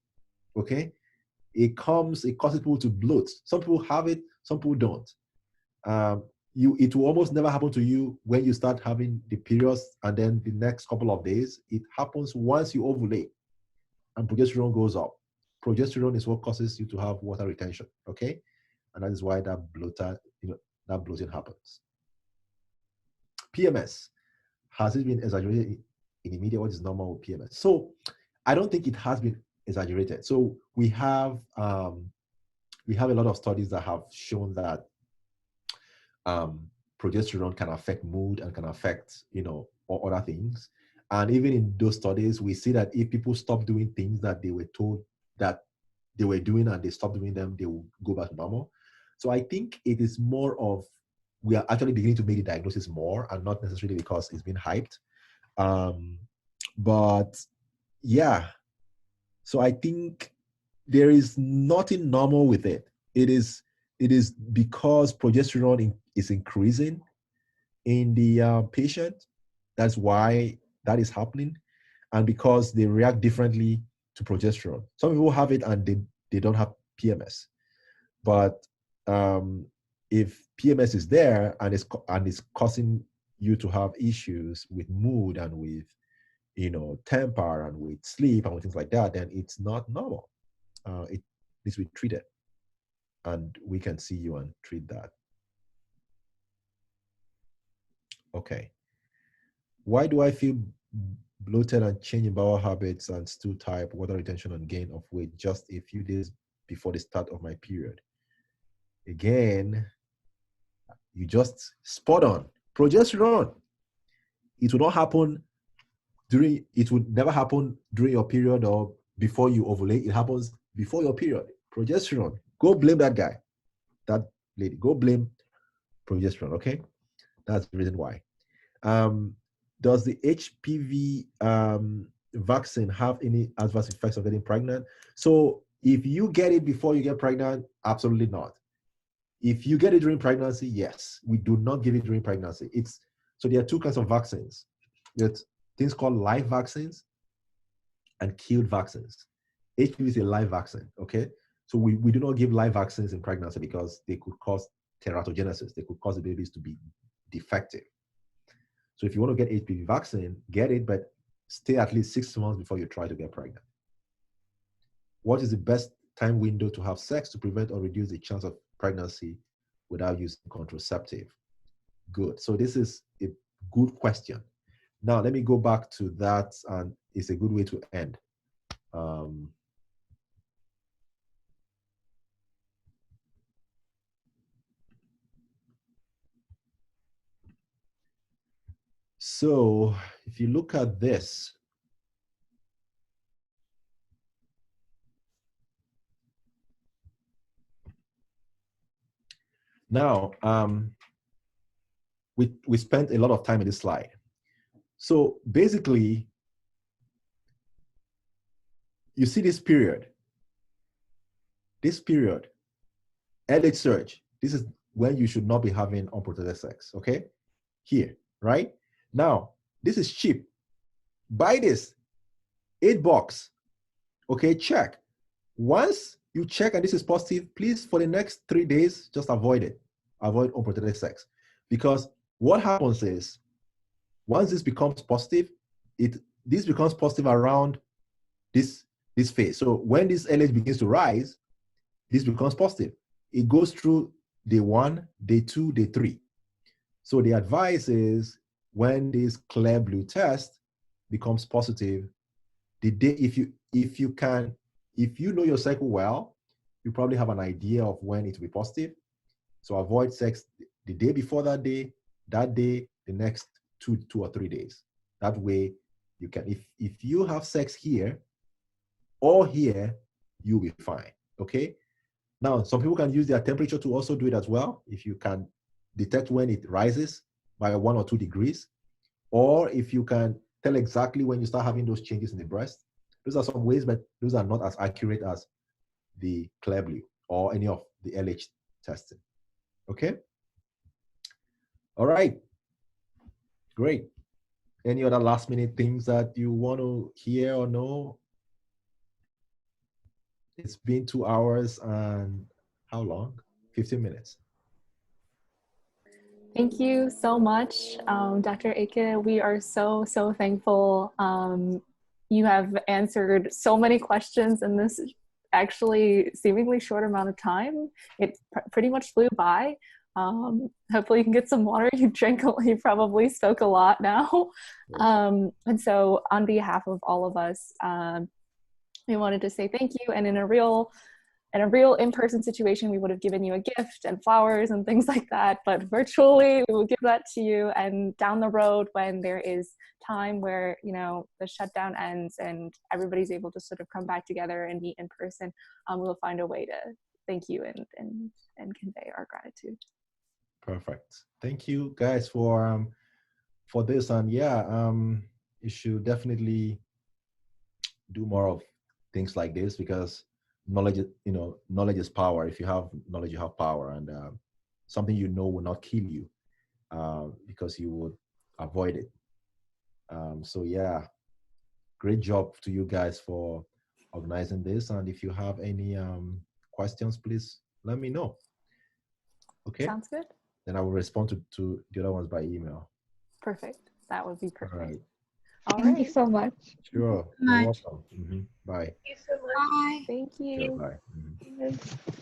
Okay? It causes people to bloat. Some people have it, some people don't. It will almost never happen to you when you start having the periods, and then the next couple of days, it happens once you ovulate and progesterone goes up. Progesterone is what causes you to have water retention, okay? And that is why that bloating happens. PMS, has it been exaggerated in the media? What is normal with PMS? So I don't think it has been exaggerated. So we have a lot of studies that have shown that progesterone can affect mood and can affect, other things. And even in those studies, we see that if people stop doing things that they were told that they were doing and they stop doing them, they will go back to normal. So I think it is more of, we are actually beginning to make the diagnosis more, and not necessarily because it's been hyped. But yeah, so I think there is nothing normal with it. It is because progesterone is increasing in the patient. That's why that is happening, and because they react differently to progesterone. Some people have it and they don't have PMS, but if PMS is there and it's causing you to have issues with mood and with temper and with sleep and with things like that, then it's not normal. It needs to be treated, and we can see you and treat that. Okay. Why do I feel bloated and change in bowel habits and stool type, water retention and gain of weight just a few days before the start of my period? Again, you just spot on. Progesterone. It would never happen during your period or before you ovulate. It happens before your period. Progesterone. Go blame that guy, that lady. Go blame progesterone, okay? That's the reason why. Does the HPV vaccine have any adverse effects of getting pregnant? So if you get it before you get pregnant, absolutely not. If you get it during pregnancy, yes. We do not give it during pregnancy. So there are two kinds of vaccines. There's things called live vaccines and killed vaccines. HPV is a live vaccine, okay? So we do not give live vaccines in pregnancy because they could cause teratogenesis. They could cause the babies to be defective. So if you want to get HPV vaccine, get it, but stay at least 6 months before you try to get pregnant. What is the best time window to have sex to prevent or reduce the chance of pregnancy without using contraceptive? Good. So this is a good question. Now, let me go back to that, and it's a good way to end. So if you look at this, now we spent a lot of time in this slide. So basically, you see this period, LH surge. This is when you should not be having unprotected sex, okay? Here, right? Now, this is cheap. Buy this, $8, okay, check. Once you check and this is positive, please, for the next 3 days, just avoid it. Avoid unprotected sex. Because what happens is, once this becomes positive, this becomes positive around this phase. So when this LH begins to rise, this becomes positive. It goes through day 1, day 2, day 3. So the advice is, when this clear blue test becomes positive, the day, if you know your cycle well, you probably have an idea of when it will be positive. So avoid sex the day before that day, the next two or 3 days. That way you can, if you have sex here or here, you'll be fine, okay? Now, some people can use their temperature to also do it as well. If you can detect when it rises by 1 or 2 degrees, or if you can tell exactly when you start having those changes in the breast. Those are some ways, but those are not as accurate as the clear blue or any of the LH testing. Okay? All right. Great. Any other last minute things that you want to hear or know? It's been 2 hours and how long? 15 minutes. Thank you so much, Dr. Eke. We are so thankful. You have answered so many questions in this actually seemingly short amount of time. It pretty much flew by. Hopefully you can get some water. You probably spoke a lot now. And so on behalf of all of us, we wanted to say thank you. And in a real in-person situation, we would have given you a gift and flowers and things like that, but virtually we will give that to you. And down the road, when there is time where, you know, the shutdown ends and everybody's able to sort of come back together and meet in person, we'll find a way to thank you and convey our gratitude. Perfect. Thank you guys for this. And yeah, you should definitely do more of things like this, because knowledge is power. If you have knowledge, you have power, and something you know will not kill you because you would avoid it. So yeah, great job to you guys for organizing this. And if you have any questions, please let me know. Okay. Sounds good. Then I will respond to the other ones by email. Perfect. That would be perfect. All right. Thank you so much. Sure. You're welcome. Bye. Thank you so much. Bye. Thank you. Sure, bye.